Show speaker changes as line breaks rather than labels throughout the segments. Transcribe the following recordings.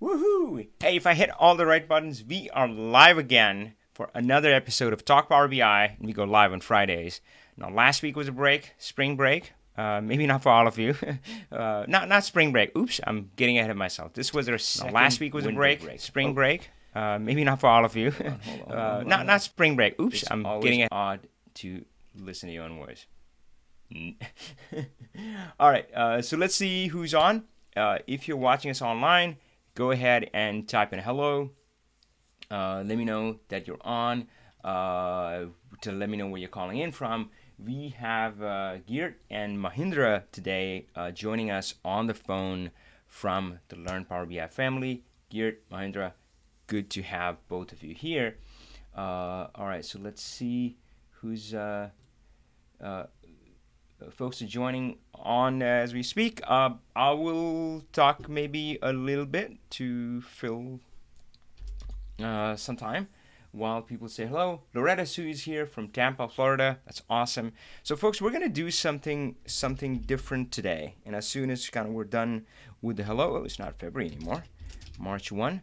Woohoo! Hey, if I hit all the right buttons, we are live again for another episode of Talk Power BI, and we go live on Fridays. Now, last week was a break, spring break. Maybe not for all of you. Not spring break. Oops, I'm getting ahead of myself. This was our second. Last week was a break, spring break. Maybe not for all of you. Hold on. Not spring break. Oops, I'm getting ahead. Odd to listen to your own voice. All right. So let's see who's on. If you're watching us online, go ahead and type in hello. Let me know that you're on. To let me know where you're calling in from. We have Geert and Mahindra today joining us on the phone from the Learn Power BI family. Geert, Mahindra, good to have both of you here. All right, so let's see who's folks are joining on as we speak. I will talk maybe a little bit to fill some time while people say hello. Loretta Sue is here from Tampa, Florida. That's awesome. So, folks, we're gonna do something different today. And as soon as we're done with the hello, it's not February anymore, March 1.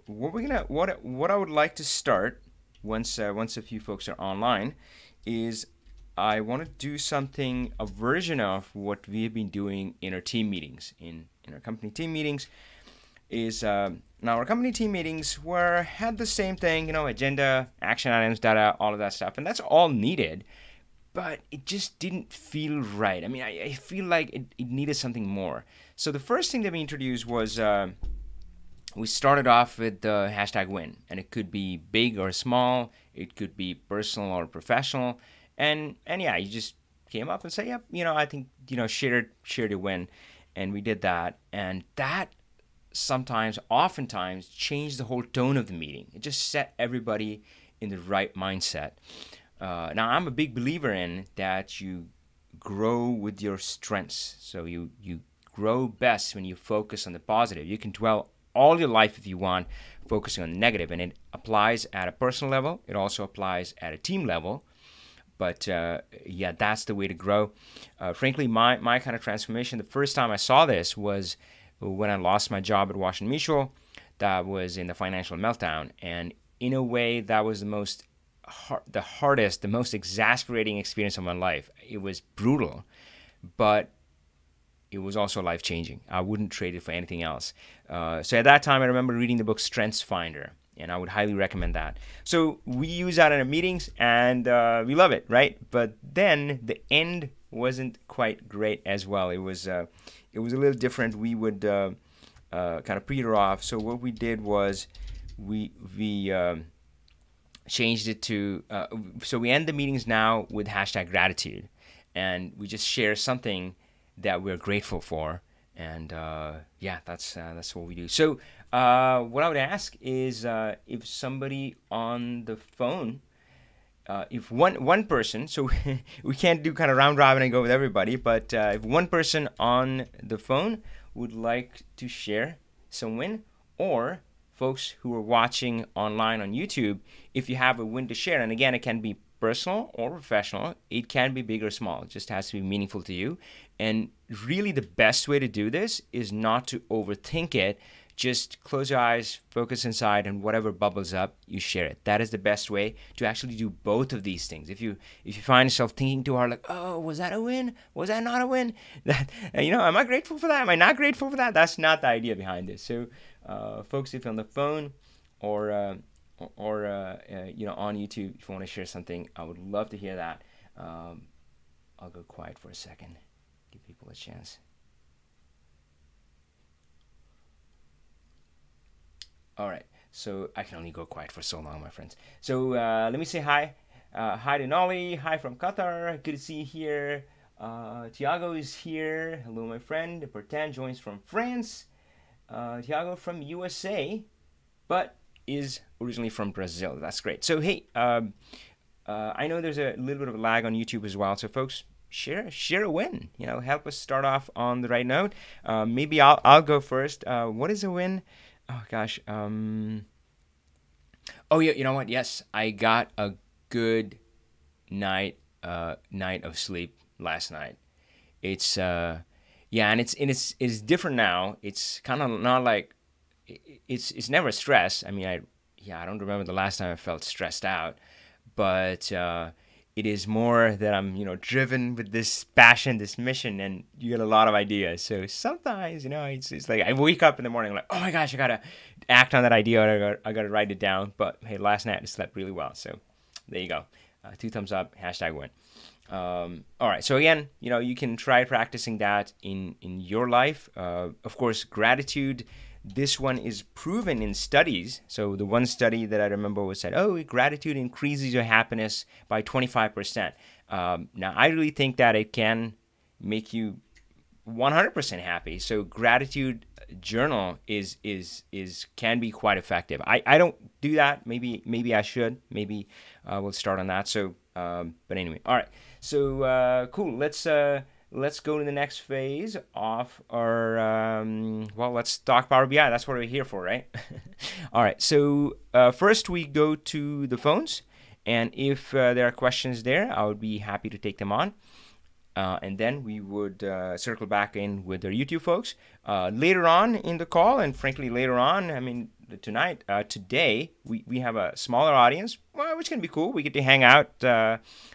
What I would like to start once a few folks are online is I want to do a version of what we have been doing in our team meetings, in our company team meetings. Now our company team meetings had the same thing, agenda, action items, data, all of that stuff, and that's all needed, but it just didn't feel right. I mean, I feel like it needed something more. So the first thing that we introduced was we started off with the hashtag win, and it could be big or small, it could be personal or professional, and yeah, you just came up and say, yep, I think share your win, and we did that, and that oftentimes changed the whole tone of the meeting. It just set everybody in the right mindset. Now, I'm a big believer in that you grow with your strengths. So you grow best when you focus on the positive. You can dwell all your life if you want, focusing on the negative, and it applies at a personal level. It also applies at a team level. But yeah, that's the way to grow. Frankly, my kind of transformation, the first time I saw this was when I lost my job at Washington Mutual. That was in the financial meltdown, and in a way that was the hardest, the most exasperating experience of my life. It was brutal, but it was also life-changing. I wouldn't trade it for anything else. So at that time, I remember reading the book Strengths Finder, and I would highly recommend that. So we use that in our meetings, and we love it, right? But then the end wasn't quite great as well. It was a little different. We would kind of peter off. So what we did was we changed it to so we end the meetings now with hashtag gratitude, and we just share something that we're grateful for, and yeah, that's what we do. So what I would ask is if somebody on the phone. If one person, so we can't do kind of round robin and go with everybody, but if one person on the phone would like to share some win, or folks who are watching online on YouTube, if you have a win to share, and again, it can be personal or professional, it can be big or small, it just has to be meaningful to you. And really the best way to do this is not to overthink it. Just close your eyes, focus inside, and whatever bubbles up, you share it. That is the best way to actually do both of these things. If you find yourself thinking too hard, like, oh, was that a win? Was that not a win? That am I grateful for that? Am I not grateful for that? That's not the idea behind this. So, folks, if you're on the phone or on YouTube, if you want to share something, I would love to hear that. I'll go quiet for a second, give people a chance. All right, so I can only go quiet for so long, my friends. So let me say hi. Hi to Nolly. Hi from Qatar. Good to see you here. Tiago is here. Hello, my friend. Bertin joins from France. Tiago from USA, but is originally from Brazil. That's great. So, hey, I know there's a little bit of a lag on YouTube as well. So, folks, share a win. Help us start off on the right note. Maybe I'll go first. What is a win? Oh gosh. Oh yeah. You know what? Yes, I got a good night of sleep last night. It's Yeah, and it's different now. It's kind of not like it's never stress. I mean, I don't remember the last time I felt stressed out, but it is more that I'm driven with this passion, this mission, and you get a lot of ideas. So sometimes it's like I wake up in the morning like, oh my gosh, I gotta act on that idea. Or I gotta write it down. But hey, last night I slept really well, so there you go. 2 thumbs up. #win. All right. So again, you can try practicing that in your life. Of course, gratitude. This one is proven in studies. So the one study that I remember was said, oh, gratitude increases your happiness by 25%. Now, I really think that it can make you 100% happy. So gratitude journal is can be quite effective. I don't do that. Maybe I should. Maybe we'll start on that. So, but anyway, all right. So cool. Let's go to the next phase of our. Let's talk Power BI. That's what we're here for, right? All right. So first we go to the phones, and if there are questions there, I would be happy to take them on. And then we would circle back in with our YouTube folks. Later on in the call, and frankly later on, I mean today, we have a smaller audience, which can be cool. We get to hang out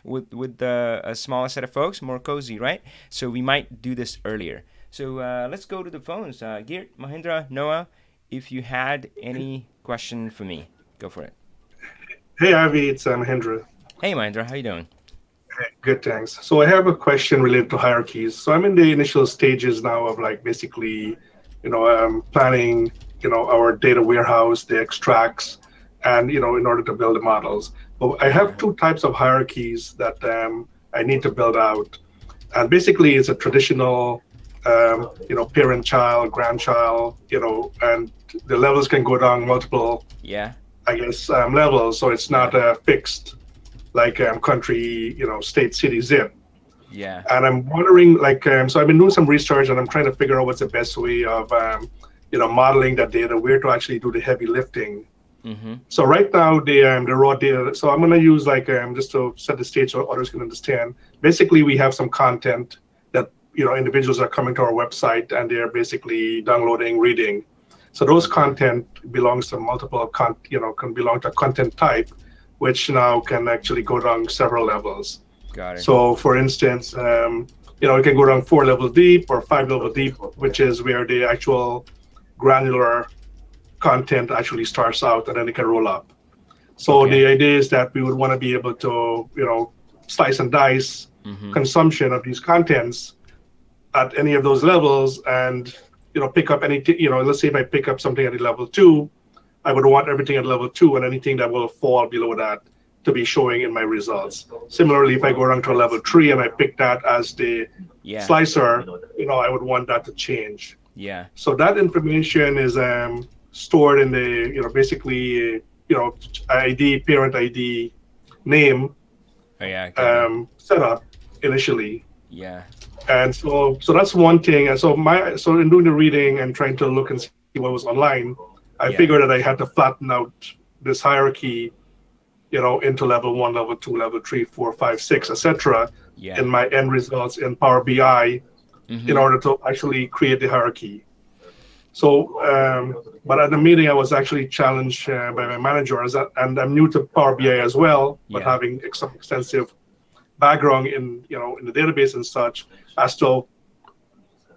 with a smaller set of folks, more cozy, right? So we might do this earlier. So let's go to the phones. Geert, Mahindra, Noah, if you had any question for me, go for it.
Hey, Avi, it's Mahindra.
Hey, Mahindra, how you doing?
Good, thanks. So I have a question related to hierarchies. So I'm in the initial stages now of like basically, planning, our data warehouse, the extracts, and, in order to build the models. But I have two types of hierarchies that I need to build out. And basically it's a traditional, parent-child, grandchild, and the levels can go down multiple, levels. So it's not fixed like country, state, city, zip.
Yeah.
And I'm wondering, so I've been doing some research and I'm trying to figure out what's the best way of, modeling that data, where to actually do the heavy lifting.
Mm-hmm.
So right now, the raw data, so I'm going to use just to set the stage so others can understand. Basically, we have some content that, individuals are coming to our website and they're basically downloading, reading. So those content belongs to multiple, can belong to content type, which now can actually go down several levels.
Got it.
So, for instance, it can go down 4 level deep or 5 level deep, which is where the actual granular content actually starts out, and then it can roll up. So the idea is that we would want to be able to, slice and dice consumption of these contents at any of those levels, and pick up any. Let's say if I pick up something at a level 2. I would want everything at level 2 and anything that will fall below that to be showing in my results. Similarly, if I go down to a level 3 and I pick that as the slicer, I would want that to change.
Yeah.
So that information is stored in the, basically, ID, parent ID, name, setup initially.
Yeah.
And so that's one thing. And so in doing the reading and trying to look and see what was online, I figured that I had to flatten out this hierarchy, into level 1, level 2, level 3, 4, 5, 6, etc. In my end results in Power BI, in order to actually create the hierarchy. So, but at the meeting, I was actually challenged by my manager, and I'm new to Power BI as well, but having some extensive background in the database and such, as to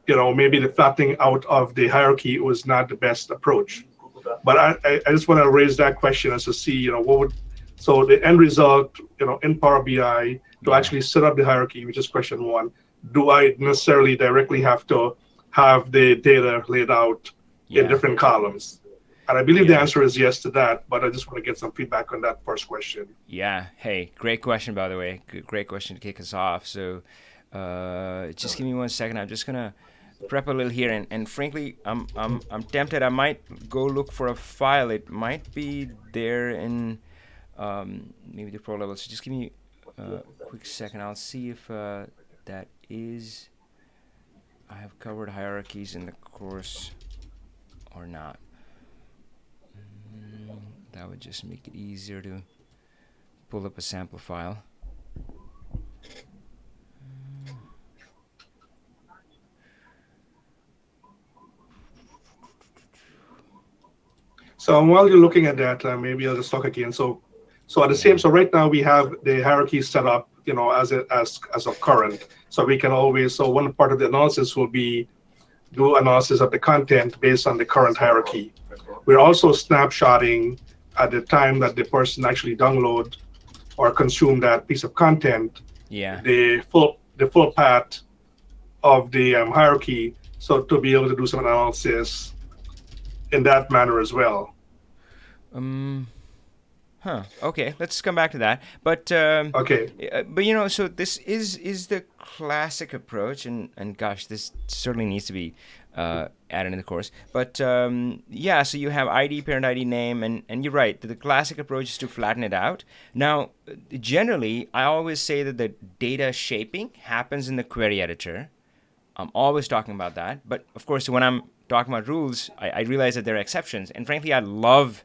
maybe the flattening out of the hierarchy was not the best approach. But I just want to raise that question as to see, so the end result, in Power BI, to actually set up the hierarchy, which is question 1, do I necessarily directly have to have the data laid out in different columns? And I believe the answer is yes to that, but I just want to get some feedback on that first question.
Yeah. Hey, great question, by the way. Great question to kick us off. So just give me 1 second. I'm just going to prep a little here, and frankly, I'm tempted. I might go look for a file. It might be there in maybe the pro level. So just give me a quick second. I'll see if that is. I have covered hierarchies in the course or not. That would just make it easier to pull up a sample file.
So while you're looking at that, maybe I'll just talk again. So at the same, so right now we have the hierarchy set up, as of current. So we can always, so one part of the analysis will be do analysis of the content based on the current hierarchy. We're also snapshotting at the time that the person actually download or consume that piece of content,
Yeah.
the full path of the hierarchy, so to be able to do some analysis in that manner as well.
Okay, let's come back to that. But
Okay.
but so this is the classic approach, and gosh, this certainly needs to be added in the course. But yeah, so you have ID, parent ID, name, and you're right. The classic approach is to flatten it out. Now, generally, I always say that the data shaping happens in the query editor. I'm always talking about that. But of course, when I'm talking about rules, I realize that there are exceptions, and frankly, I love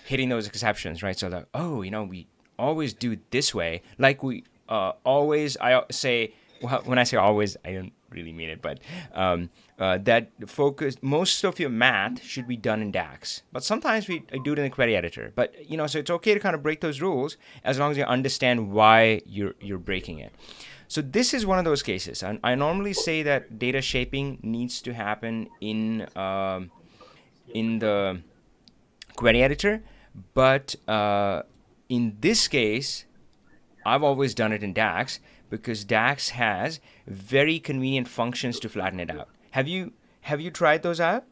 hitting those exceptions, right? So that, we always do it this way. Like we always, I say, well, when I say always, I don't really mean it, but that most of your math should be done in DAX. But sometimes I do it in the query editor. But, so it's okay to kind of break those rules as long as you understand why you're breaking it. So this is one of those cases. I normally say that data shaping needs to happen in the query editor. But in this case, I've always done it in DAX because DAX has very convenient functions to flatten it out. Have you tried those out?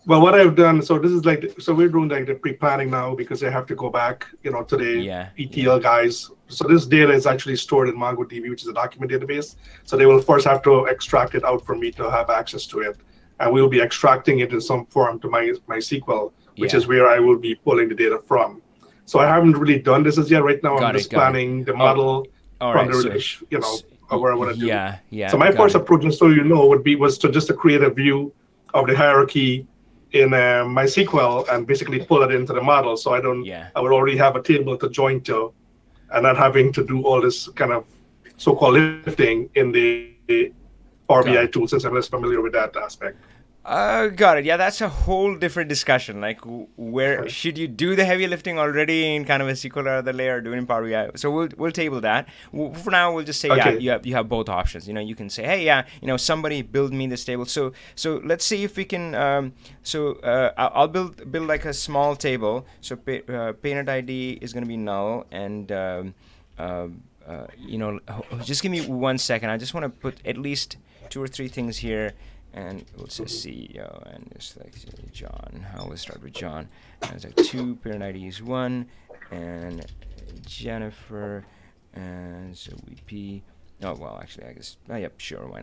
Well, what I've done, so this is so we're doing like the pre-planning now because I have to go back, to the ETL guys. So this data is actually stored in MongoDB, which is a document database. So they will first have to extract it out for me to have access to it. And we'll be extracting it in some form to my MySQL, which is where I will be pulling the data from. So I haven't really done this as yet. Right now, I'm just planning the model from the, where I want to do.
Yeah.
So my first approach, just so you know, was to create a view of the hierarchy in MySQL and basically pull it into the model. So I would already have a table to join to, and not having to do all this kind of so-called lifting in the Power BI tool, since I'm less familiar with that aspect.
Got it. Yeah, that's a whole different discussion. Like, where should you do the heavy lifting already in kind of a SQL or other layer, or do it in Power BI? So we'll table that. For now, we'll just say you have both options. You can say, hey, somebody build me this table. So let's see if we can. I'll build like a small table. So parent ID is going to be null, and just give me 1 second. I just want to put at least 2 or 3 things here. And we'll say CEO, and it's like John. I will start with John. And it's like 2, parent ID is 1, and Jennifer, and so VP. Oh, well, actually, I guess, yep, sure, why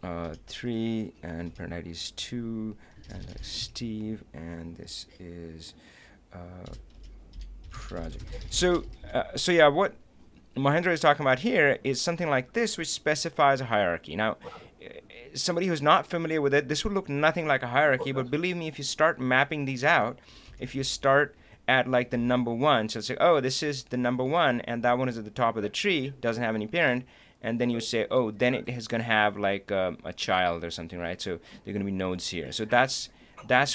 not? 3, and parent ID is 2, and Steve, and this is project. So yeah, what Mahendra is talking about here is something like this, which specifies a hierarchy. Now, somebody who's not familiar with it, this would look nothing like a hierarchy, but believe me, if you start mapping these out, if you start at like the number 1, so it's like, oh, this is the number 1, and that one is at the top of the tree, doesn't have any parent, and then you say, oh, then it is going to have like a child or something, right? So there are going to be nodes here. So that's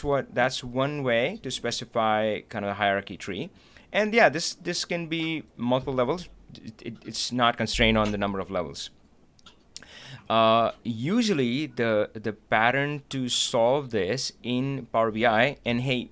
one way to specify kind of a hierarchy tree. And yeah, this can be multiple levels. It's not constrained on the number of levels. Usually the pattern to solve this in Power BI, and hey,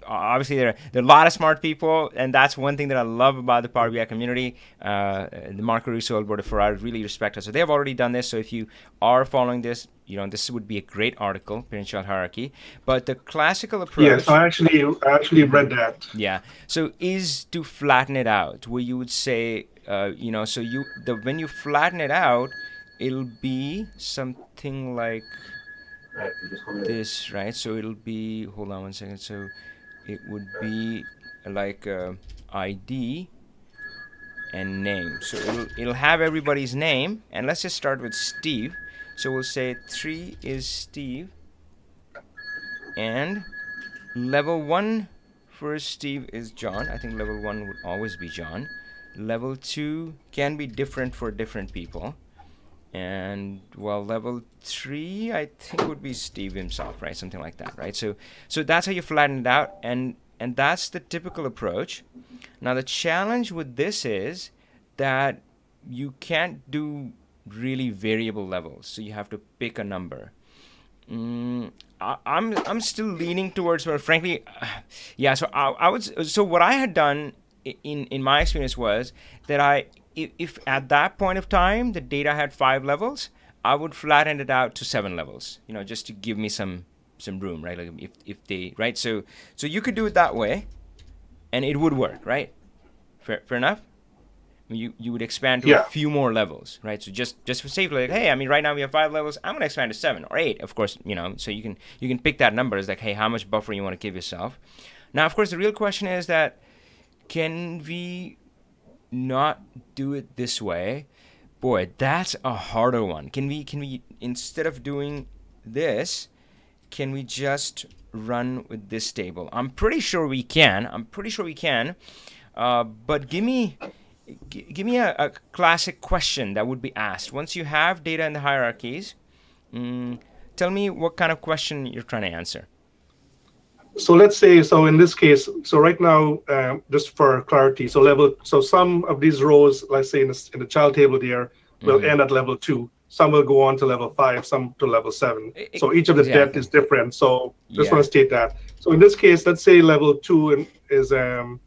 obviously there are a lot of smart people, and that's one thing that I love about the Power BI community. The Marco Russo, Alberto Ferrari really respect us. So they have already done this. So if you are following this, this would be a great article, parent-child hierarchy. But the classical approach.
Yes, I actually read that.
Yeah. So is to flatten it out, where you would say, when you flatten it out, it'll be something like this, right? So it'll be, hold on 1 second. So it would be like ID and name. So it'll have everybody's name, and let's just start with Steve. So we'll say 3 is Steve, and level 1 for Steve is John. I think level 1 would always be John. Level 2 can be different for different people. And well, level 3 I think would be Steve himself, right? Something like that, right? So that's how you flatten it out, and that's the typical approach. Now the challenge with this is that you can't do really variable levels, so you have to pick a number. I'm still leaning towards, well, frankly, yeah. So I would. So what I had done in my experience was that if at that point of time the data had 5 levels, I would flatten it out to 7 levels. You know, just to give me some room, right? Like if they, right. So you could do it that way, and it would work, right? Fair enough. You would expand to a few more levels, right? So just for safety, like, hey, I mean, right now we have 5 levels. I'm gonna expand to 7 or 8, of course. You know, so you can pick that number as like, hey, how much buffer you want to give yourself. Now, of course, the real question is that can we not do it this way? Boy, that's a harder one. Can we instead of doing this, can we just run with this table? I'm pretty sure we can. But give me a classic question that would be asked once you have data in the hierarchies. Tell me what kind of question you're trying to answer.
So let's say, so in this case, so right now, just for clarity, so some of these rows, let's say in the child table there, will end at level 2. Some will go on to level 5, some to level 7. So each of the depth is different. So just want to state that. So in this case, let's say level 2 is, in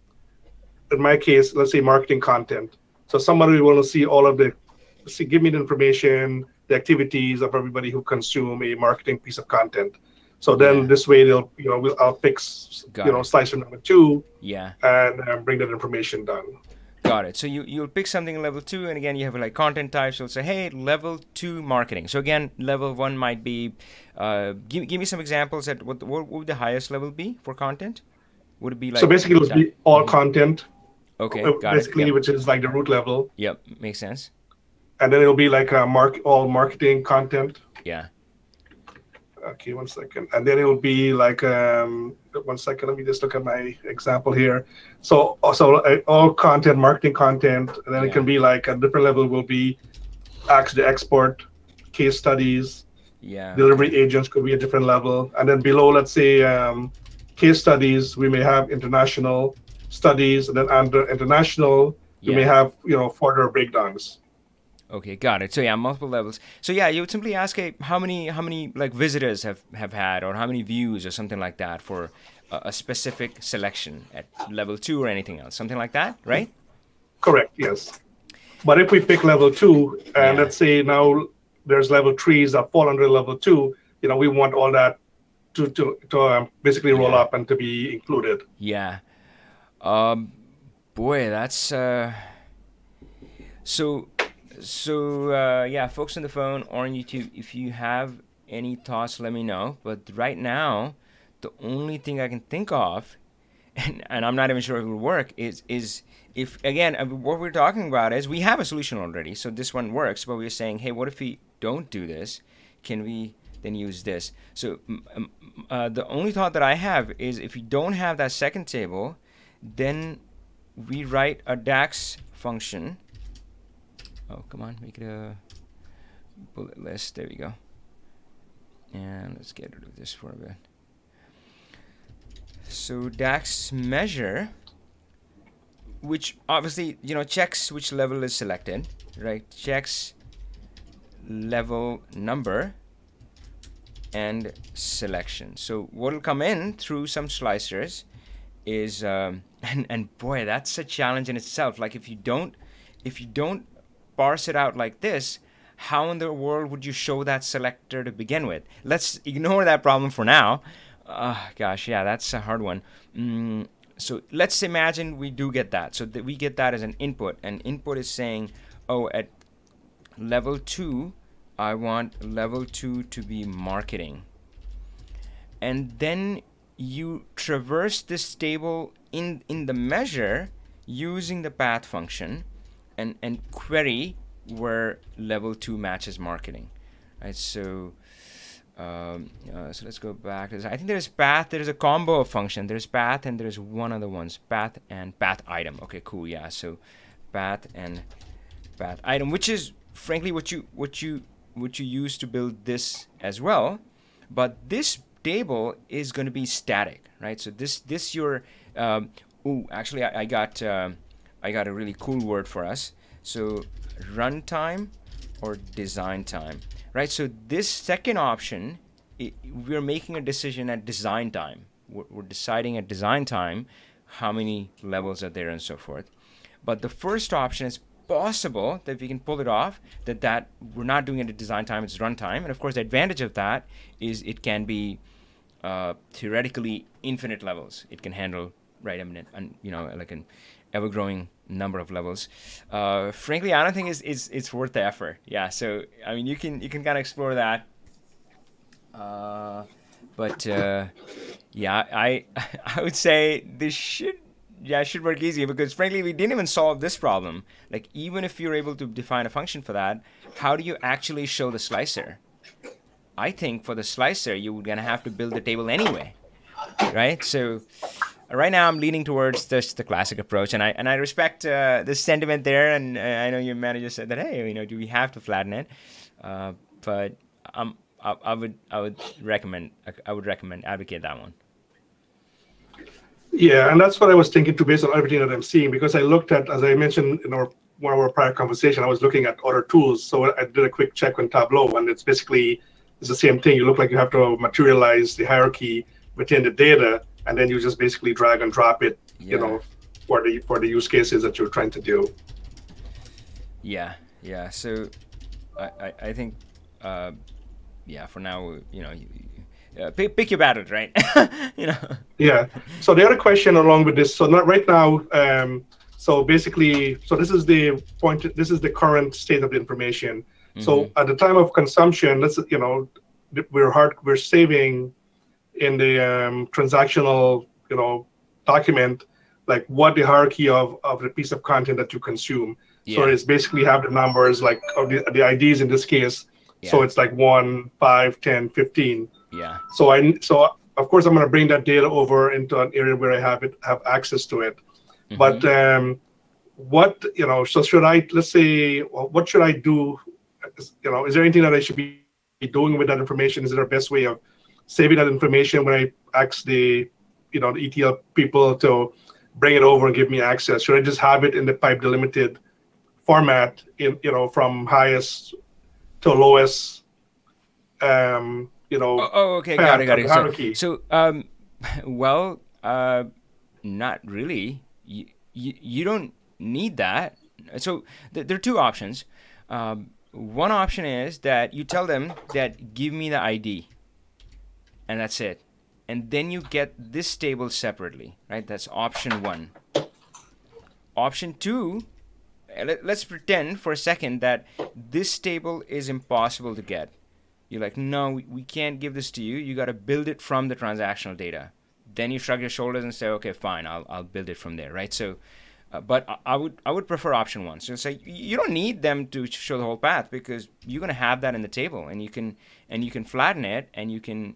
my case, let's say marketing content. So somebody will see all of give me the information, the activities of everybody who consume a marketing piece of content. So then this way I'll pick slicer number 2 and bring that information down.
Got it. So you'll pick something level 2, and again you have like content types. So it'll say, hey, level 2 marketing. So again, level 1 might be give me some examples. What would the highest level be for content? Would it be like,
so basically it would be all content?
Okay, got
basically
it. Yep.
Which is like the root level.
Yep, makes sense.
And then it'll be like all marketing content.
Yeah.
Okay, 1 second. And then it will be like 1 second. Let me just look at my example here. So all content, marketing content, and then it can be like a different level will be the export, case studies, delivery agents could be a different level. And then below, let's say case studies, we may have international studies, and then under international, we may have further breakdowns.
Okay, got it. So multiple levels. So you would simply ask, how many like visitors have had, or how many views or something like that for a specific selection at level 2 or anything else, something like that, right?
Correct. Yes. But if we pick level 2, and let's say now there's level 3s that fall under level 2, we want all that to basically roll up and to be included.
Yeah. Boy, that's So, folks on the phone or on YouTube, if you have any thoughts, let me know. But right now, the only thing I can think of, and I'm not even sure if it will work, is if, again, what we're talking about is we have a solution already. So this one works, but we're saying, hey, what if we don't do this? Can we then use this? So the only thought that I have is if you don't have that second table, then we write a DAX function. Oh, come on, make it a bullet list. There we go. And let's get rid of this for a bit. So DAX measure, which obviously, checks which level is selected, right? Checks level number and selection. So what will come in through some slicers is, and boy, that's a challenge in itself. Like if you don't parse it out like this, how in the world would you show that selector to begin with? Let's ignore that problem for now. Gosh, that's a hard one. So let's imagine we do get that. So that we get that as an input. And input is saying, oh, at level 2, I want level 2 to be marketing. And then you traverse this table in the measure using the path function and query where level 2 matches marketing, right? So so let's go back. I think there's path. There's a combo of function. There's path and there's one other ones, path and path item. Okay, cool. Yeah, so path and path item, which is frankly what you use to build this as well, but this table is going to be static, right? So this your actually I got a really cool word for us. So runtime or design time, right? So this second option, we're making a decision at design time. We're deciding at design time how many levels are there and so forth. But the first option is possible that we can pull it off, that we're not doing it at design time, it's runtime. And of course, the advantage of that is it can be theoretically infinite levels. It can handle, right, I mean, like an ever-growing number of levels. Frankly, I don't think it's worth the effort. Yeah, so I mean, you can kind of explore that. But yeah, I would say this should work easy, because frankly, we didn't even solve this problem. Like, even if you're able to define a function for that, how do you actually show the slicer? I think for the slicer, you're gonna have to build the table anyway, right? So right now I'm leaning towards the classic approach, and I respect the sentiment there, and I know your manager said that, hey, do we have to flatten it? But I would recommend advocate that one.
Yeah, and that's what I was thinking too, based on everything that I'm seeing, because I looked at, as I mentioned in one of our prior conversation, I was looking at other tools. So I did a quick check on Tableau, and it's the same thing. You look like you have to materialize the hierarchy within the data, and then you just basically drag and drop it, for the use cases that you're trying to do.
Yeah. So I think, for now, pick your battles, right?
Yeah. So the other question along with this, so not right now, so basically, so this is the point. This is the current state of the information. Mm-hmm. So at the time of consumption, we're saving in the transactional, document, like what the hierarchy of the piece of content that you consume. Yeah. So it's basically have the numbers, like of the IDs in this case. Yeah. So it's like 1, 5, 10, 15.
Yeah.
So of course I'm going to bring that data over into an area where I have access to it. Mm-hmm. But so what should I do? Is there anything that I should be doing with that information? Is there a best way of saving that information when I ask the ETL people to bring it over and give me access? Should I just have it in the pipe delimited format from highest to lowest?
Okay, got it. So, not really. You don't need that. So there are two options. One option is that you tell them that give me the ID, and that's it. And then you get this table separately, right? That's option one. Option two, let's pretend for a second that this table is impossible to get. You're like, no, we can't give this to you. You got to build it from the transactional data. Then you shrug your shoulders and say, okay, fine, I'll build it from there, right? So, but I would prefer option one. So say you don't need them to show the whole path, because you're gonna have that in the table, and you can flatten it, and you can,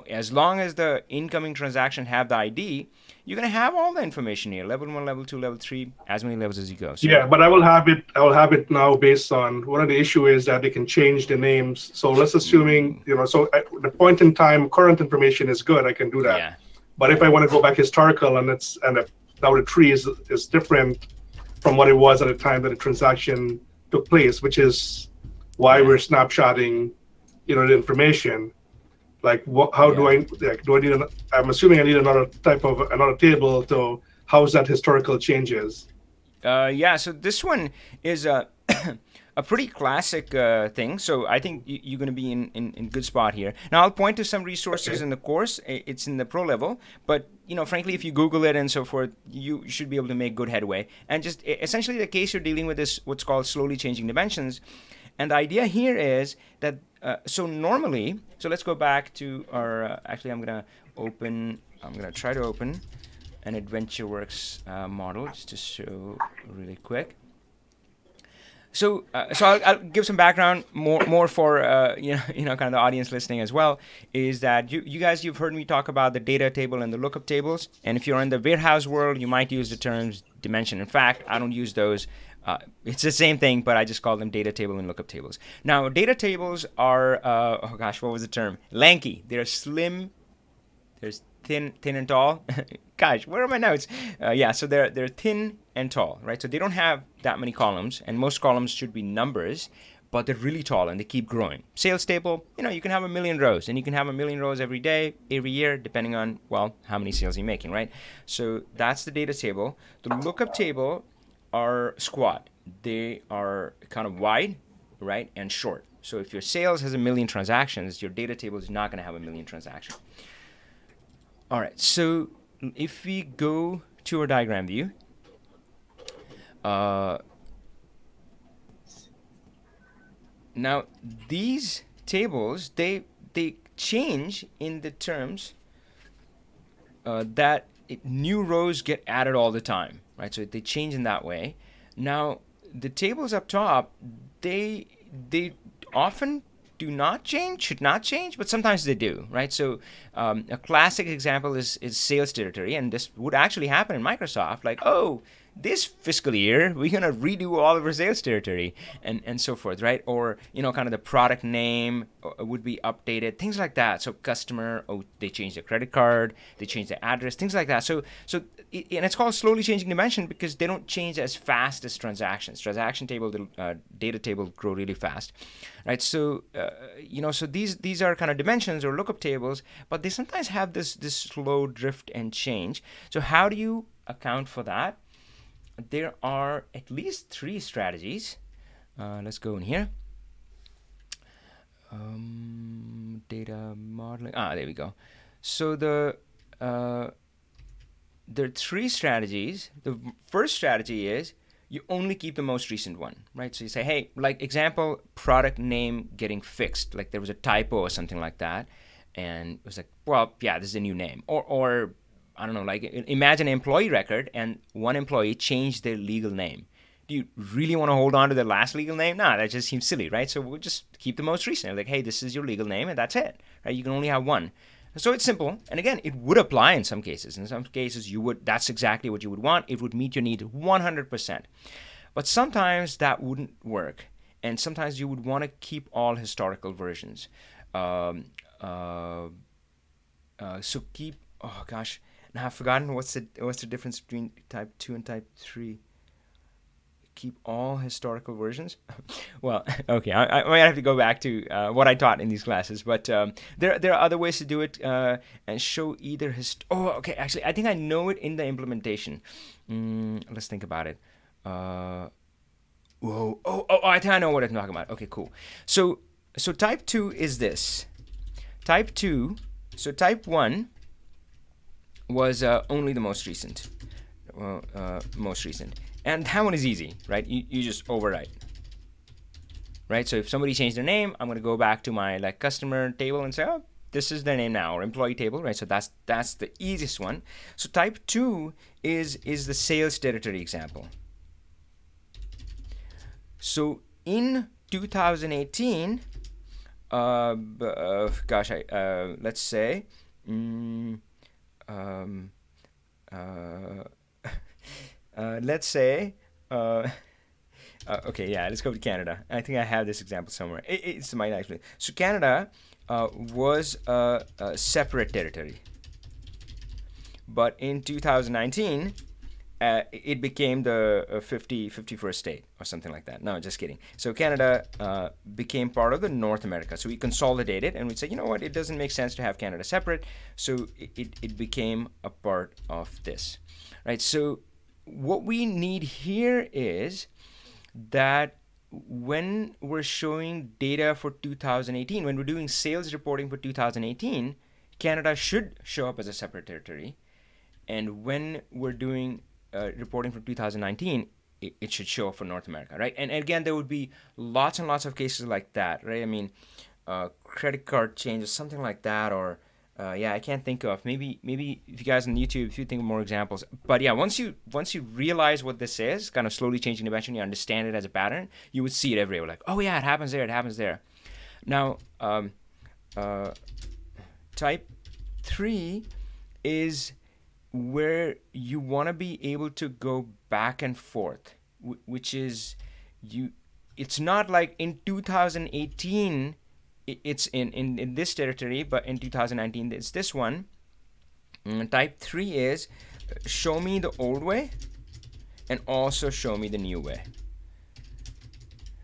as long as the incoming transaction have the ID, you're gonna have all the information here: level 1, level 2, level 3, as many levels as you go. So,
yeah, but I will have it now based on one of the issue is that they can change the names. So let's assuming the point in time current information is good. I can do that. Yeah. But if I want to go back historical now the tree is different from what it was at the time that the transaction took place, which is why we're snapshotting, the information. Like, how do I need? I'm assuming I need another table to house that historical changes.
So this one is a pretty classic thing. So I think you're going to be in good spot here. Now I'll point to some resources in the course. It's in the pro level, but frankly, if you Google it and so forth, you should be able to make good headway. And just essentially, the case you're dealing with is what's called slowly changing dimensions. And the idea here is that so let's go back to our. Actually, I'm gonna try to open an AdventureWorks model just to show really quick. So I'll give some background more for kind of the audience listening as well. Is that you guys, you've heard me talk about the data table and the lookup tables, and if you're in the warehouse world, you might use the terms dimension. In fact, I don't use those. It's the same thing, but I just call them data table and lookup tables. Now, data tables are, oh gosh, what was the term? Lanky. They're slim. There's thin and tall. Gosh, where are my notes? Yeah, so they're thin and tall, right? So they don't have that many columns, and most columns should be numbers, but they're really tall and they keep growing. Sales table, you can have 1,000,000 rows, and you can have 1,000,000 rows every day, every year, depending on, well, how many sales you're making, right? So that's the data table. The lookup table are squat. They are kind of wide, right, and short. So if your sales has 1,000,000 transactions, your data table is not going to have 1,000,000 transactions. All right, so if we go to our diagram view, now these tables, they change in the terms that new rows get added all the time, right? So they change in that way. Now the tables up top, they often do not change, should not change, but sometimes they do, right? So a classic example is sales territory, and this would actually happen in Microsoft, like, oh, this fiscal year we're gonna redo all of our sales territory, and so forth, right? Or kind of the product name would be updated, things like that. So customer, oh, they changed their credit card, they changed their address, things like that. So and it's called slowly changing dimension because they don't change as fast as transactions. Transaction table, data table grow really fast, right? So so these are kind of dimensions or lookup tables, but they sometimes have this slow drift and change. So how do you account for that? There are at least 3 strategies. Let's go in here. Data modeling. There we go. So there are 3 strategies. The first strategy is you only keep the most recent one, right? So you say, hey, like example, product name getting fixed. Like there was a typo or something like that. And it was like, well, yeah, this is a new name. Or I don't know, like imagine an employee record and one employee changed their legal name. Do you really want to hold on to their last legal name? Nah, that just seems silly, right? So we'll just keep the most recent. Like, hey, this is your legal name and that's it, right? You can only have one. So it's simple. And again, it would apply in some cases. In some cases, that's exactly what you would want. It would meet your needs 100%. But sometimes that wouldn't work. And sometimes you would want to keep all historical versions. So keep, oh gosh, now I've forgotten what's the difference between type 2 and type 3. Keep all historical versions. Well, okay, I might have to go back to what I taught in these classes, but there are other ways to do it and show either okay, actually, I think I know it in the implementation. Let's think about it. I think I know what I'm talking about. Okay, cool. So type 2 is this. Type 2. So type 1 was only the most recent. Most recent. And that one is easy, right? You just overwrite, right? So if somebody changed their name, I'm going to go back to my customer table and say, oh, this is their name now, or employee table, right? So that's the easiest one. So type 2 is the sales territory example. So in 2018, let's say, let's say, okay, yeah, let's go to Canada. I think I have this example somewhere. It's mine actually. So Canada was a separate territory, but in 2019, it became the 51st state or something like that. No, just kidding. So Canada became part of the North America. So we consolidated and we said, you know what, it doesn't make sense to have Canada separate. So it became a part of this, right? So what we need here is that when we're showing data for 2018, when we're doing sales reporting for 2018, Canada should show up as a separate territory. And when we're doing reporting for 2019, it should show up for North America, right? And again, there would be lots and lots of cases like that, right? I mean, credit card changes, something like that, or yeah, I can't think of. Maybe if you guys on YouTube, if you think of more examples. But yeah, once you realize what this is, kind of slowly changing dimension, you understand it as a pattern, you would see it everywhere. Like, oh yeah, it happens there, it happens there. Now, type 3 is where you want to be able to go back and forth, which is it's not like in 2018 it's in this territory, but in 2019 it's this one. Type 3 is show me the old way and also show me the new way.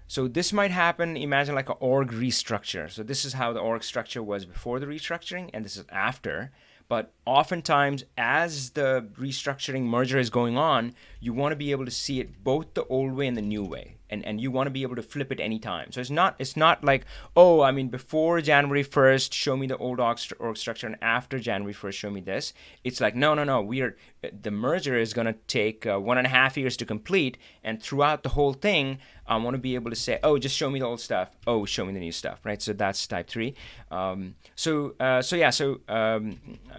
So this might happen, imagine like an org restructure. So this is how the org structure was before the restructuring, and this is after. But oftentimes, as the restructuring merger is going on, you want to be able to see it both the old way and the new way. And you want to be able to flip it anytime. So it's not like, oh, I mean, before January 1st, show me the old org structure, and after January 1st, show me this. It's like, no, the merger is going to take 1.5 years to complete, and throughout the whole thing, I want to be able to say, oh, just show me the old stuff. Oh, show me the new stuff, right? So that's type 3. I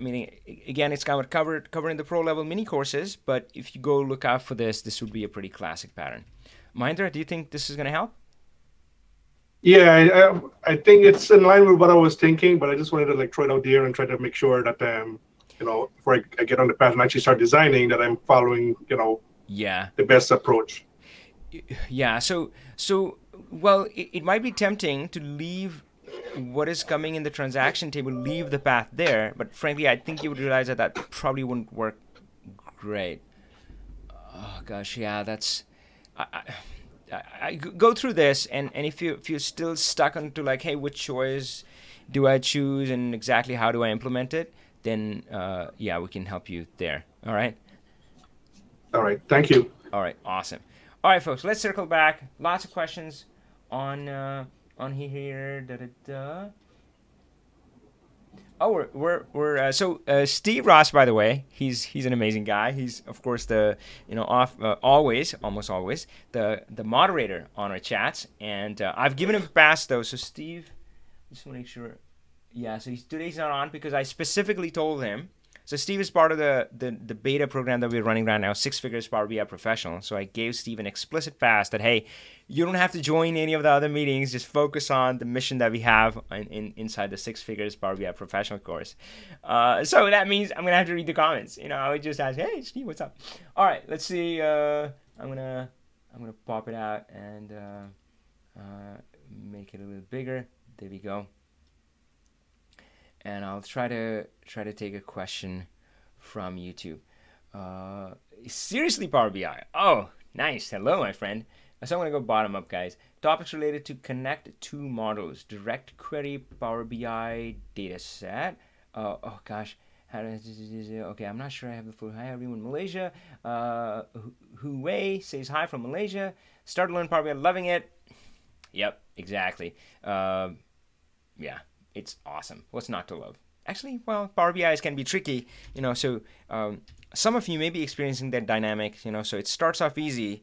mean, again, it's kind of covering the pro level mini courses, but if you go look out for this would be a pretty classic pattern. Mahendra, do you think this is going to help?
Yeah, I think it's in line with what I was thinking, but I just wanted to like throw it out there and try to make sure that before I get on the path and actually start designing, that I'm following the best approach.
Yeah. So well, it might be tempting to leave what is coming in the transaction table, leave the path there, but frankly, I think you would realize that probably wouldn't work great. Oh gosh, yeah, that's. I go through this, and if you're still stuck onto like, hey, which choice do I choose and exactly how do I implement it, then we can help you there. All right.
All right. Thank you.
All right. Awesome. All right, folks. Let's circle back. Lots of questions on here. Oh, we're so Steve Ross, by the way, he's an amazing guy. He's of course the almost always the moderator on our chats, and I've given him a pass though. So Steve, just want to make sure. Yeah, so today's not on because I specifically told him. So Steve is part of the beta program that we're running right now, 6 Figures Power BI Professional. So I gave Steve an explicit pass that, hey, you don't have to join any of the other meetings. Just focus on the mission that we have inside the 6 Figures Power BI Professional course. So that means I'm going to have to read the comments. I would just ask, hey, Steve, what's up? All right, let's see. I'm gonna pop it out and make it a little bigger. There we go. And I'll try to take a question from YouTube. Seriously, Power BI. Oh, nice. Hello, my friend. So I'm going to go bottom up, guys. Topics related to connect two models. Direct query Power BI data set. Oh, gosh. Okay, I'm not sure I have the full. Hi, everyone in Malaysia. Hu Wei says hi from Malaysia. Start to learn Power BI. Loving it. Yep, exactly. Yeah. It's awesome. What's not to love? Actually, well, Power BIs can be tricky, so some of you may be experiencing that dynamic, so it starts off easy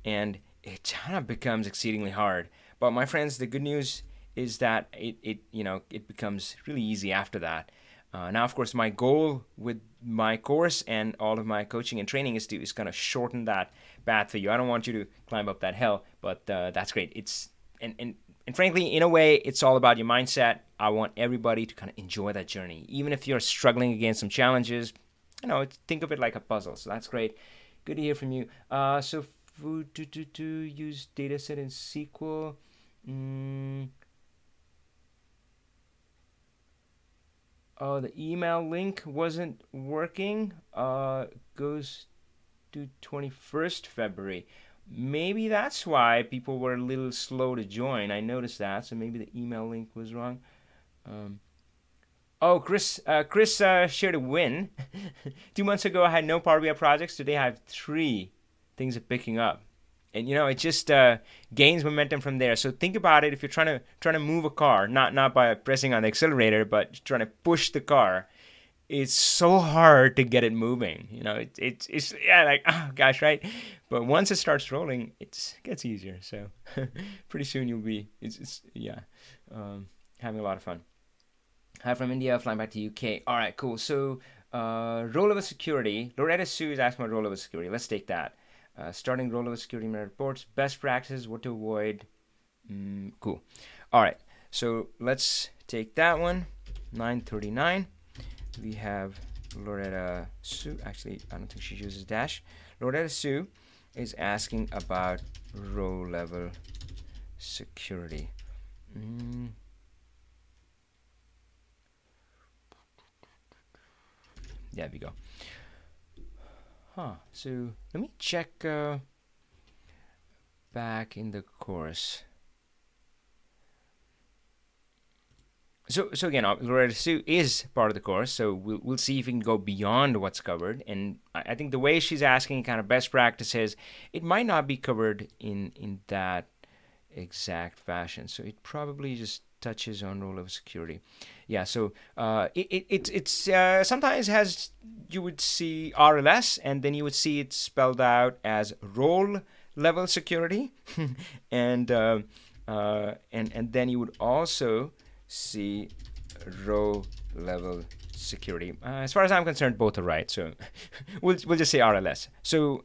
and it kind of becomes exceedingly hard. But my friends, the good news is that it becomes really easy after that. Now, of course, my goal with my course and all of my coaching and training is kind of shorten that path for you. I don't want you to climb up that hill, but that's great. And frankly, in a way, it's all about your mindset. I want everybody to kind of enjoy that journey. Even if you're struggling against some challenges, think of it like a puzzle. So that's great. Good to hear from you. So use data set in SQL. Oh, the email link wasn't working. Goes to 21st February. Maybe that's why people were a little slow to join. I noticed that, so maybe the email link was wrong. Chris shared a win. 2 months ago, I had no Power BI projects. Today, I have 3. Things are picking up, and it just gains momentum from there. So think about it. If you're trying to move a car, not by pressing on the accelerator, but trying to push the car, it's so hard to get it moving. It's like, oh gosh, right? But once it starts rolling, it gets easier. So pretty soon you'll be having a lot of fun. Hi from India, flying back to UK. All right, cool. So RowLevel Security. Loretta Sue is asking about RowLevel Security. Let's take that. Starting RowLevel Security reports. Best practices, what to avoid. Cool. All right. So let's take that one. 939. We have Loretta Sue. Actually, I don't think she uses dash. Loretta Sue is asking about RowLevel Security. There we go. So let me check back in the course. So again, Loretta Sue is part of the course, so we'll see if we can go beyond what's covered. And I think the way she's asking kind of best practices, it might not be covered in that exact fashion. So it probably just touches on RowLevel Security. Yeah, so it's sometimes has, you would see RLS, and then you would see it spelled out as RowLevel Security, and then you would also see RowLevel Security. As far as I'm concerned, both are right. So we'll just say RLS. So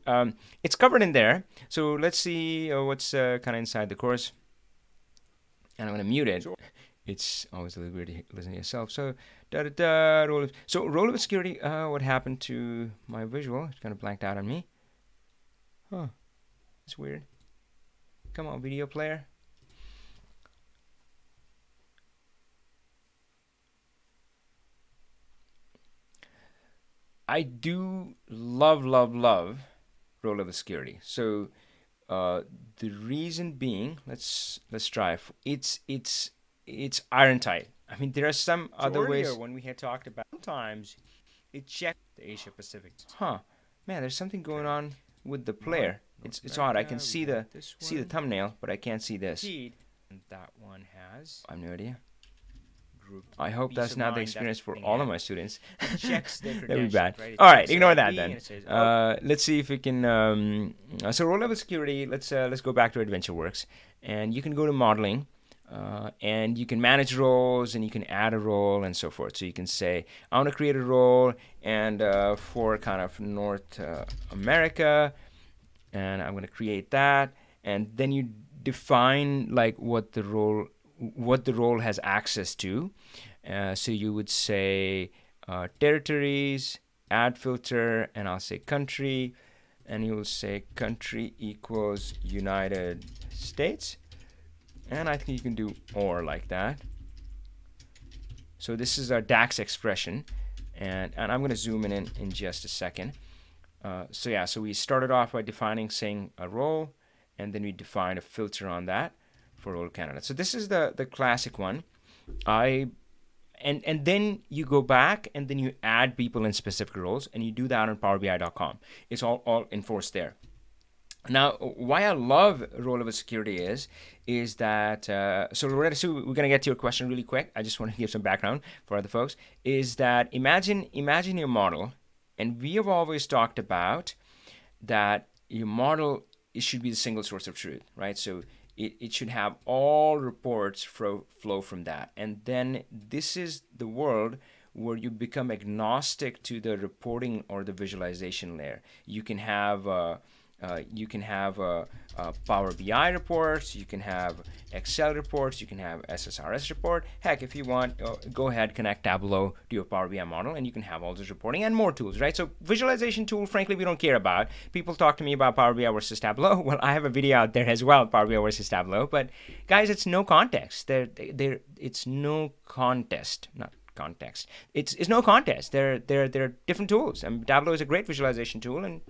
it's covered in there. So let's see what's kind of inside the course. And I'm going to mute it. It's always a little weird to listen to yourself. So RowLevel Security. What happened to my visual? It's kind of blanked out on me. It's weird. Come on, video player. I do love RowLevel Security. So the reason being, let's try. It's iron tight. I mean, there are some other ways. When we had talked about sometimes it checked the Asia Pacific. Man, there's something going on with the player. It's odd. I can see the thumbnail, but I can't see this. That one has. I have no idea. I hope that's not the experience for all of my students. That'd be bad. Right? All right, ignore that then. Let's see if we can. So RowLevel Security. Let's go back to AdventureWorks, and you can go to modeling, and you can manage roles, and you can add a role, and so forth. So you can say, I want to create a role, and for kind of North America, and I'm going to create that, and then you define like what the role has access to. So you would say territories, add filter, and I'll say country, and you will say country equals United States, and I think you can do or like that. So this is our DAX expression, and I'm going to zoom in just a second. So yeah, so we started off by saying a role, and then we defined a filter on that for role candidate. So this is the classic one. And then you go back and then you add people in specific roles, and you do that on PowerBI.com. It's all enforced there. Now, why I love RowLevel Security is that, so Loretta Sue, we're going to get to your question really quick. I just want to give some background for other folks, is that imagine your model, and we have always talked about that your model, it should be the single source of truth, right? So it should have all reports flow from that. And then this is the world where you become agnostic to the reporting or the visualization layer. You can have Power BI reports, you can have Excel reports, you can have SSRS report. Heck, if you want, go ahead, connect Tableau to your Power BI model, and you can have all this reporting and more tools, right? So visualization tool, frankly, we don't care about. People talk to me about Power BI versus Tableau. Well, I have a video out there as well, Power BI versus Tableau. But guys, it's no context. It's no contest, not context. It's no contest. They're different tools. And Tableau is a great visualization tool, and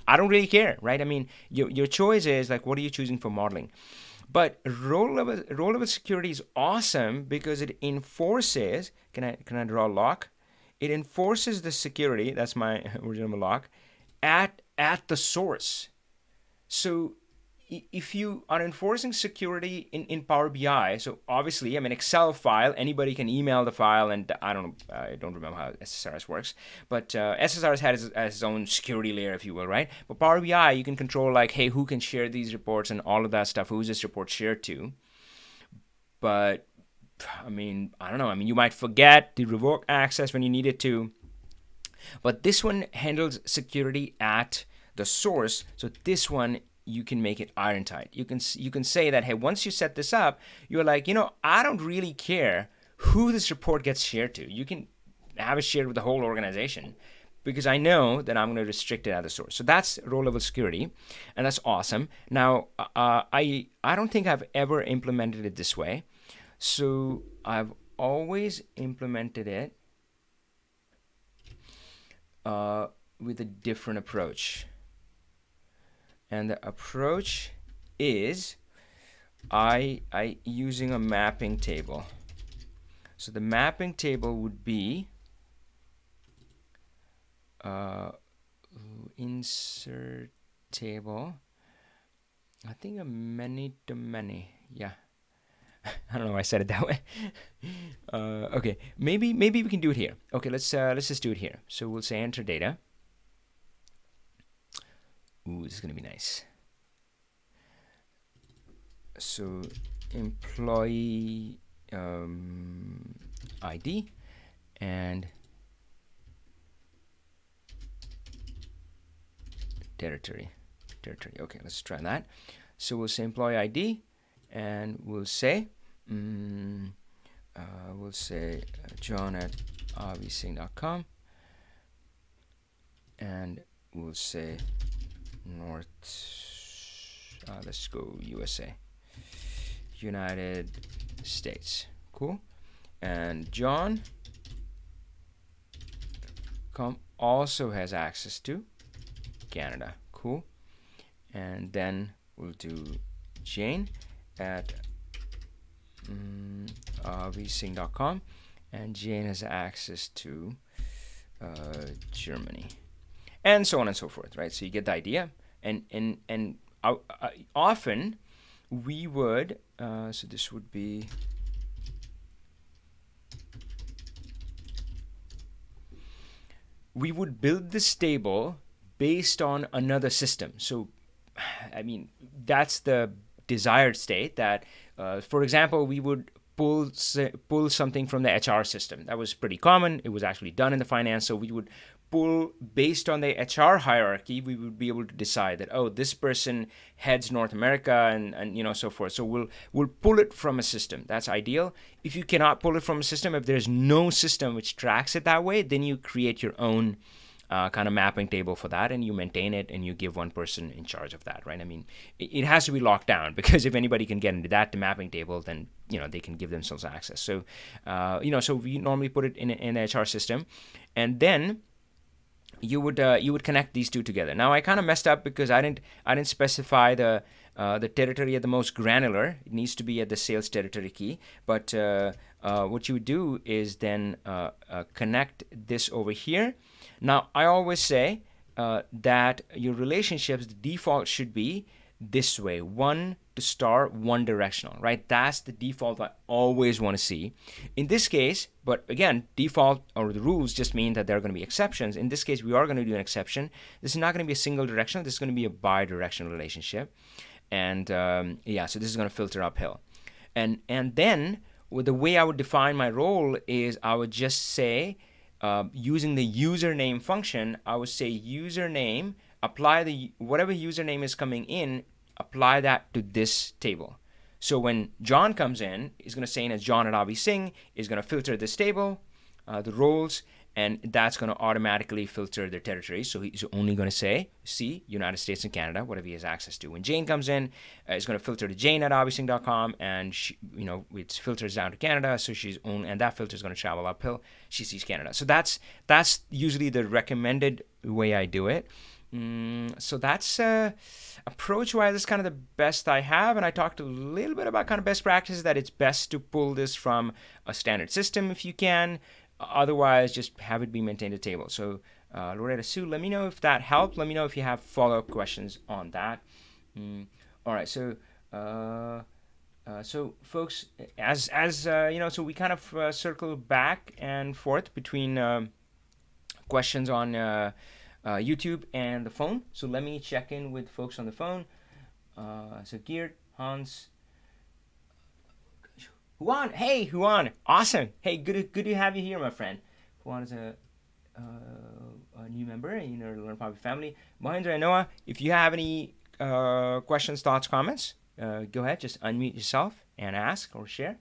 I don't really care, right? I mean, your choice is like, what are you choosing for modeling? But RowLevel Security is awesome because it enforces. Can I draw a lock? It enforces the security. That's my original lock at the source. So if you are enforcing security in Power BI, so obviously, I mean, Excel file, anybody can email the file, and I don't remember how SSRS works, but SSRS has its own security layer, if you will, right? But Power BI, you can control like, hey, who can share these reports and all of that stuff, who's this report shared to? But, I mean, I don't know, I mean, you might forget to revoke access when you need it to, but this one handles security at the source, so this one, you can make it iron tight. You can say that, hey, once you set this up, you're like, I don't really care who this report gets shared to. You can have it shared with the whole organization, because I know that I'm going to restrict it at the source. So that's row-level security, and that's awesome. Now, I don't think I've ever implemented it this way. So I've always implemented it with a different approach. And the approach is I using a mapping table. So the mapping table would be insert table. I think a many to many. Yeah. I don't know why I said it that way. Okay, maybe we can do it here. Okay, let's just do it here. So we'll say enter data. Ooh, this is gonna be nice. So employee ID and territory. Okay, let's try that. So we'll say employee ID, and we'll say John at avising.com, and we'll say North. Let's go USA, United States. Cool. And John also has access to Canada. Cool. And then we'll do Jane at avising.com, and Jane has access to Germany, and so on and so forth, right? So you get the idea. And often we would so this would be we would build this table based on another system. So I mean, that's the desired state, that for example, we would pull something from the HR system. That was pretty common. It was actually done in the finance. So we would pull based on the HR hierarchy. We would be able to decide that, oh, this person heads North America, and you know, so forth. So we'll pull it from a system. That's ideal. If you cannot pull it from a system, if there's no system which tracks it that way, then you create your own kind of mapping table for that, and you maintain it, and you give one person in charge of that, right? I mean, it has to be locked down, because if anybody can get into that, the mapping table, then, you know, they can give themselves access. So, you know, so we normally put it in the HR system, and then you would connect these two together. Now I kind of messed up because I didn't specify the territory at the most granular. It needs to be at the sales territory key. But what you would do is then connect this over here. Now I always say that your relationships, the default should be this way: one to star, one directional, right? That's the default I always want to see. In this case, but again, default or the rules just mean that there are going to be exceptions. In this case, we are going to do an exception. This is not going to be a single directional. This is going to be a bi-directional relationship. And yeah, so this is going to filter uphill. And then with the way I would define my role is I would just say, using the username function, I would say username, apply the whatever username is coming in, apply that to this table. So when John comes in, he's going to say in as John at Avi Singh, is going to filter this table, the roles, and that's going to automatically filter their territories. So he's only going to say, see, United States and Canada, whatever he has access to. When Jane comes in, it's going to filter to Jane at avising.com, and she, you know, it filters down to Canada. So she's only, and that filter is going to travel uphill. She sees Canada. So that's usually the recommended way I do it. So that's approach-wise, is kind of the best I have, and I talked a little bit about kind of best practices, that it's best to pull this from a standard system if you can. Otherwise, just have it be maintained a table. So Loretta Sue, let me know if that helped. Let me know if you have follow-up questions on that. All right, so so folks, as you know, so we kind of circle back and forth between questions on YouTube and the phone. So let me check in with folks on the phone. So Geert, Hans, Juan. Hey, Juan. Awesome. Hey, good to have you here, my friend. Juan is a new member in the Learn Power family. Mahendra and Noah, if you have any questions, thoughts, comments, go ahead. Just unmute yourself and ask or share.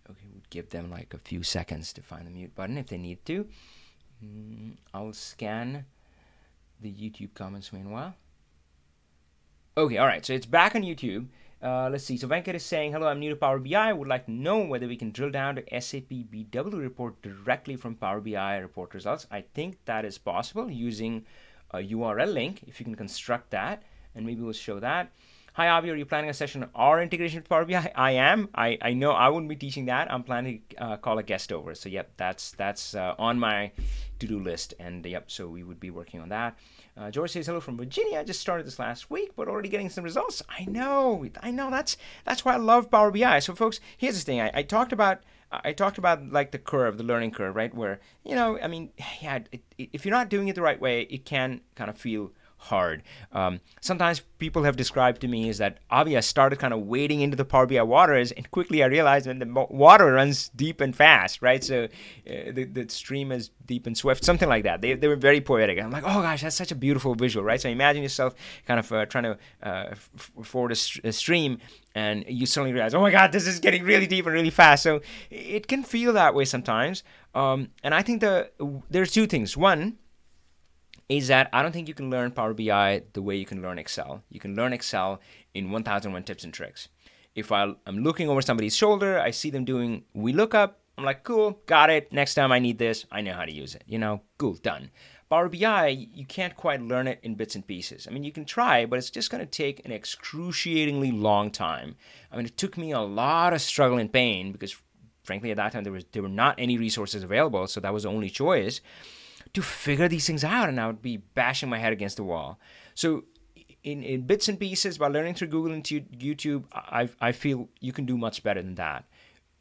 Okay, give them like a few seconds to find the mute button if they need to. I'll scan the YouTube comments meanwhile. Okay, all right, so it's back on YouTube. Let's see. So Venkat is saying, hello, I'm new to Power BI. I would like to know whether we can drill down to SAP BW report directly from Power BI report results. I think that is possible using a URL link, if you can construct that, and maybe we'll show that. Hi, Avi, are you planning a session on our integration with Power BI? I am. I know I wouldn't be teaching that. I'm planning to call a guest over. So, yep, that's on my to-do list. And, yep, so we would be working on that. George says, hello from Virginia. I just started this last week, but already getting some results. I know. That's why I love Power BI. So, folks, here's the thing. I talked about like the curve, the learning curve, right? Where, I mean, yeah, if you're not doing it the right way, it can kind of feel hard. Sometimes people have described to me is that, Avi, I started kind of wading into the Power BI waters, and quickly I realized that the water runs deep and fast, right? So the stream is deep and swift, something like that. They were very poetic. I'm like, oh gosh, that's such a beautiful visual, right? So imagine yourself kind of trying to ford a stream, and you suddenly realize, oh my God, this is getting really deep and really fast. So it can feel that way sometimes. And I think there's two things. One is that I don't think you can learn Power BI the way you can learn Excel. You can learn Excel in 1001 tips and tricks. If I'm looking over somebody's shoulder, I see them doing VLOOKUP, I'm like, cool, got it. Next time I need this, I know how to use it. Cool, done. Power BI, you can't quite learn it in bits and pieces. I mean, you can try, but it's just going to take an excruciatingly long time. I mean, it took me a lot of struggle and pain because, frankly, at that time, there were not any resources available, so that was the only choice to figure these things out, and I would be bashing my head against the wall. So in bits and pieces, by learning through Google and YouTube, I feel you can do much better than that,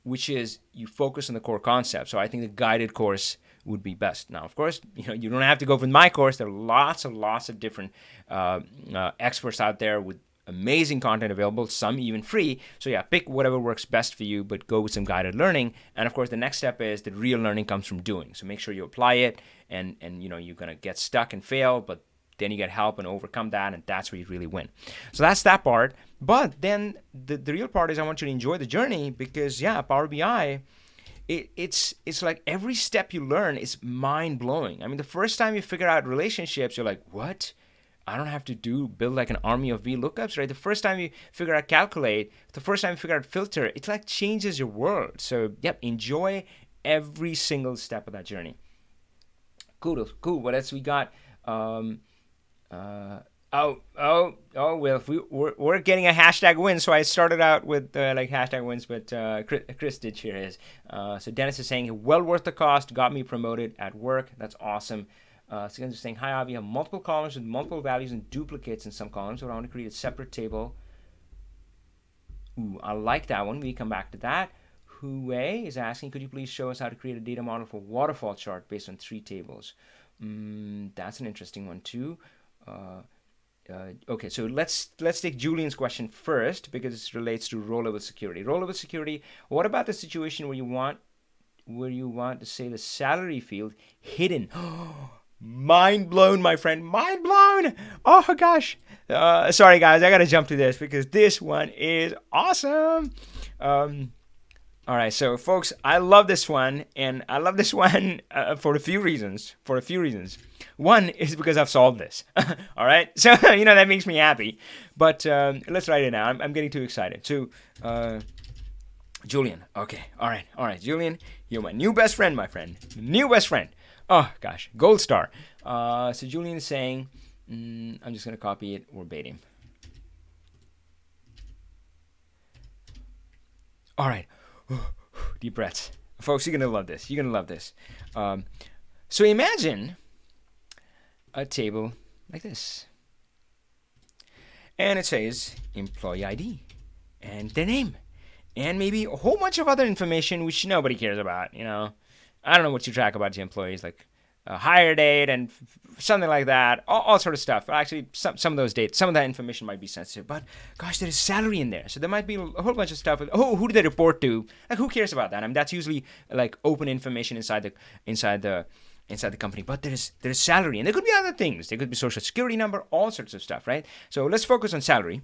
which is you focus on the core concept. So I think the guided course would be best. Now, of course, you don't have to go for my course. There are lots of different experts out there with amazing content available, some even free. So yeah, pick whatever works best for you, but go with some guided learning. And of course, the next step is that real learning comes from doing. So make sure you apply it, and you're gonna get stuck and fail, but then you get help and overcome that, and that's where you really win. So that's that part. But then the real part is I want you to enjoy the journey, because yeah, Power BI, it's like every step you learn is mind-blowing. I mean, the first time you figure out relationships, you're like, what? I don't have to build like an army of VLOOKUPs, right? The first time you figure out calculate, the first time you figure out filter, it like changes your world. So yep, enjoy every single step of that journey. Cool. What else we got? Well, we're getting a hashtag win. So I started out with like hashtag wins, but Chris did share his. So Dennis is saying, well worth the cost, got me promoted at work. That's awesome. So is saying, hi, Avi, I have multiple columns with multiple values and duplicates in some columns, so I want to create a separate table. Ooh, I like that one. We come back to that. Hue is asking, could you please show us how to create a data model for waterfall chart based on 3 tables? That's an interesting one too. Okay, so let's take Julian's question first, because it relates to RowLevel Security. RowLevel Security, what about the situation where you want to say the salary field hidden? Mind blown, my friend. Mind blown. Oh, gosh. Sorry, guys. I got to jump to this because this one is awesome. All right. So, folks, I love this one. And I love this one for a few reasons. One is because I've solved this. All right. So, that makes me happy. But let's write it now. I'm getting too excited. So, Julian. Okay. All right. Julian, you're my new best friend, my friend. New best friend. Oh, gosh. Gold star. So Julian is saying, I'm just going to copy it verbatim. All right. Deep breaths. Folks, you're going to love this. So imagine a table like this. And it says employee ID and their name. And maybe a whole bunch of other information which nobody cares about, I don't know what you track about your employees, like hire date and something like that, all sort of stuff. Actually, some of those dates, some of that information might be sensitive, but gosh, there is salary in there. So there might be a whole bunch of stuff. Oh, who do they report to? Like, who cares about that? I mean, that's usually like open information inside the company, but there's salary, and there could be other things. There could be social security number, all sorts of stuff, right? So let's focus on salary.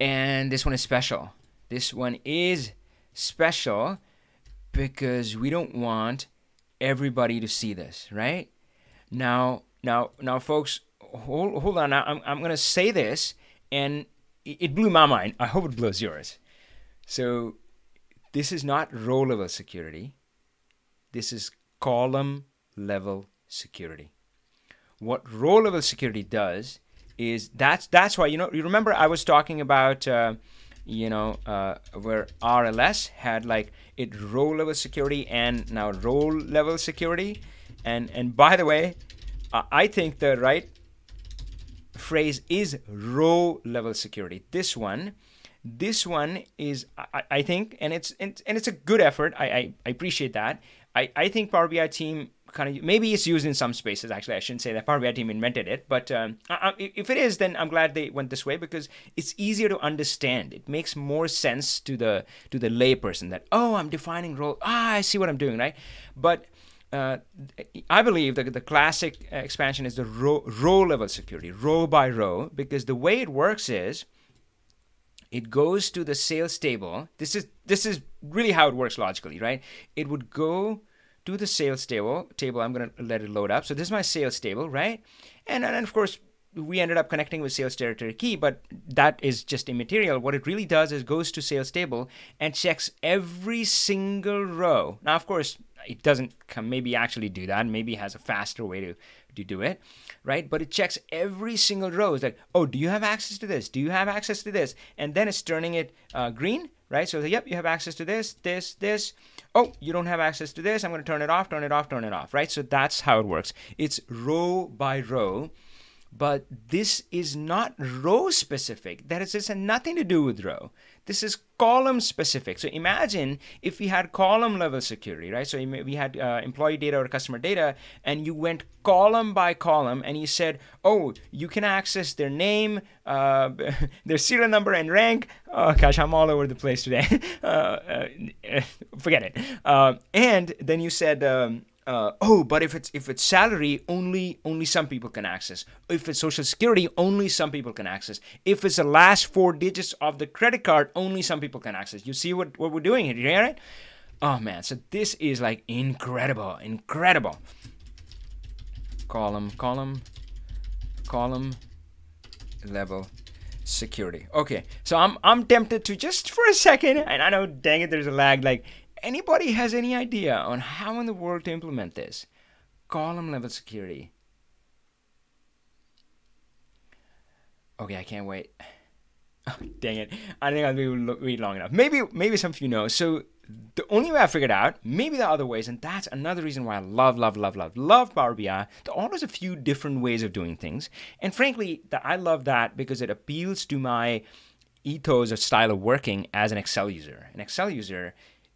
And this one is special. This one is special because we don't want everybody to see this, right? Now, folks, hold on. Now, I'm gonna say this, and it blew my mind. I hope it blows yours. So, this is not row level security. This is column level security. What row level security does is that's why, you remember I was talking about where RLS had like it row level security and now role level security, and by the way, I think the right phrase is row level security. This one is I think, and it's a good effort. I appreciate that. I think Power BI team kind of, maybe it's used in some spaces. Actually, I shouldn't say that Power BI team invented it, but if it is, then I'm glad they went this way because it's easier to understand. It makes more sense to the layperson that, oh, I'm defining role. I see what I'm doing, right? But I believe that the classic expansion is the row level security, row by row, because the way it works is it goes to the sales table. This is really how it works logically, right? It would go to the sales table. I'm going to let it load up. So this is my sales table, right? And of course, we ended up connecting with sales territory key, but that is just immaterial. What it really does is goes to sales table and checks every single row. Now, of course, it doesn't maybe actually do that. Maybe it has a faster way to do it, right? But it checks every single row. It's like, oh, do you have access to this? Do you have access to this? And then it's turning it green, right? So, yep, you have access to this, this. Oh, you don't have access to this. I'm going to turn it off, turn it off, turn it off, right? So that's how it works. It's row by row. But this is not row specific. That is, this has nothing to do with row. This is column specific. So imagine if we had column level security, right? So we had employee data or customer data, and you went column by column, and you said, oh, you can access their name, their serial number and rank. Oh gosh, I'm all over the place today. Forget it. And then you said, but if it's salary, only some people can access. If it's social security, only some people can access. If it's the last 4 digits of the credit card, only some people can access. You see what we're doing here, right? Oh man, so this is like incredible. Column level security. Okay, so I'm tempted to just for a second, and I know, dang it, there's a lag, like, anybody has any idea on how in the world to implement this? Column level security. Okay, I can't wait. Oh, dang it. I think I'll be able to wait long enough. Maybe some of you know. So the only way I figured out, maybe there are other ways, and that's another reason why I love Power BI. There are always a few different ways of doing things. And frankly, I love that because it appeals to my ethos or style of working as an Excel user. An Excel user,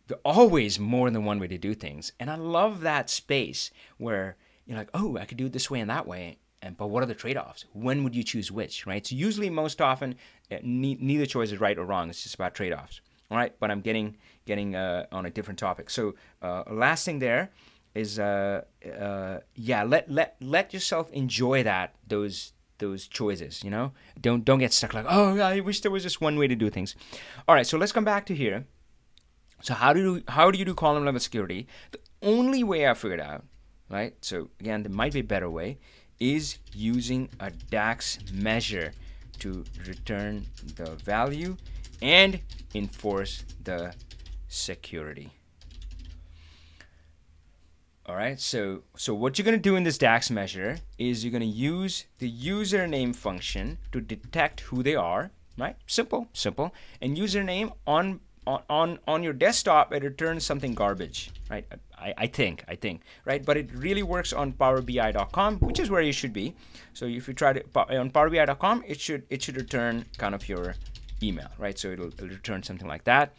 there's always more than one way to do things. And I love that space where you're like, oh, I could do it this way and that way. But what are the trade-offs? When would you choose which, right? So usually, most often, neither choice is right or wrong. It's just about trade-offs. All right, but I'm getting on a different topic. So last thing there is, let yourself enjoy those choices. Don't get stuck like, oh, I wish there was just one way to do things. All right, so let's come back to here. So how do you do column level security? The only way I figured out, right? So again, there might be a better way, is using a DAX measure to return the value and enforce the security. All right, so what you're going to do in this DAX measure is you're going to use the username function to detect who they are, right? Simple. And username on your desktop, it returns something garbage, right? I think, right? But it really works on PowerBI.com, which is where you should be. So if you try to on PowerBI.com, it should return kind of your email, right? So it'll return something like that,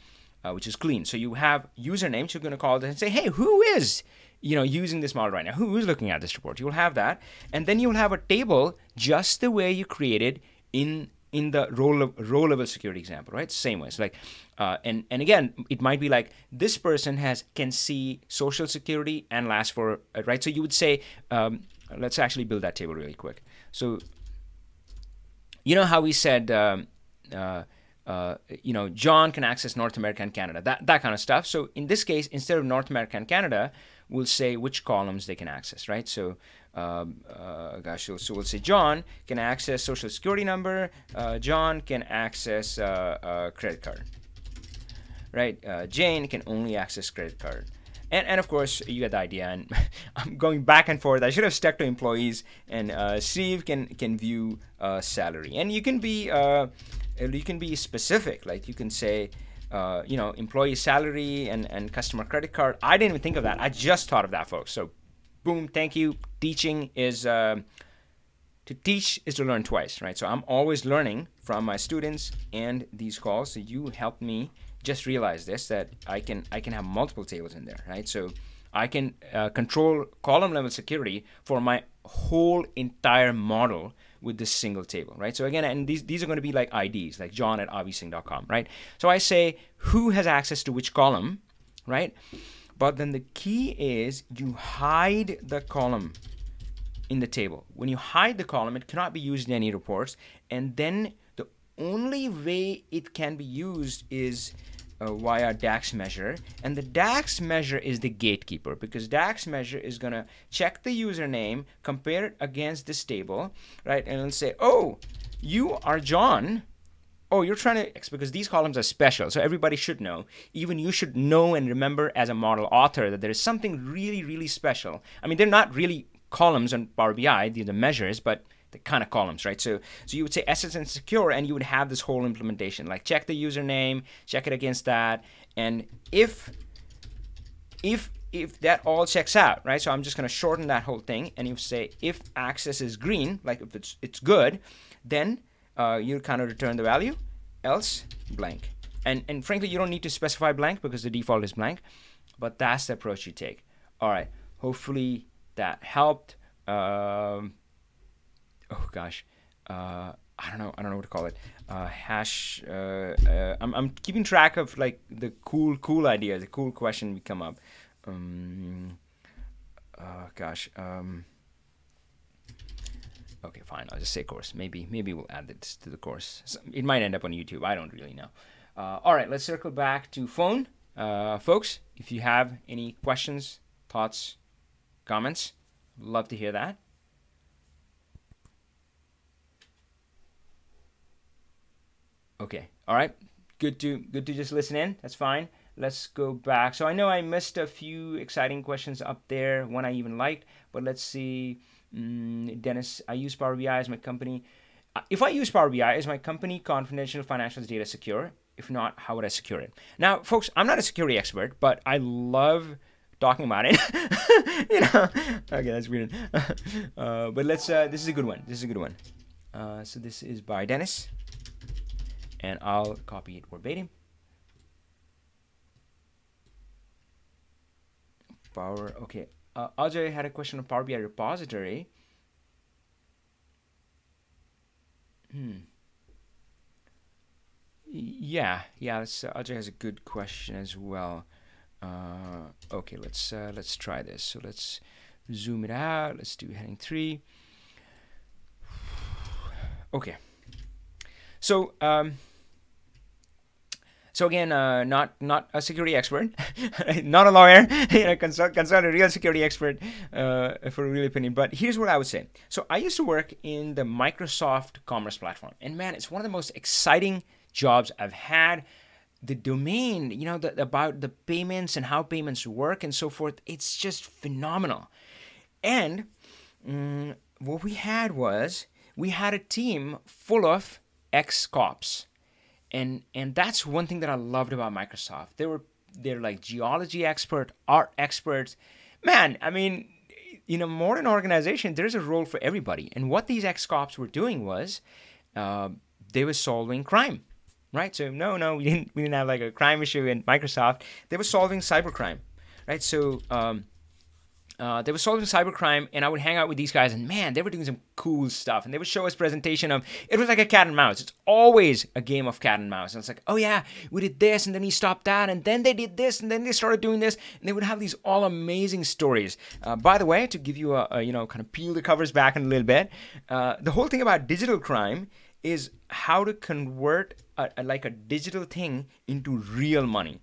which is clean. So you have usernames. You're going to call this and say, hey, who is using this model right now? Who's looking at this report? You'll have that, and then you'll have a table just the way you created in the row level security example, right? Same way. So like, and again, it might be like this person can see social security and last for, right? So you would say, let's actually build that table really quick. So you know how we said John can access North America and Canada, that kind of stuff. So in this case, instead of North America and Canada, we'll say which columns they can access, right? So, so we'll say John can access Social Security number, John can access credit card, right? Jane can only access credit card. And of course, you get the idea. And I'm going back and forth. I should have stuck to employees. And Steve can view salary. And you can be specific. Like you can say, employee salary and customer credit card. I didn't even think of that. I just thought of that, folks. So, boom, thank you. Teaching is to teach is to learn twice, right? So I'm always learning from my students and these calls. So you helped me just realize this, that I can have multiple tables in there, right? So I can control column level security for my whole entire model with this single table, right? So again, and these are going to be like IDs, like john@avising.com, right? So I say who has access to which column, right? But then the key is you hide the column in the table. When you hide the column, it cannot be used in any reports, and then the only way it can be used is via DAX measure, and the DAX measure is the gatekeeper, because DAX measure is going to check the username, compare it against this table, right? And it'll say, oh, you are John. Oh, you're trying to, because these columns are special, so everybody should know. Even you should know and remember as a model author that there is something really, really special. I mean, they're not really columns on Power BI, they're the measures, but the kind of columns, right? So you would say SS and secure, and you would have this whole implementation, like check the username, check it against that, and if that all checks out, right? So I'm just going to shorten that whole thing, and you say if access is green, like if it's good, then you kind of return the value, else blank. And frankly, you don't need to specify blank because the default is blank, but that's the approach you take. All right, hopefully that helped. Oh gosh, I don't know what to call it. Hash. I'm keeping track of like the cool ideas, the cool question we come up. Okay, fine. I'll just say course. Maybe we'll add this to the course. It might end up on YouTube. I don't really know. All right, let's circle back to phone, folks. If you have any questions, thoughts, comments, love to hear that. Okay. All right. Good to just listen in. That's fine. Let's go back. So I know I missed a few exciting questions up there, one I even liked, but let's see. Dennis, I use Power BI as my company. If I use Power BI, is my company confidential financials data secure? If not, how would I secure it? Now, folks, I'm not a security expert, but I love talking about it. Okay, that's weird. But let's. This is a good one. So this is by Dennis. And I'll copy it verbatim. Okay. Ajay had a question on Power BI repository. Yeah. Ajay has a good question as well. Okay, let's try this. So let's zoom it out. Let's do heading 3. Okay. So again, not a security expert, not a lawyer, consult a real security expert for a real opinion. But here's what I would say. So I used to work in the Microsoft Commerce platform, and man, it's one of the most exciting jobs I've had. The domain, about the payments and how payments work and so forth, it's just phenomenal. And what we had was a team full of ex-cops. And that's one thing that I loved about Microsoft. They're like geology expert, art experts. Man, I mean, in a modern organization, there's a role for everybody. And what these ex-cops were doing was they were solving crime, right? So no, we didn't have like a crime issue in Microsoft. They were solving cybercrime, right? So they were solving cybercrime, and I would hang out with these guys, and man, they were doing some cool stuff. And they would show us presentation of, it was like a cat and mouse. It's always a game of cat and mouse. And it's like, oh yeah, we did this, and then he stopped that, and then they did this, and then they started doing this, and they would have these all amazing stories. By the way, to give you a kind of peel the covers back in a little bit, the whole thing about digital crime is how to convert like a digital thing into real money.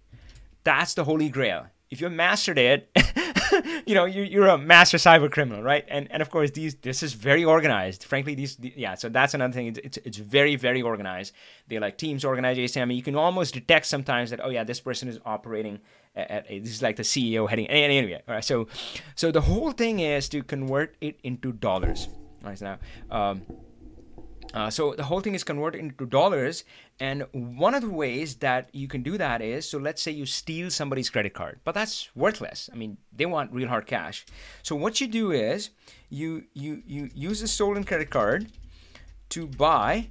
That's the holy grail. If you've mastered it, you're a master cyber criminal, right? And of course, this is very organized. Frankly, so that's another thing. It's very, very organized. They're like teams organization. I mean, you can almost detect sometimes that, oh yeah, this person is operating this is like the CEO heading. Anyway, all right. So the whole thing is to convert it into dollars. Right now. So the whole thing is converted into dollars, and one of the ways that you can do that is, so let's say you steal somebody's credit card, but that's worthless. I mean, they want real hard cash. So what you do is you use the stolen credit card to buy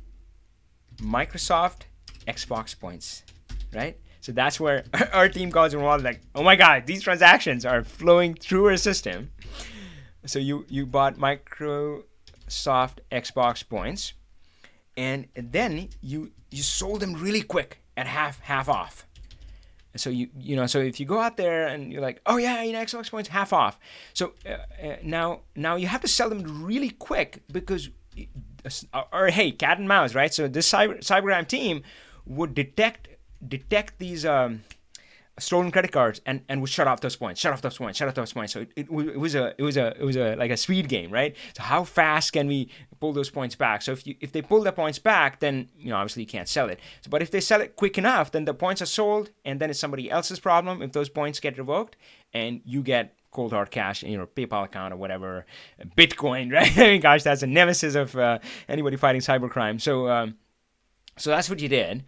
Microsoft Xbox points, right? So that's where our team calls involved, like, oh my God, these transactions are flowing through our system. So you bought Microsoft Xbox points, and then you sold them really quick at half off. So so if you go out there and you're like, oh yeah, Xbox points half off. So now you have to sell them really quick because, or hey, cat and mouse, right? So this cybercrime team would detect these stolen credit cards and would shut off those points. So it was a like a speed game, right? So how fast can we pull those points back? So if they pull the points back, then obviously you can't sell it. So, but if they sell it quick enough, then the points are sold, and then it's somebody else's problem if those points get revoked, and you get cold hard cash in your PayPal account or whatever, Bitcoin, right? I mean, gosh, that's a nemesis of anybody fighting cybercrime. So that's what you did.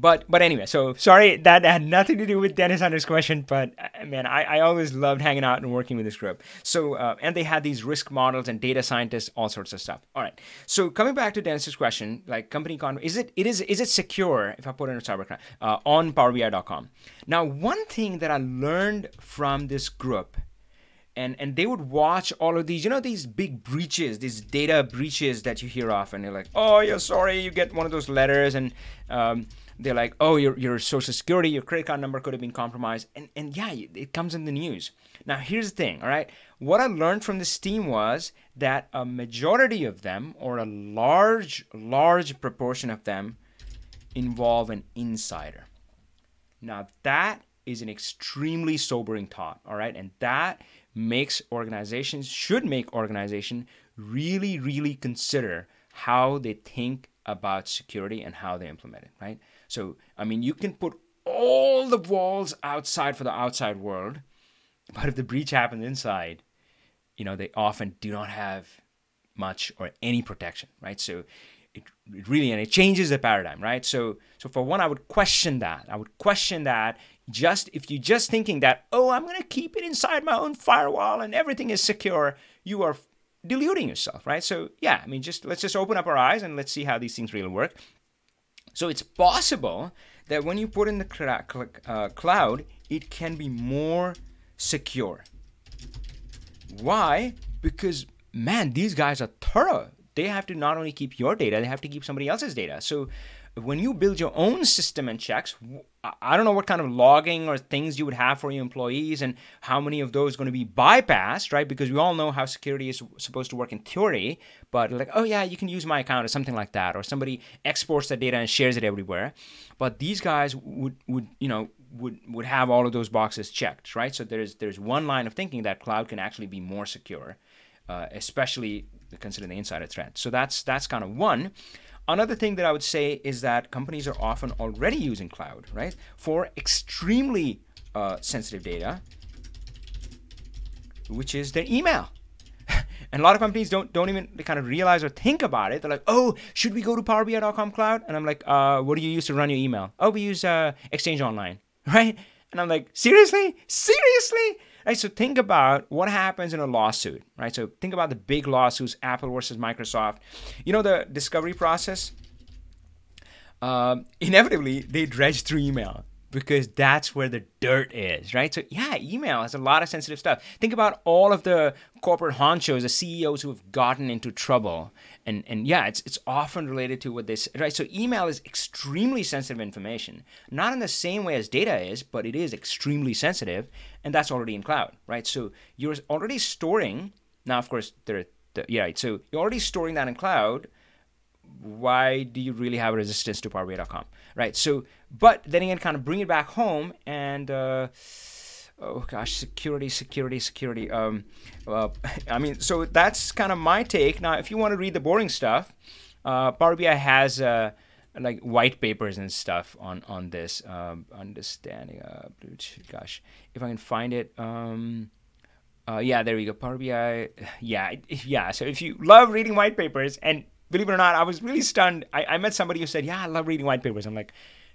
But anyway, so sorry, that had nothing to do with Dennis Hunter's question, but man, I always loved hanging out and working with this group. So, and they had these risk models and data scientists, all sorts of stuff. All right. So coming back to Dennis's question, like company is it secure if I put in a cybercrime on PowerBI.com? Now, one thing that I learned from this group, and they would watch all of these, these big breaches, these data breaches that you hear of, and they're like, oh, you're sorry, you get one of those letters, and they're like, oh, your social security, your credit card number could have been compromised. And yeah, it comes in the news. Now, here's the thing, all right? What I learned from this team was that a majority of them, or a large proportion of them, involve an insider. Now, that is an extremely sobering thought, all right? And that should make organizations really, really consider how they think about security and how they implement it, right? So, I mean, you can put all the walls outside for the outside world, but if the breach happens inside, they often do not have much or any protection, right? So it really, and it changes the paradigm, right? So for one, I would question that. If you're just thinking that, oh, I'm going to keep it inside my own firewall and everything is secure, you are deluding yourself, right? So yeah, I mean, let's just open up our eyes and let's see how these things really work. So it's possible that when you put in the cloud, it can be more secure. Why? Because, man, these guys are thorough. They have to not only keep your data, they have to keep somebody else's data. So when you build your own system and checks, I don't know what kind of logging or things you would have for your employees and how many of those are going to be bypassed, right? Because we all know how security is supposed to work in theory, but like, oh yeah, you can use my account or something like that, or somebody exports the data and shares it everywhere. But these guys would have all of those boxes checked, right? So there's one line of thinking that cloud can actually be more secure, especially considering the insider threat. So that's kind of one. Another thing that I would say is that companies are often already using cloud, right, for extremely sensitive data, which is their email. And a lot of companies don't even kind of realize or think about it. They're like, oh, should we go to PowerBI.com cloud? And I'm like, what do you use to run your email? Oh, we use Exchange Online, right? And I'm like, seriously? Right, so think about what happens in a lawsuit, right? So think about the big lawsuits, Apple versus Microsoft. The discovery process, inevitably, they dredge through email because that's where the dirt is, right? So yeah, email has a lot of sensitive stuff. Think about all of the corporate honchos, the CEOs who have gotten into trouble. And yeah, it's often related to what they say, right? So email is extremely sensitive information, not in the same way as data is, but it is extremely sensitive, and that's already in cloud, right? So you're already storing, now of course, so you're already storing that in cloud, why do you really have a resistance to PowerBI.com, right? So, but then again, kind of bring it back home and oh gosh, security. I mean, so that's kind of my take. Now, if you want to read the boring stuff, Power BI has like white papers and stuff on this. Understanding. Gosh, if I can find it. Yeah, there we go. Power BI. Yeah. So if you love reading white papers, and believe it or not, I was really stunned. I met somebody who said, "Yeah, I love reading white papers." I'm like,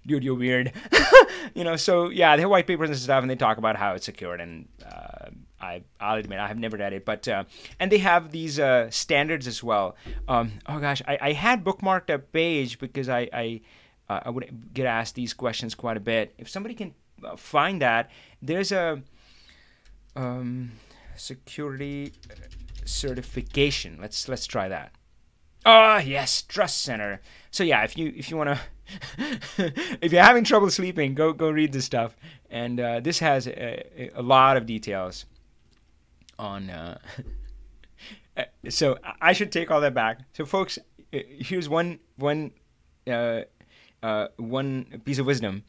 dude, you're weird. So yeah, they have white papers and stuff, and they talk about how it's secured. And I'll admit, I have never read it, but and they have these standards as well. Oh gosh, I had bookmarked a page because I would get asked these questions quite a bit. If somebody can find that, there's a security certification. Let's try that. Oh yes, Trust Center. So yeah, if you want to, if you're having trouble sleeping, go read this stuff. And this has a lot of details on. So I should take all that back. So folks, here's one piece of wisdom.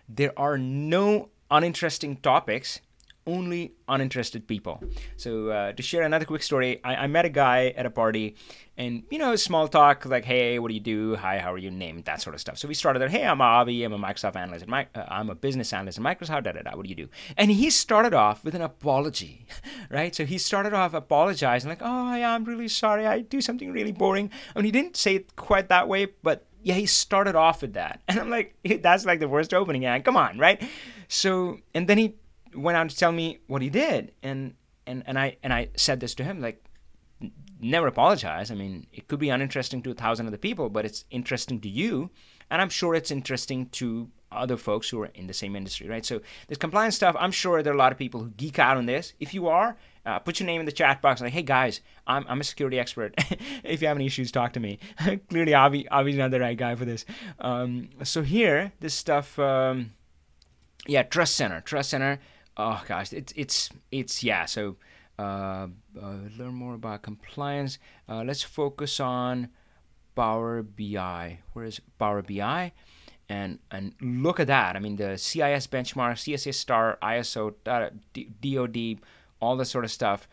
There are no uninteresting topics, only uninterested people. So to share another quick story, I met a guy at a party, and small talk like, hey, what do you do? Hi, how are you? Name, that sort of stuff. So we started there. Hey, I'm Avi. I'm a Microsoft analyst. I'm a business analyst at Microsoft. What do you do? And he started off with an apology, right? So he started off apologizing like, oh yeah, I'm really sorry. I do something really boring. I mean, he didn't say it quite that way, but yeah, he started off with that. And I'm like, that's like the worst opening. Yeah, come on, right? So, and then he went on to tell me what he did, and I said this to him, like, never apologize. I mean, it could be uninteresting to 1,000 other people, but it's interesting to you, and I'm sure it's interesting to other folks who are in the same industry, right? So this compliance stuff, I'm sure there are a lot of people who geek out on this. If you are, put your name in the chat box, like, hey guys, I'm a security expert. If you have any issues, talk to me. Clearly, Avi's not the right guy for this. So here, this stuff, Trust Center. Oh gosh, it's yeah. So learn more about compliance. Let's focus on Power BI. Where is Power BI? And look at that. I mean, the CIS benchmark, CSA star, ISO, DoD, all this sort of stuff.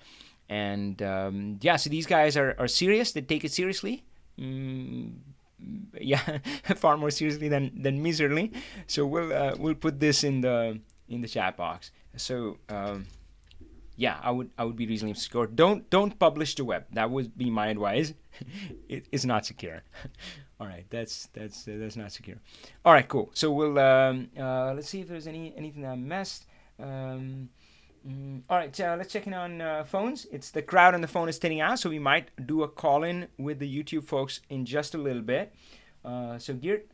And so these guys are serious. They take it seriously. Yeah, far more seriously than me, certainly. So we'll put this in the chat box. So I would be reasonably secure. Don't publish to web. That would be my advice. It's not secure. All right, that's not secure. All right, cool. So we'll let's see if there's anything that I missed. All right, let's check in on phones. It's the crowd on the phone is thinning out, so we might do a call-in with the YouTube folks in just a little bit. So Geert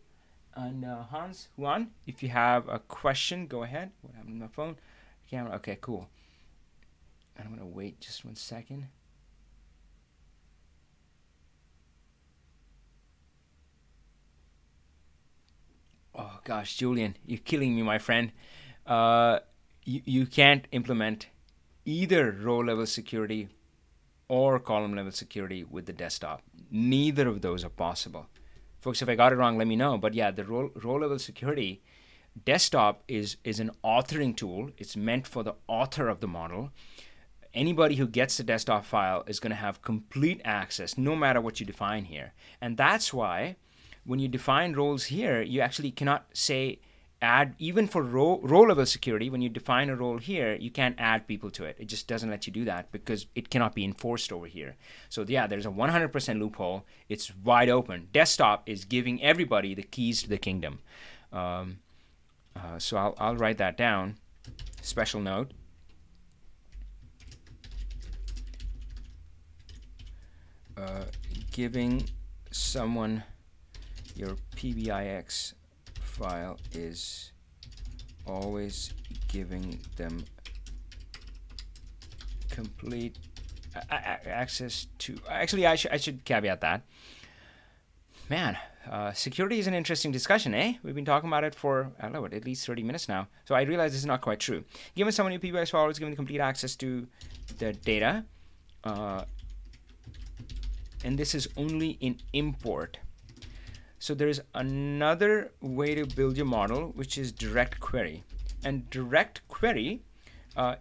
and Hans, Juan, if you have a question, go ahead. What happened to my phone? Camera. Okay, cool. And I'm going to wait just 1 second. Oh, gosh, Julian, you're killing me, my friend. You can't implement either row-level security or column-level security with the desktop. Neither of those are possible. Folks, if I got it wrong, let me know. But yeah, the row-level security desktop is an authoring tool. It's meant for the author of the model. Anybody who gets the desktop file is going to have complete access no matter what you define here. And that's why when you define roles here, you actually cannot say add, even for row-level security, when you define a role here, you can't add people to it. It just doesn't let you do that because it cannot be enforced over here. So yeah, there's a 100% loophole. It's wide open. Desktop is giving everybody the keys to the kingdom. So I'll write that down. Special note. Giving someone your PBIX file is always giving them complete access to. Actually, I should caveat that. Man, security is an interesting discussion, eh? We've been talking about it for, I don't know, at least 30 minutes now. So I realize this is not quite true. Given someone your PBIX file is given complete access to the data, and this is only in import. So there's another way to build your model, which is direct query. And direct query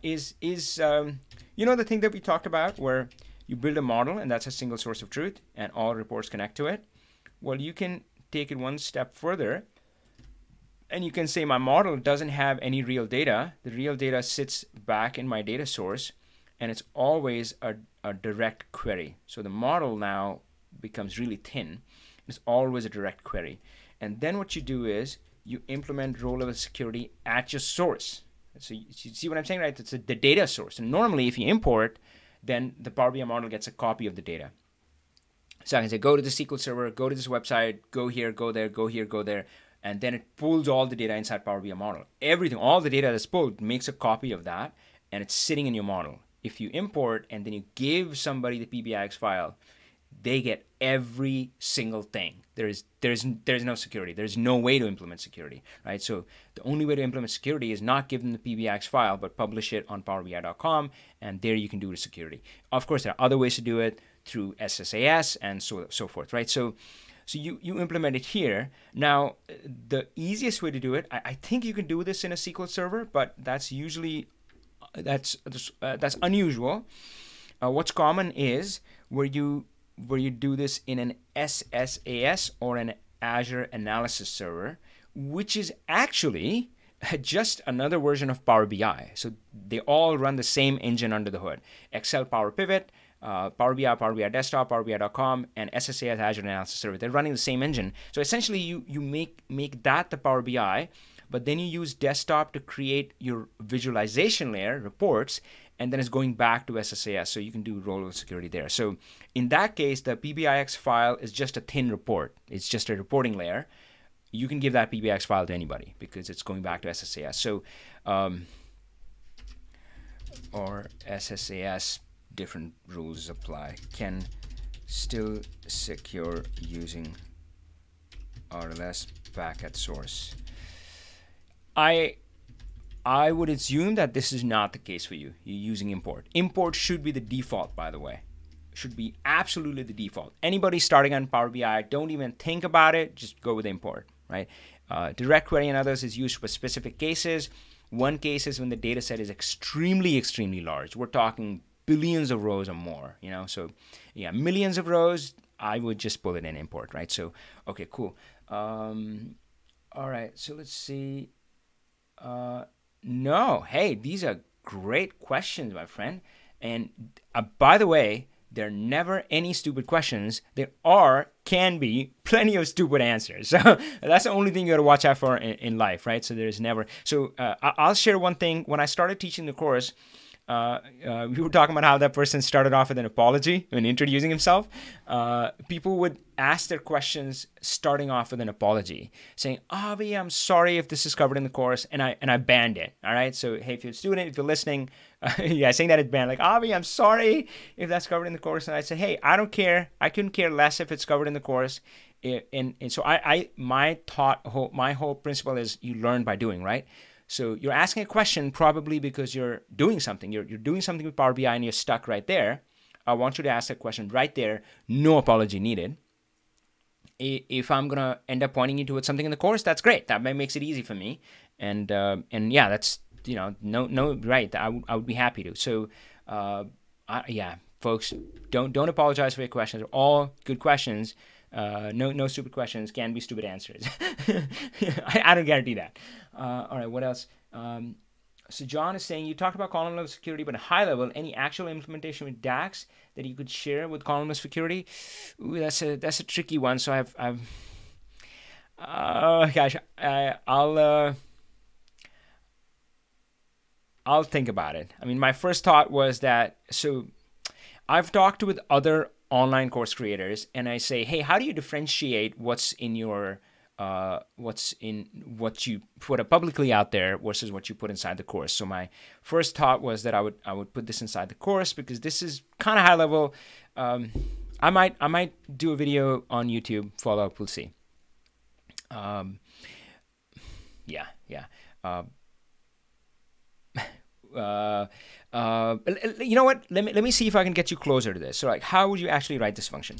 is you know, the thing that we talked about where you build a model and that's a single source of truth and all reports connect to it. Well, you can take it one step further and you can say my model doesn't have any real data. The real data sits back in my data source and it's always a direct query. So the model now becomes really thin. It's always a direct query. And then what you do is you implement row-level security at your source. So you see what I'm saying, right? It's the data source. And normally if you import, then the Power BI model gets a copy of the data. So I can say, go to the SQL server, go to this website, go here, go there, go here, go there. And then it pulls all the data inside Power BI model. Everything, all the data that's pulled makes a copy of that, and it's sitting in your model. If you import and then you give somebody the PBIX file, they get every single thing. There's no security. There's no way to implement security, right? So the only way to implement security is not give them the PBIX file, but publish it on PowerBI.com, and there you can do the security. Of course, there are other ways to do it through SSAS and so forth, right? So you implement it here. Now, the easiest way to do it, I think you can do this in a SQL server, but that's usually that's unusual. What's common is where you do this in an SSAS or an Azure Analysis Server, which is actually just another version of Power BI. So they all run the same engine under the hood. Excel Power Pivot, Power BI, Power BI Desktop, PowerBI.com, and SSAS Azure Analysis Server. They're running the same engine. So essentially you make that the Power BI, but then you use desktop to create your visualization layer, reports, and then it's going back to SSAS, so you can do row-level security there. So in that case, the PBIX file is just a thin report. It's just a reporting layer. You can give that PBIX file to anybody because it's going back to SSAS. So, or SSAS, different rules apply. Can still secure using RLS back at source. I would assume that this is not the case for you. You're using import. Import should be the default, by the way. Should be absolutely the default. Anybody starting on Power BI, don't even think about it. Just go with import, right? Direct query and others is used for specific cases. One case is when the data set is extremely, extremely large. We're talking billions of rows or more, you know? So yeah, millions of rows, I would just pull it in import, right? So, okay, cool. All right, so let's see. No, hey, these are great questions, my friend. And by the way, there are never any stupid questions. There can be plenty of stupid answers. So that's the only thing you got to watch out for in life, right? So there's never. So I'll share one thing. When I started teaching the course, we were talking about how that person started off with an apology when introducing himself. People would ask their questions starting off with an apology, saying, Avi, I'm sorry if this is covered in the course, and I banned it. All right. So hey, if you're a student, if you're listening, yeah, saying that it's banned, like, Avi, I'm sorry if that's covered in the course. And I say, hey, I don't care. I couldn't care less if it's covered in the course. And so my whole principle is you learn by doing, right? So you're asking a question probably because you're doing something. You're doing something with Power BI and you're stuck right there. I want you to ask that question right there. No apology needed. If I'm going to end up pointing you towards something in the course, that's great. That makes it easy for me. And yeah, that's, you know, no, right. I would be happy to. So yeah, folks, don't apologize for your questions. They're all good questions. No stupid questions. Can be stupid answers. I don't guarantee that. All right, what else? So John is saying, you talked about column level security, but at high level, any actual implementation with DAX that you could share with column level security? Ooh, that's a tricky one. So I'll think about it. I mean, my first thought was that, so I've talked with other online course creators and I say, hey, how do you differentiate what's in your what you put up publicly out there versus what you put inside the course? So my first thought was that I would put this inside the course because this is kind of high level. I might do a video on YouTube, follow up, we'll see. Yeah. You know what? Let me see if I can get you closer to this. So like, how would you actually write this function?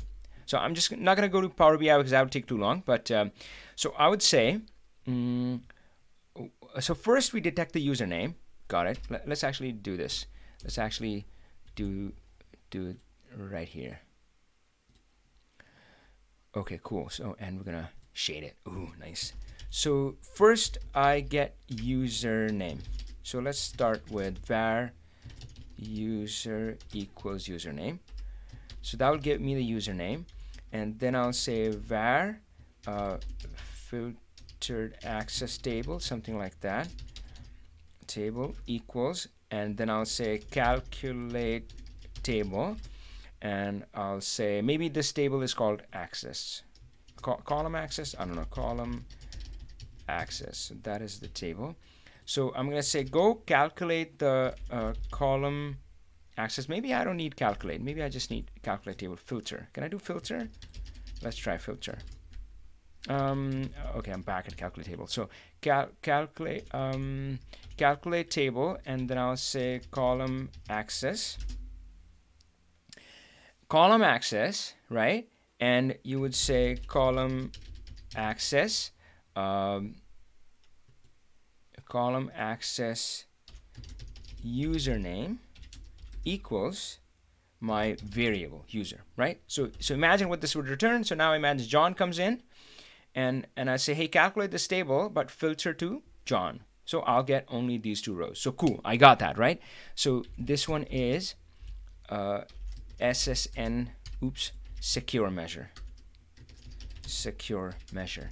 So I'm just not going to go to Power BI because that would take too long. But so I would say, so first we detect the username. Got it. Let's actually do this. Let's actually do it right here. Okay, cool. So, and we're gonna shade it. Ooh, nice. So first I get username. So let's start with var user equals username. So that will give me the username, and then I'll say var filtered access table, something like that, table equals, and then I'll say calculate table, and I'll say maybe this table is called access, column access, I don't know, column access. So that is the table. So I'm gonna say go calculate the column access. Maybe I don't need calculate. Maybe I just need calculate table filter. Can I do filter? Let's try filter. Okay, I'm back at calculate table. So calculate table, and then I'll say column access. Column access, right? And you would say column access, column access username equals my variable user, right? So imagine what this would return. So now imagine John comes in, and I say, hey, calculate this table, but filter to John. So I'll get only these two rows. So cool, I got that, right? So this one is SSN, oops, secure measure. Secure measure.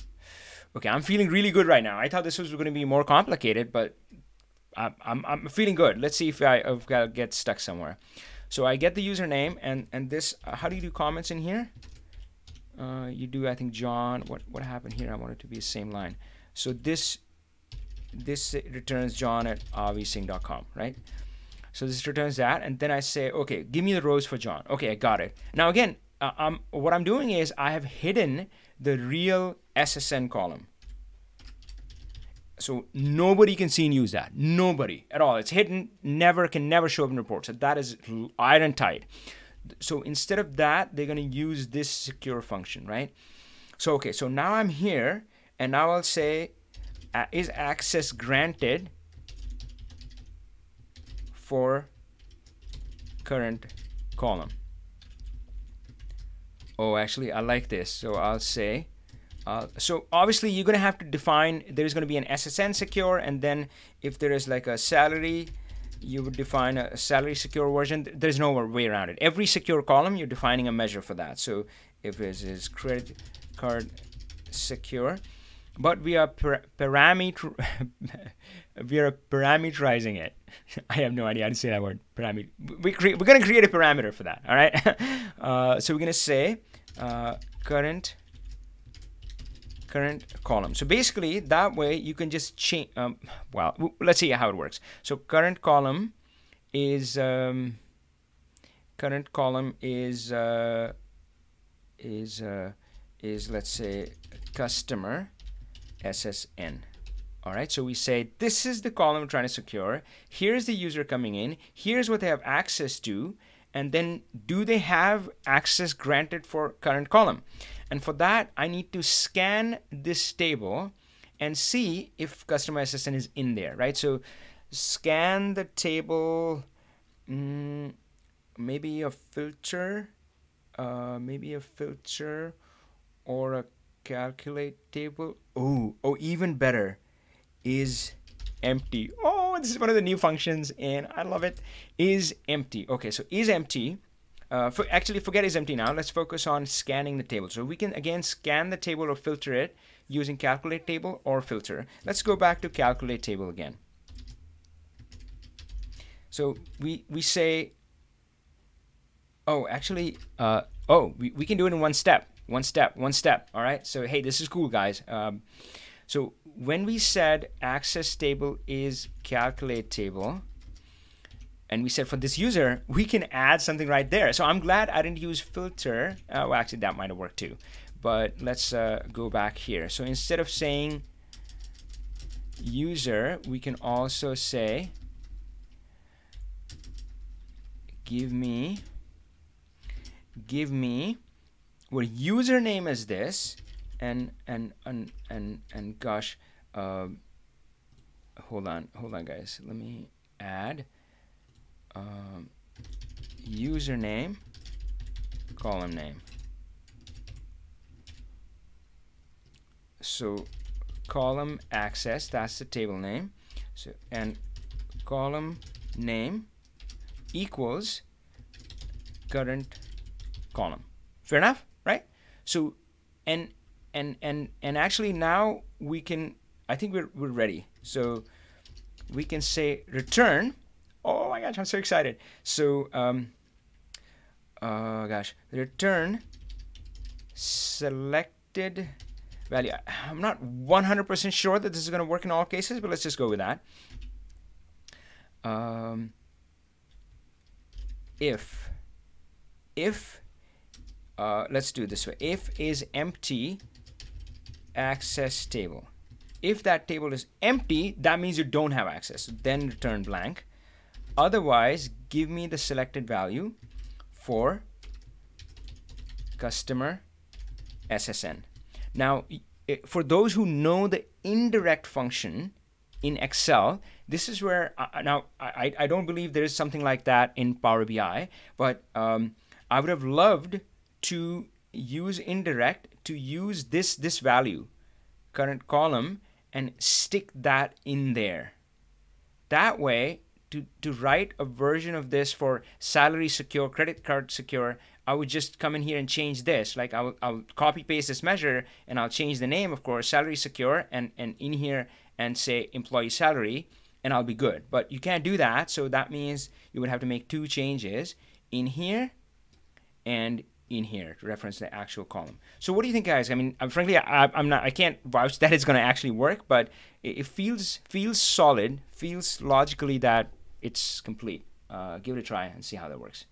Okay, I'm feeling really good right now. I thought this was going to be more complicated, but I'm feeling good. Let's see if I've got to get stuck somewhere. So I get the username, and this, how do you do comments in here? You do, I think, John. What happened here? I want it to be the same line. So this returns John at avising.com, right? So this returns that, and then I say, okay, give me the rows for John. Okay, I got it. Now again, what I'm doing is I have hidden the real SSN column. So nobody can see and use that. Nobody at all. It's hidden, can never show up in reports. So that is iron tight. So instead of that, they're going to use this secure function, right? So, okay, so now I'm here, and now I'll say, is access granted for current column? Oh, actually, I like this. So I'll say, so obviously you're going to have to define, there's going to be an SSN secure, and then if there is like a salary, you would define a salary secure version. There's no way around it. Every secure column, you're defining a measure for that. So if it is credit card secure, but we are parameterizing it. I have no idea how to say that word. We're going to create a parameter for that. All right. So we're going to say current column. So basically, that way you can just change. Well, let's see how it works. So current column is let's say customer SSN. All right, so we say this is the column we're trying to secure. Here's the user coming in. Here's what they have access to. And then do they have access granted for current column? And for that, I need to scan this table and see if customer SSN is in there, right? So scan the table, maybe a filter or a calculate table. Oh, even better is empty. Oh, this is one of the new functions, and I love it. Is empty. Okay, so is empty. Actually, forget is empty now. Let's focus on scanning the table. So we can, again, scan the table or filter it using calculate table or filter. Let's go back to calculate table again. So we say, oh, actually, we can do it in one step. All right, so hey, this is cool, guys. So when we said access table is calculate table, and we said for this user, we can add something right there. So I'm glad I didn't use filter. Well, actually, that might have worked too. But let's go back here. So instead of saying user, we can also say give me where username is this, and gosh, hold on guys, let me add username column name. So column access, that's the table name. So, and column name equals current column. Fair enough, right? So, and actually now we can, I think we're ready. So we can say return. Oh my gosh, I'm so excited. So, gosh, return selected value. I'm not 100% sure that this is going to work in all cases, but let's just go with that. If let's do it this way. If is empty access table. If that table is empty, that means you don't have access. So then return blank. Otherwise, give me the selected value for customer SSN. Now, for those who know the indirect function in Excel, this is where, now I don't believe there is something like that in Power BI, but I would have loved to use indirect, to use this value, current column, and stick that in there. That way, to write a version of this for salary secure, credit card secure, I would just come in here and change this. Like I'll copy paste this measure and I'll change the name, of course, salary secure, and in here and say employee salary, and I'll be good. But you can't do that, so that means you would have to make two changes in here and in here to reference the actual column. So what do you think, guys? I mean, frankly, I can't vouch that it's going to actually work, but it feels solid, feels logically that it's complete. Give it a try and see how that works.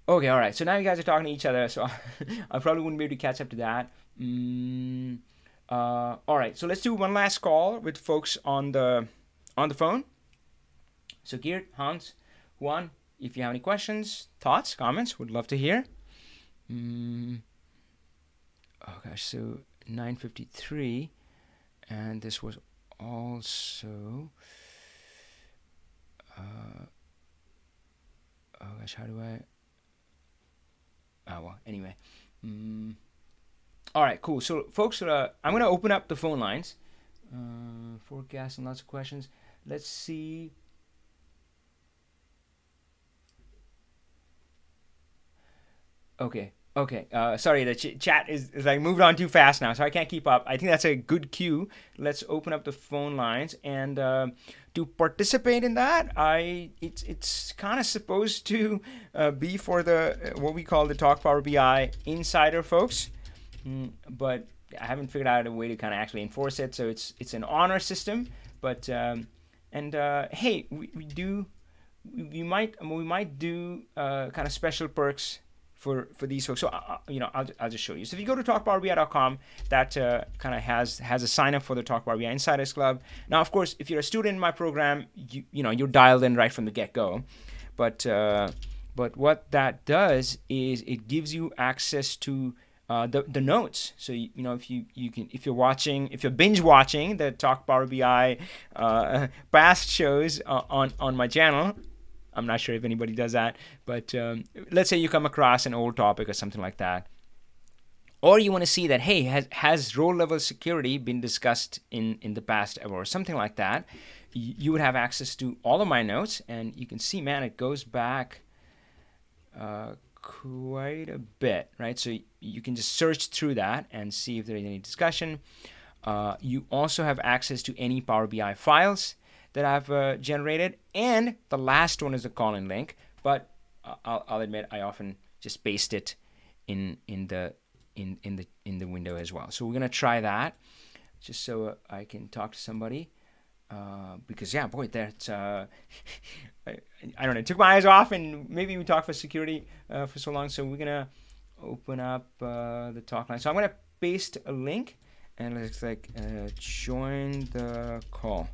Okay, all right. So now you guys are talking to each other, so I probably wouldn't be able to catch up to that. All right, so let's do one last call with folks on the phone. So Geert, Hans, Juan, if you have any questions, thoughts, comments, would love to hear. Oh gosh, so 9:53, and this was also. Oh gosh, how do I? Oh well, anyway. All right, cool. So folks, I'm going to open up the phone lines. Forecast and lots of questions. Let's see. Okay. Sorry, the chat is like moved on too fast now, so I can't keep up. I think that's a good cue. Let's open up the phone lines, and to participate in that, it's kind of supposed to be for the what we call the Talk Power BI Insider folks, but I haven't figured out a way to kind of actually enforce it. So it's an honor system, but hey, we might do kind of special perks for these folks. So I'll just show you. So if you go to talkpowerbi.com, that kind of has a sign up for the Talk Power BI Insiders Club. Now, of course, if you're a student in my program, you're dialed in right from the get-go. But what that does is it gives you access to the notes. So if you're binge watching the Talk Power BI past shows on my channel. I'm not sure if anybody does that, but let's say you come across an old topic or something like that, or you want to see that, hey, has RowLevel Security been discussed in the past ever, or something like that, you would have access to all of my notes, and you can see, man, it goes back quite a bit, right? So you can just search through that and see if there's any discussion. You also have access to any Power BI files that I've generated, and the last one is the call-in link. But I'll admit I often just paste it in the window as well. So we're gonna try that, just so I can talk to somebody, because yeah, boy, that's I don't know. It took my eyes off, and maybe we talked for security for so long. So we're gonna open up the talk line. So I'm gonna paste a link, and it's like join the call.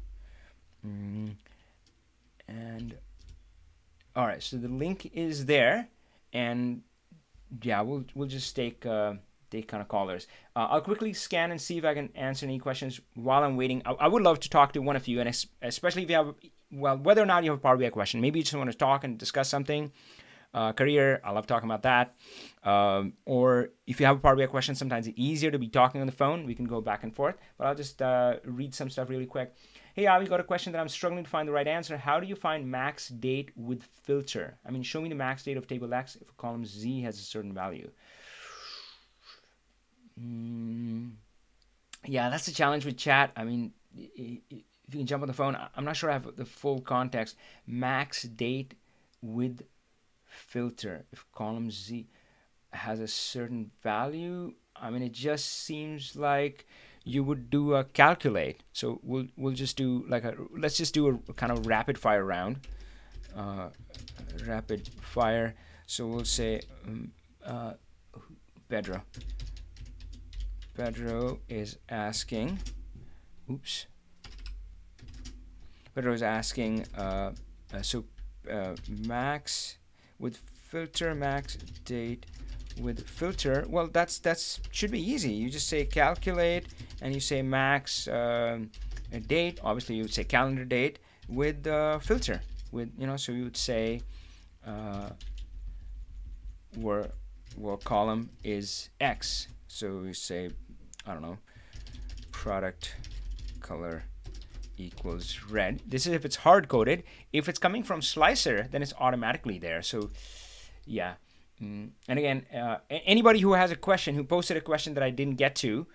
And all right, so the link is there, and Yeah, we'll just take kind of callers. I'll quickly scan and see if I can answer any questions while I'm waiting. I would love to talk to one of you, and especially if you have, well, whether or not you have a Power BI question. Maybe you just want to talk and discuss something. Career, I love talking about that. Or if you have a Power BI question, sometimes it's easier to be talking on the phone. We can go back and forth. But I'll just read some stuff really quick. Hey, Avi, got a question that I'm struggling to find the right answer. How do you find max date with filter? I mean, show me the max date of table X if column Z has a certain value. Yeah, that's the challenge with chat. I mean, if you can jump on the phone, I'm not sure I have the full context. Max date with filter if column Z has a certain value. I mean, it just seems like you would do a calculate. So we'll just do like let's just do a kind of rapid fire round. Rapid fire. So we'll say Pedro is asking. Oops. Pedro is asking. Max with filter, max date with filter. Well, that's should be easy. You just say calculate and you say max date. Obviously, you would say calendar date with filter. With so you would say where column is X. So we say, I don't know, product color equals red. This is if it's hard coded. If it's coming from slicer, then it's automatically there. So yeah. And again, anybody who has a question, who posted a question that I didn't get to,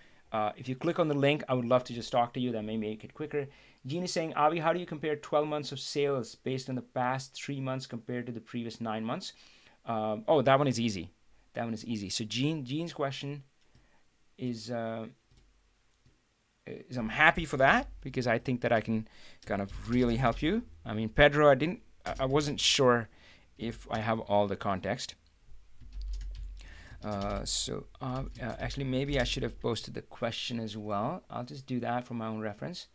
if you click on the link, I would love to just talk to you. That may make it quicker. Jean is saying, Avi, how do you compare 12 months of sales based on the past 3 months compared to the previous 9 months? Oh, that one is easy. That one is easy. So Jean's question is I'm happy for that because I think that I can kind of really help you. I mean, Pedro, I wasn't sure if I have all the context. Actually, maybe I should have posted the question as well. I'll just do that for my own reference.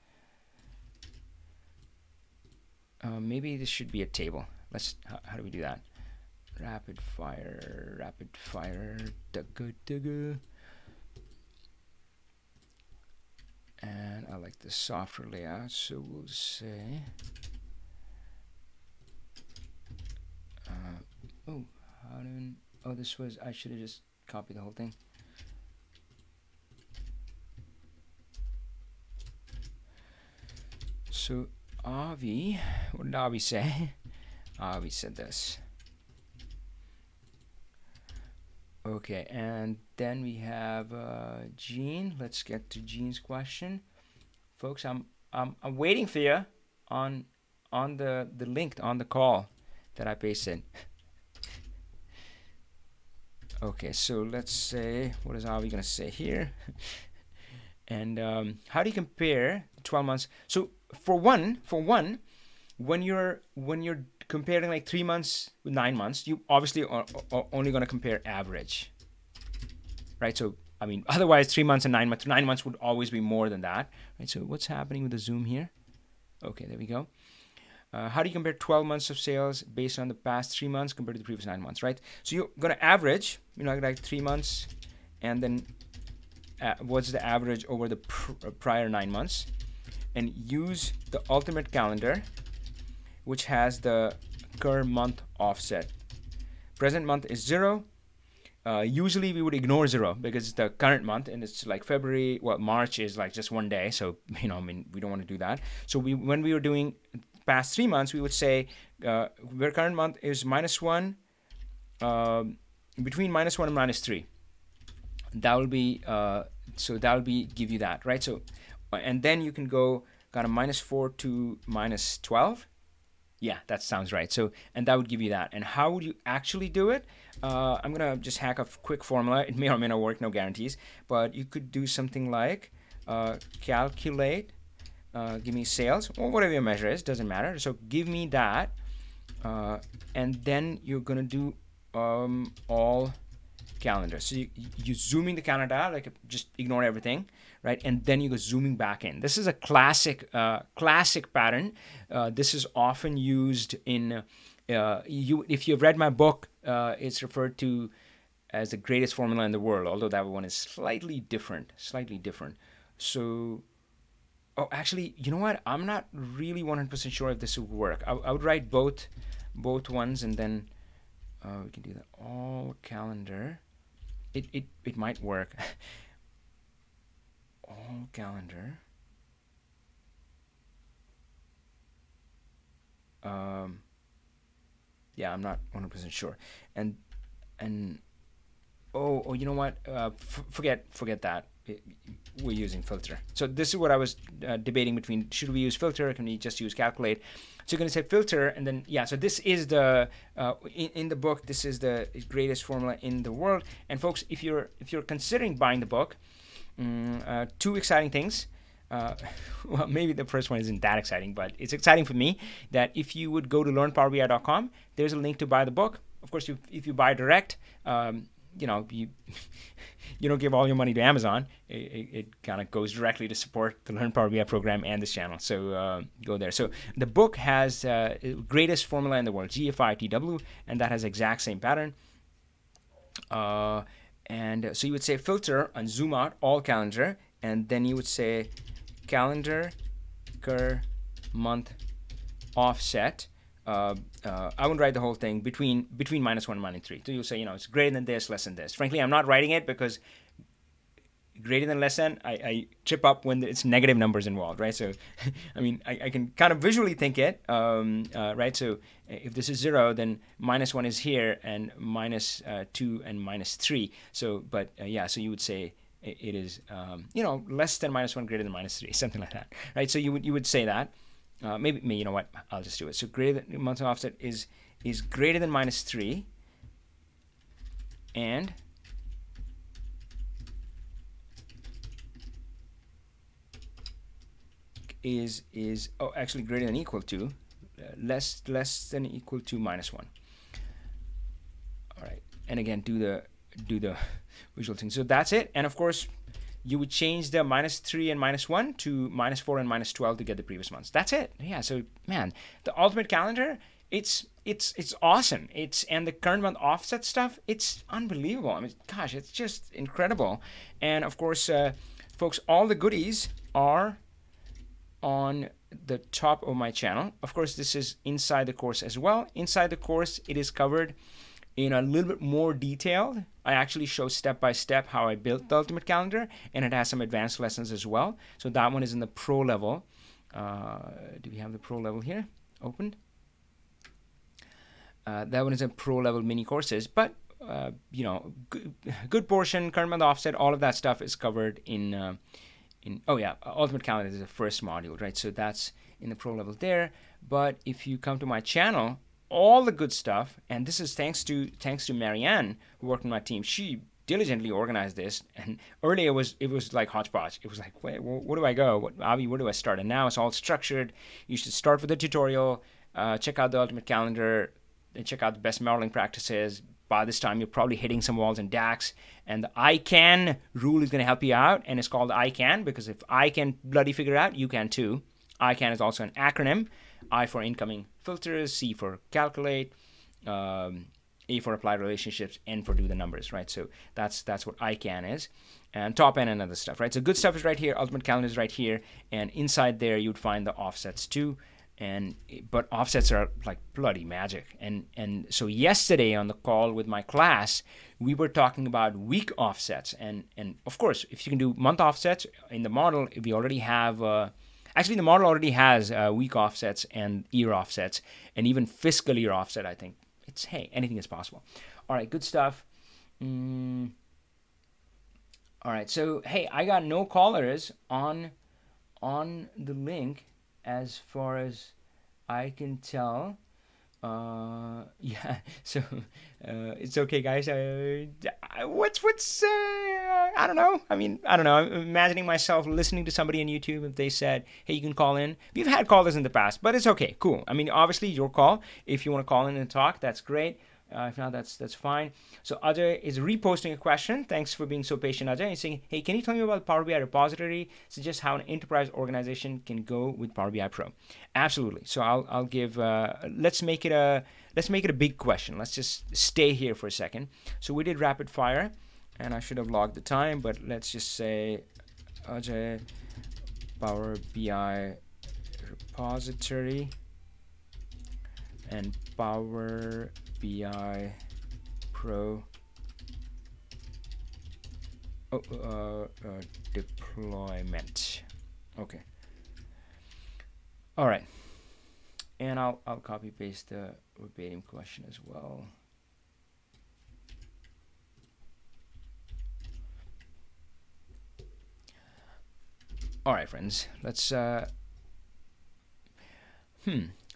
Maybe this should be a table. How do we do that? Rapid fire, dugga. And I like the software layout, so we'll say, this was, I should have just copied the whole thing. So Avi, what did Avi say? Avi said this. Okay, and then we have Jean. Let's get to Jean's question, folks. I'm waiting for you on the link on the call that I pasted. Okay, so let's say, what is Avi gonna say here? And how do you compare 12 months? So for one, when you're comparing like 3 months with 9 months, you obviously are only going to compare average, right? So I mean, otherwise 3 months and 9 months, 9 months would always be more than that, right? So what's happening with the zoom here? Okay, there we go. How do you compare 12 months of sales based on the past 3 months compared to the previous 9 months, right? So you're going to average, like 3 months, and then what's the average over the prior 9 months, and use the ultimate calendar, which has the current month offset. Present month is 0. Usually we would ignore 0 because it's the current month and it's like February. Well, March is like just 1 day, so I mean, we don't want to do that. So when we were doing past 3 months, we would say where current month is -1, between -1 and -3. That will be so that will be give you that, right? So and then you can go kind of -4 to -12. Yeah, that sounds right. So, and that would give you that. And how would you actually do it? I'm gonna just hack a quick formula. It may or may not work, no guarantees. But you could do something like calculate, give me sales, or whatever your measure is, doesn't matter. So give me that, and then you're gonna do all calendar. So you zooming the calendar out, like just ignore everything, right? And then you go zooming back in. This is a classic pattern. This is often used in if you've read my book, it's referred to as the greatest formula in the world, although that one is slightly different. So, oh, actually, you know what? I'm not really 100% sure if this would work. I would write both ones, and then we can do the all calendar. It might work. All calendar. Yeah, I'm not 100% sure. And oh, you know what? Forget that. We're using filter. So this is what I was debating between: should we use filter? Or can we just use calculate? So you're going to say filter, and then yeah. So this is the in the book. This is the greatest formula in the world. And folks, if you're considering buying the book, two exciting things. Well, maybe the first one isn't that exciting, but it's exciting for me that if you would go to learnpowerbi.com, there's a link to buy the book. Of course, if you buy direct, you know, you don't give all your money to Amazon. It kind of goes directly to support the Learn Power BI program and this channel. So go there. So the book has greatest formula in the world, GFITW, and that has exact same pattern. And so you would say filter and zoom out all calendar, and then you would say calendar month offset. I wouldn't write the whole thing between -1 and -3. So you'll say, you know, it's greater than this, less than this. Frankly, I'm not writing it because greater than, less than, I trip up when it's negative numbers involved, right? So, I mean, I can kind of visually think it, right? So if this is 0, then -1 is here, and -2 and -3. So, but yeah, so you would say it is, you know, less than -1, greater than -3, something like that, right? So you would say that. Maybe, you know what? I'll just do it. So greater than month offset is greater than -3, and is actually greater than equal to less than equal to -1. All right, and again, do the visual thing. So that's it. And of course, you would change the -3 and -1 to -4 and -12 to get the previous months. That's it. Yeah. So man, the ultimate calendar, it's awesome. And the current month offset stuff, it's unbelievable. I mean, gosh, it's just incredible. And of course, folks, all the goodies are on the top of my channel. Of course, this is inside the course as well. Inside the course, it is covered in a little bit more detail. I actually show step by step how I built the ultimate calendar, and it has some advanced lessons as well. So that one is in the pro level. Do we have the pro level here opened? That one is a pro level mini courses, but you know, good portion, current month offset, all of that stuff is covered in oh yeah, ultimate calendar is the first module, right? So that's in the pro level there. But if you come to my channel, all the good stuff, and this is thanks to Marianne, who worked on my team. She diligently organized this, and earlier it was like hodgepodge. It was like, wait, where do I go? Avi, where do I start? And now it's all structured. You should start with the tutorial, check out the ultimate calendar, then check out the best modeling practices. By this time, you're probably hitting some walls in DAX, and the I can rule is going to help you out, and it's called I can, because if I can bloody figure it out, you can too. I can is also an acronym. I for incoming filters, C for calculate, A for apply relationships, N for do the numbers, right? So that's what I can is, and top N and other stuff, right? So good stuff is right here, ultimate calendar is right here, and inside there you'd find the offsets too. But offsets are like bloody magic. And so yesterday on the call with my class, we were talking about week offsets, and of course, if you can do month offsets in the model, we already have. Actually, the model already has week offsets and year offsets, and even fiscal year offset. I think it's, hey, anything is possible. All right, good stuff. All right, so hey, I got no callers on the link as far as I can tell. Yeah, so it's okay, guys. What's I don't know. I mean, I don't know. I'm imagining myself listening to somebody on YouTube if they said, hey, you can call in. We've had callers in the past, but it's okay. Cool. I mean, obviously, your call. If you want to call in and talk, that's great. If not, that's fine. So Ajay is reposting a question. Thanks for being so patient, Ajay. He's saying, hey, can you tell me about Power BI repository? Suggest how an enterprise organization can go with Power BI Pro. Absolutely. So I'll give. Let's make it a big question. Let's just stay here for a second. So we did rapid fire, and I should have logged the time, but let's just say Ajay, Power BI repository, and Power BI Pro deployment. Okay. All right. And I'll copy paste the verbatim question as well. All right, friends. Let's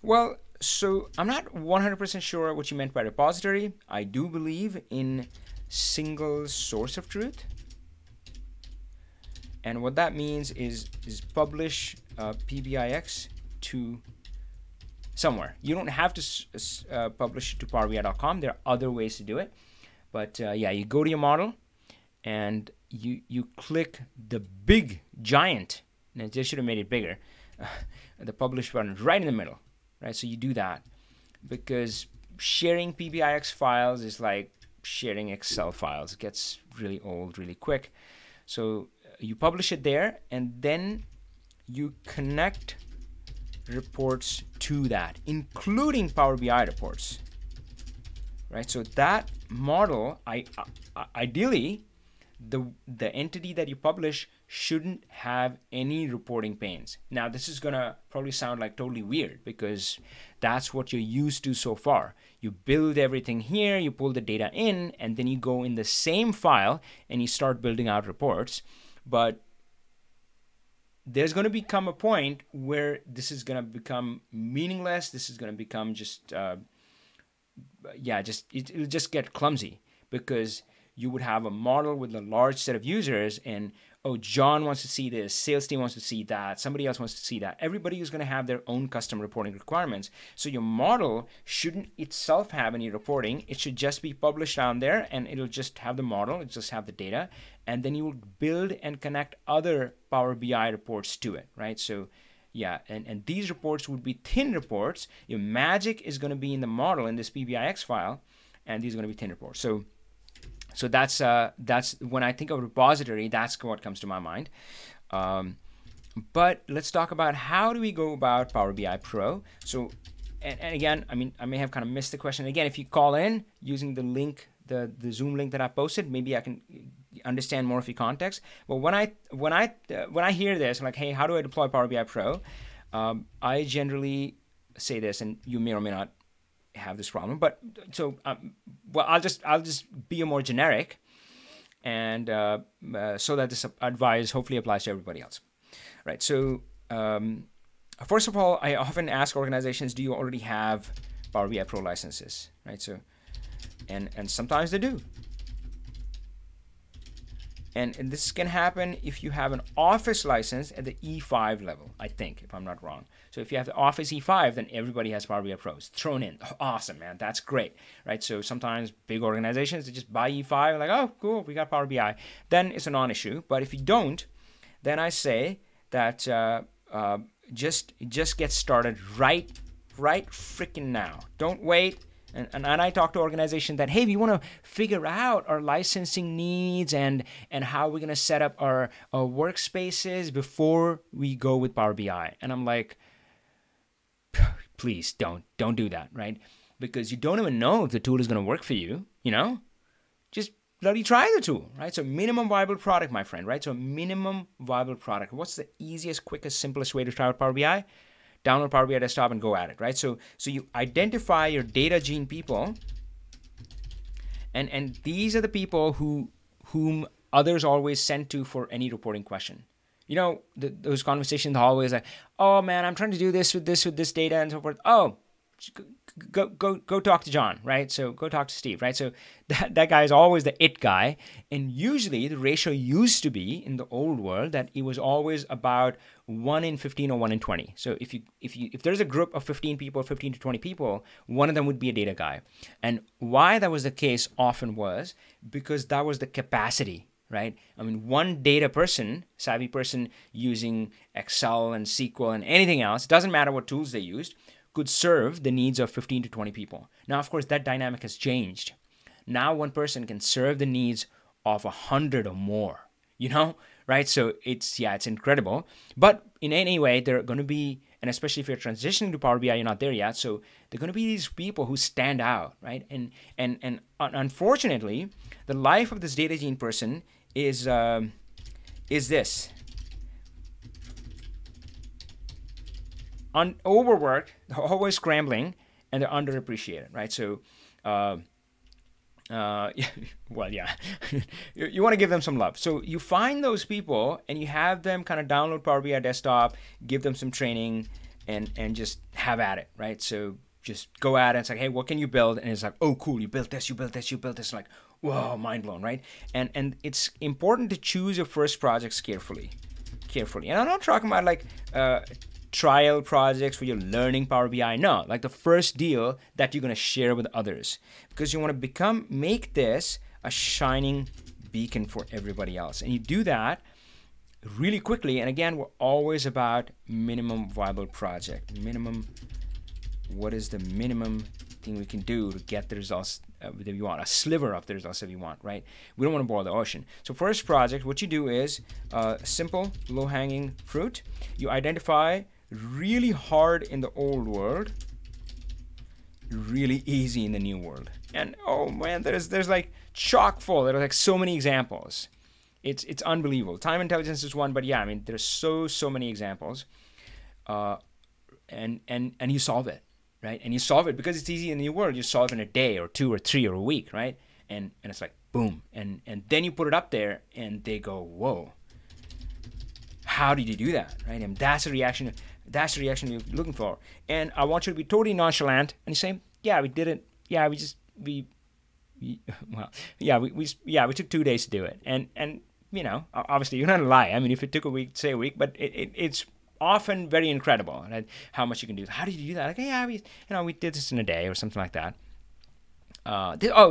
well, so I'm not 100% sure what you meant by repository. I do believe in single source of truth. And what that means is publish PBIX to somewhere. You don't have to publish it to PowerBI.com. There are other ways to do it. But yeah, you go to your model and you click the big giant, and I just should have made it bigger, the publish button right in the middle. Right, so you do that because sharing PBIX files is like sharing Excel files. It gets really old really quick. So you publish it there, and then you connect reports to that, including Power BI reports. Right, so that model, ideally, the entity that you publish shouldn't have any reporting panes. Now, this is gonna probably sound like totally weird because that's what you're used to so far. You build everything here, you pull the data in, and then you go in the same file and you start building out reports. But there's gonna become a point where this is gonna become meaningless. This is gonna become just, it'll just get clumsy because you would have a model with a large set of users and, oh, John wants to see this, sales team wants to see that, somebody else wants to see that. Everybody is going to have their own custom reporting requirements. So your model shouldn't itself have any reporting. It should just be published down there, and it'll just have the model, it'll just have the data, and then you will build and connect other Power BI reports to it, right? So yeah, and these reports would be thin reports. Your magic is going to be in the model in this PBIX file, and these are going to be thin reports. So that's when I think of repository, that's what comes to my mind. But let's talk about how do we go about Power BI Pro. So, and again, I mean, I may have kind of missed the question. Again, if you call in using the link, the Zoom link that I posted, maybe I can understand more of your context. But when I hear this, I'm like, hey, how do I deploy Power BI Pro? I generally say this, and you may or may not have this problem, but so well, I'll just be more generic, and so that this advice hopefully applies to everybody else, right? So first of all, I often ask organizations, do you already have Power BI Pro licenses, right? So and sometimes they do. And this can happen if you have an Office license at the E5 level, I think, if I'm not wrong. So if you have the Office E5, then everybody has Power BI Pros thrown in. Awesome, man. That's great, right? So sometimes big organizations, they just buy E5, like, oh, cool, we got Power BI. Then it's a non-issue. But if you don't, then I say that just get started right freaking now. Don't wait. And I talk to organizations that, hey, we want to figure out our licensing needs and how we're going to set up our workspaces before we go with Power BI. And I'm like, please don't do that, right? Because you don't even know if the tool is going to work for you, you know? Just bloody try the tool, right? So minimum viable product, my friend, right? So minimum viable product. What's the easiest, quickest, simplest way to try out Power BI? Download Power BI Desktop and go at it, right? So you identify your data gene people, and these are the people whom others always send to for any reporting question. You know, those conversations in the hallways like, oh man, I'm trying to do this with this data and so forth. Oh, go talk to John, right? So go talk to Steve, right? So that guy is always the it guy, and usually the ratio used to be in the old world that it was always about 1 in 15 or 1 in 20. So if there's a group of 15 people, 15 to 20 people, one of them would be a data guy. And why that was the case often was because that was the capacity, right? I mean, one data person, savvy person using Excel and SQL and anything else, doesn't matter what tools they used, could serve the needs of 15 to 20 people. Now, of course, that dynamic has changed. Now one person can serve the needs of 100 or more, right? So it's incredible. But in any way, there are going to be, and especially if you're transitioning to Power BI, you're not there yet. So there are going to be these people who stand out, right? And unfortunately, the life of this data gene person is this. Overworked, they're always scrambling, and they're underappreciated, right? So, well, yeah, you want to give them some love. So you find those people, and you have them kind of download Power BI Desktop, give them some training, and just have at it, right? So just go at it. It's like, hey, what can you build? And it's like, oh, cool, you built this, you built this, you built this. Like, whoa, mind blown, right? And it's important to choose your first projects carefully. And I'm not talking about like trial projects where you're learning Power BI. No, like the first deal that you're going to share with others, because you want to make this a shining beacon for everybody else. And you do that really quickly. And again, we're always about minimum viable project. What is the minimum thing we can do to get the results that you want, a sliver of the results that you want, right? We don't want to boil the ocean. So first project, what you do is simple, low-hanging fruit. You identify really hard in the old world, really easy in the new world. And oh man, there's like chock full. There are like so many examples. It's unbelievable. Time intelligence is one, but yeah, I mean there's so many examples. And you solve it, right? And you solve it because it's easy in the new world. You solve it in a day or 2 or 3 or a week, right? And it's like boom. And then you put it up there, and they go, whoa. How did you do that, right? And that's the reaction you're looking for. And I want you to be totally nonchalant and you say, yeah, we did it. Yeah, we took 2 days to do it. And obviously you're not gonna lie. I mean, if it took a week, say a week, but it's often very incredible, right? How much you can do. How did you do that? Like, yeah, we did this in a day or something like that.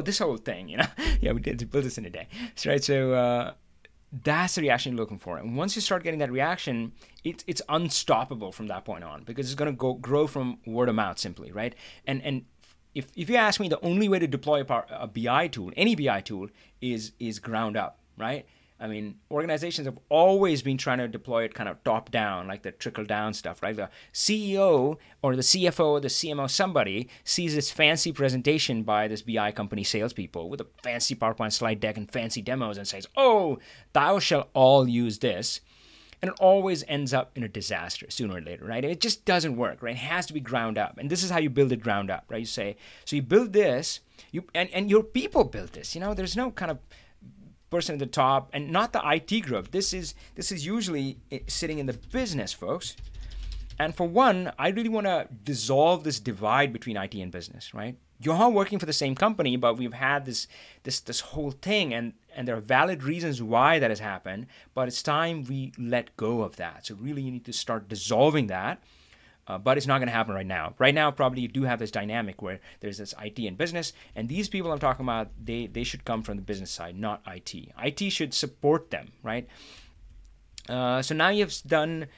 This whole thing, yeah, we did build this in a day. Right. So that's the reaction you're looking for. And once you start getting that reaction, it's unstoppable from that point on, because it's going to grow from word of mouth simply, right? And if you ask me, the only way to deploy a BI tool, any BI tool, is ground up, right? I mean, organizations have always been trying to deploy it kind of top down, like the trickle down stuff, right? The CEO or the CFO or the CMO, somebody sees this fancy presentation by this BI company salespeople with a fancy PowerPoint slide deck and fancy demos and says, oh, thou shall all use this. And it always ends up in a disaster sooner or later, right? It just doesn't work, right? It has to be ground up. And this is how you build it ground up, right? You say, so you build this, and your people build this. There's no kind of person at the top, and not the IT group. This is usually sitting in the business, folks. And for one, I really want to dissolve this divide between IT and business, right? You're all working for the same company, but we've had this whole thing, and there are valid reasons why that has happened, but it's time we let go of that. So really you need to start dissolving that. But it's not going to happen right now. Right now, probably you do have this dynamic where there's this IT and business, and these people I'm talking about, they should come from the business side, not IT. IT should support them, right? So now you've done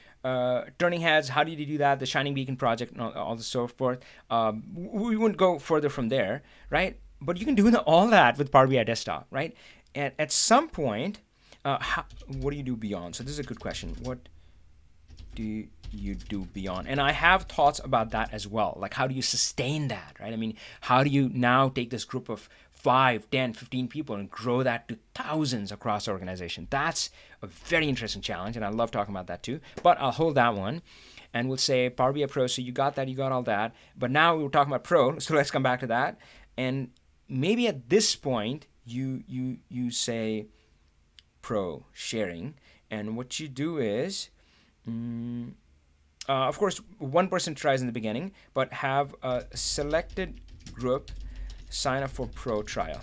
turning heads. How did you do that? The Shining Beacon project, and all the so forth. We wouldn't go further from there, right? But you can do all that with Power BI Desktop, right? And at some point, what do you do beyond? So this is a good question. What do you do beyond? And I have thoughts about that as well. Like, how do you sustain that, right? I mean, how do you now take this group of 5, 10, 15 people and grow that to thousands across the organization? That's a very interesting challenge, and I love talking about that too. But I'll hold that one, and we'll say Power BI Pro. So you got that, you got all that. But now we're talking about Pro, so let's come back to that. And maybe at this point, you say Pro sharing, and what you do is, of course, one person tries in the beginning, but have a selected group sign up for pro trial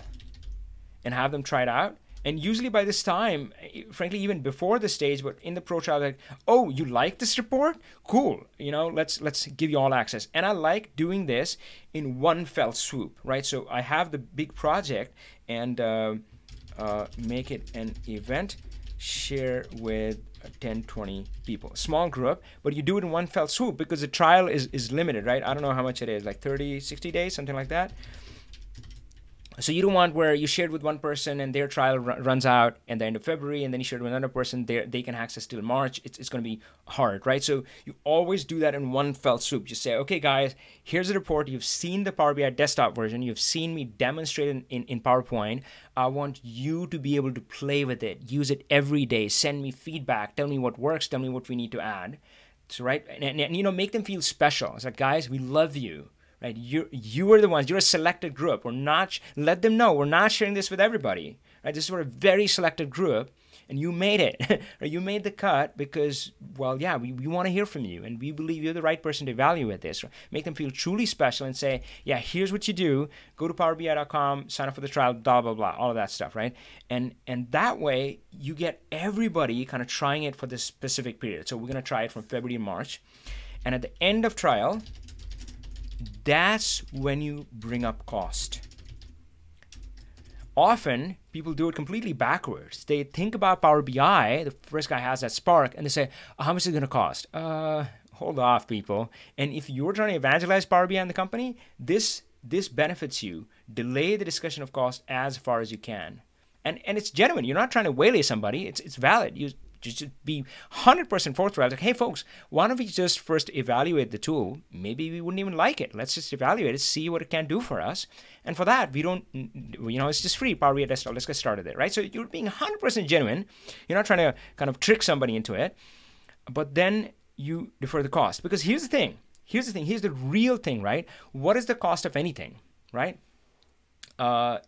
and have them try it out. And usually by this time, frankly, even before the stage, but in the pro trial, like, oh, you like this report? Cool. Let's give you all access. And I like doing this in one fell swoop, right? So I have the big project and make it an event, share with 10, 20 people. Small group, but you do it in one fell swoop because the trial is limited, right? I don't know how much it is, like 30, 60 days, something like that. So you don't want where you shared with one person and their trial runs out at the end of February, and then you shared with another person, they can access till March. It's going to be hard, right? So you always do that in one fell swoop. You say, okay, guys, here's a report. You've seen the Power BI desktop version. You've seen me demonstrate in PowerPoint. I want you to be able to play with it, use it every day, send me feedback, tell me what works, tell me what we need to add. So, right? And make them feel special. It's like, guys, we love you. Right, you are the ones. You're a selected group. We're not. Let them know we're not sharing this with everybody. Right, this is for a very selected group, and you made it. Right? You made the cut because, well, yeah, we want to hear from you, and we believe you're the right person to evaluate this. Right? Make them feel truly special and say, yeah, here's what you do. Go to PowerBI.com, sign up for the trial, blah blah blah, all of that stuff, right? And that way you get everybody kind of trying it for this specific period. So we're gonna try it from February to March, and at the end of trial, that's when you bring up cost. Often, people do it completely backwards. They think about Power BI, the first guy has that Spark, and they say, oh, how much is it going to cost? Hold off, people. And if you're trying to evangelize Power BI in the company, this benefits you. Delay the discussion of cost as far as you can. And it's genuine. You're not trying to waylay somebody. It's valid. You just be 100% forthright. Like, hey, folks, why don't we just first evaluate the tool? Maybe we wouldn't even like it. Let's just evaluate it, see what it can do for us. And for that, we don't, it's just free, Power BI Desktop. Let's get started there, right? So you're being 100% genuine. You're not trying to kind of trick somebody into it. But then you defer the cost. Because here's the thing. Here's the real thing, right? What is the cost of anything, right?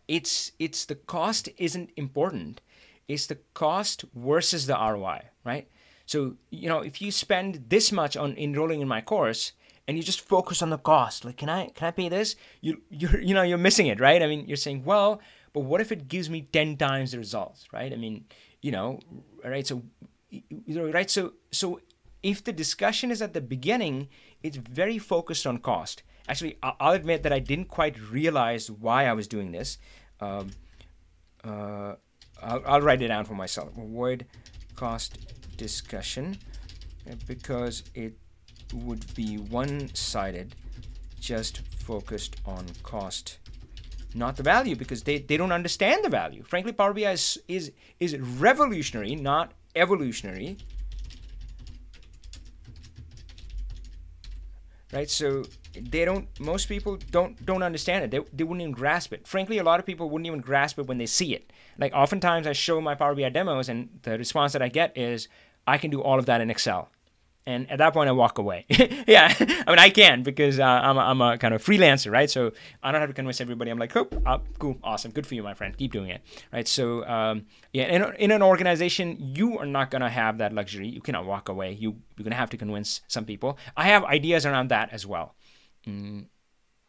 It's the cost isn't important. It's the cost versus the ROI, right? So, if you spend this much on enrolling in my course and you just focus on the cost, like, can I pay this? You're missing it, right? I mean, you're saying, well, but what if it gives me 10 times the results, right? I mean, right? So, right? So if the discussion is at the beginning, it's very focused on cost. Actually, I'll admit that I didn't quite realize why I was doing this. I'll write it down for myself. Avoid cost discussion because it would be one-sided, just focused on cost, not the value, because they don't understand the value. Frankly, Power BI is revolutionary, not evolutionary. Right? So most people don't understand it. They wouldn't even grasp it. Frankly, a lot of people wouldn't even grasp it when they see it. Like, oftentimes I show my Power BI demos and the response that I get is, I can do all of that in Excel. And at that point I walk away. Yeah, I mean, I can because I'm a kind of freelancer, right? So I don't have to convince everybody. I'm like, oh, cool, awesome, good for you, my friend. Keep doing it, right? So yeah, in an organization, you are not gonna have that luxury. You cannot walk away. You're gonna have to convince some people. I have ideas around that as well.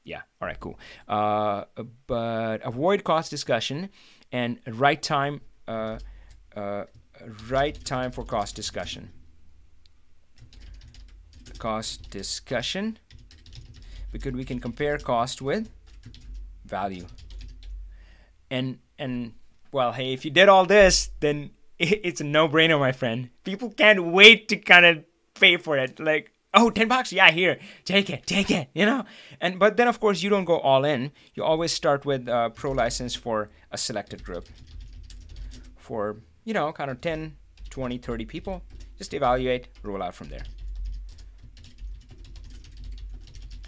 Yeah, all right, cool. But avoid cost discussion and right time for cost discussion. Cost discussion, because we can compare cost with value. And well, hey, if you did all this, then it's a no-brainer, my friend. People can't wait to kind of pay for it. Like, oh, $10, yeah, here, take it, but then of course you don't go all in. You always start with pro license for a selected group for kind of 10, 20, 30 people. Just evaluate, roll out from there.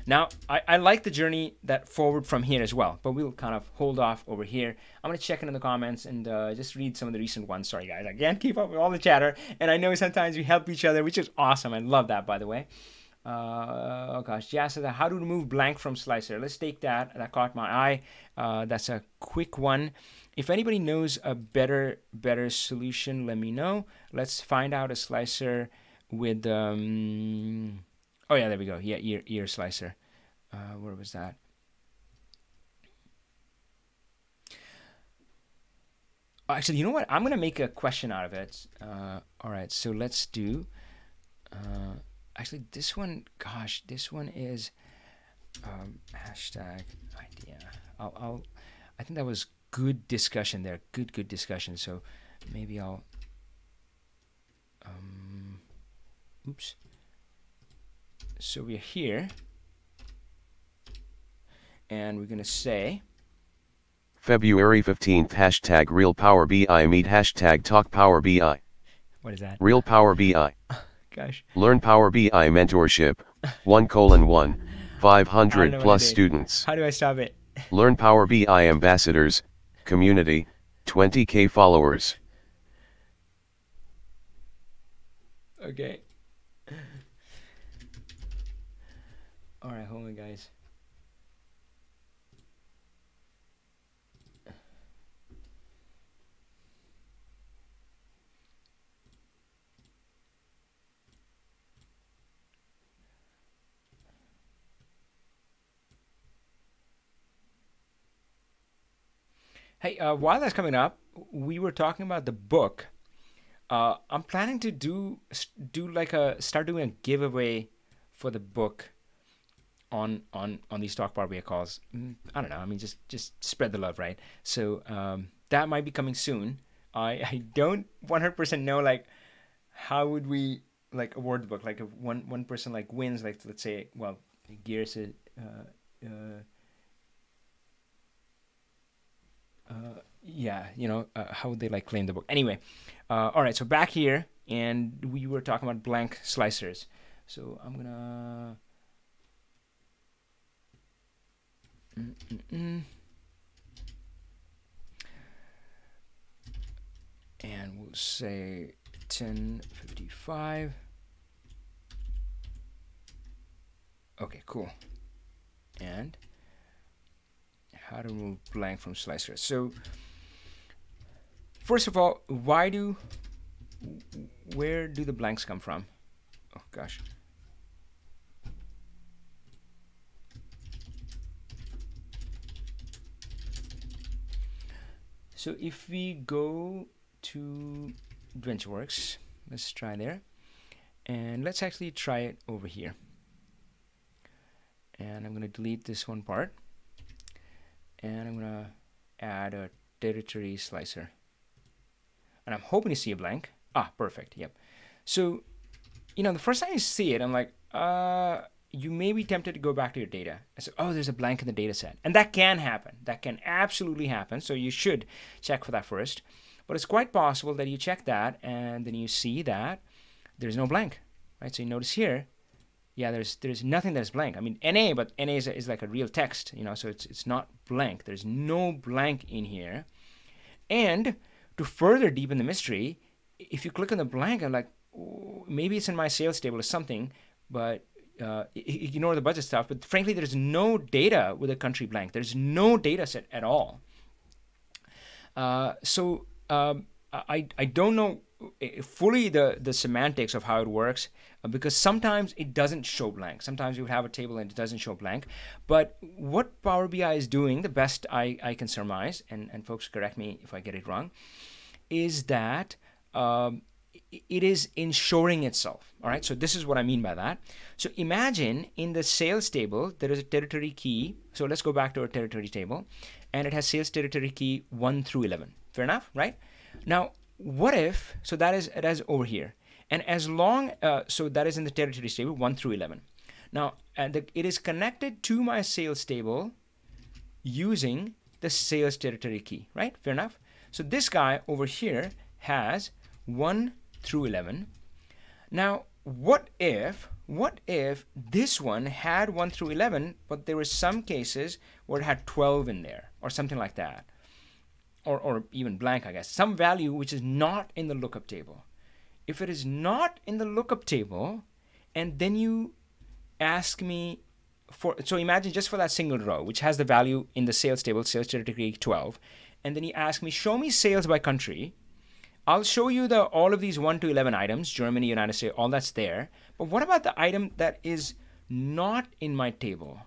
Now, I like the journey that forward from here as well, but we'll kind of hold off over here. I'm going to check in the comments and just read some of the recent ones. Sorry, guys. I can't keep up with all the chatter, and I know sometimes we help each other, which is awesome. I love that, by the way. Oh, gosh. Jazz says, how to remove blank from Slicer. Let's take that. That caught my eye. That's a quick one. If anybody knows a better solution, let me know. Let's find out a Slicer with... Oh yeah, there we go. Yeah, ear slicer. Where was that? Actually, you know what? I'm gonna make a question out of it. All right, so let's do. Actually, this one. Gosh, this one is hashtag idea. I think that was good discussion there. Good discussion. So maybe I'll. Oops. So we're here, and we're gonna say.
February 15th hashtag Real Power BI meet hashtag Talk Power BI.
What is that?
Real Power BI.
Gosh.
Learn Power BI mentorship. 1:1. 500 plus students.
How do I stop it?
Learn Power BI ambassadors. Community. 20K followers.
Okay. All right, hold on, guys. Hey, while that's coming up, we were talking about the book. I'm planning to do start doing a giveaway for the book on these Talk Power BI calls. I don't know. I mean, just spread the love, right? So that might be coming soon. I don't 100% know like how would we like award the book. Like if one person like wins, like let's say, well, Gears is. Yeah, you know, how would they like claim the book? Anyway, all right, so back here, and we were talking about blank slicers. So I'm gonna and we'll say 1055. Okay, cool. And how to remove blank from slicers. So first of all, where do the blanks come from? Oh gosh. So if we go to DaVinciWorks, let's try there, and let's actually try it over here. And I'm going to delete this one part, and I'm going to add a territory slicer. And I'm hoping to see a blank. Ah, perfect. Yep. So, you know, the first time you see it, I'm like, you may be tempted to go back to your data. I say, oh, there's a blank in the data set. And that can happen. That can absolutely happen. So you should check for that first. But it's quite possible that you check that and then you see that there's no blank, right? So you notice here, yeah, there's nothing that's blank. I mean, NA, but NA is like a real text, you know, so it's not blank. There's no blank in here. And to further deepen the mystery, if you click on the blank, I'm like, oh, maybe it's in my sales table or something, but ignore the budget stuff. But frankly, there's no data with a country blank. There's no data set at all. So I don't know fully the semantics of how it works, because sometimes it doesn't show blank. Sometimes you would have a table and it doesn't show blank. But what Power BI is doing, the best I can surmise, and folks correct me if I get it wrong, is that it is ensuring itself. All right, so this is what I mean by that. So imagine in the sales table, there is a territory key. So let's go back to our territory table, and it has sales territory key 1 through 11. Fair enough, right? Now, what if, so that is over here. And as long, so that is in the territory table 1 through 11. Now, it is connected to my sales table using the sales territory key, right? Fair enough. So this guy over here has 1 through 11. Now, what if this one had 1 through 11, but there were some cases where it had 12 in there or something like that, or even blank, I guess, some value which is not in the lookup table. If it is not in the lookup table, and then you ask me for, so imagine just for that single row, which has the value in the sales table, sales territory 12, and then you ask me, show me sales by country. I'll show you all of these 1 to 11 items, Germany, United States, all that's there. But what about the item that is not in my table.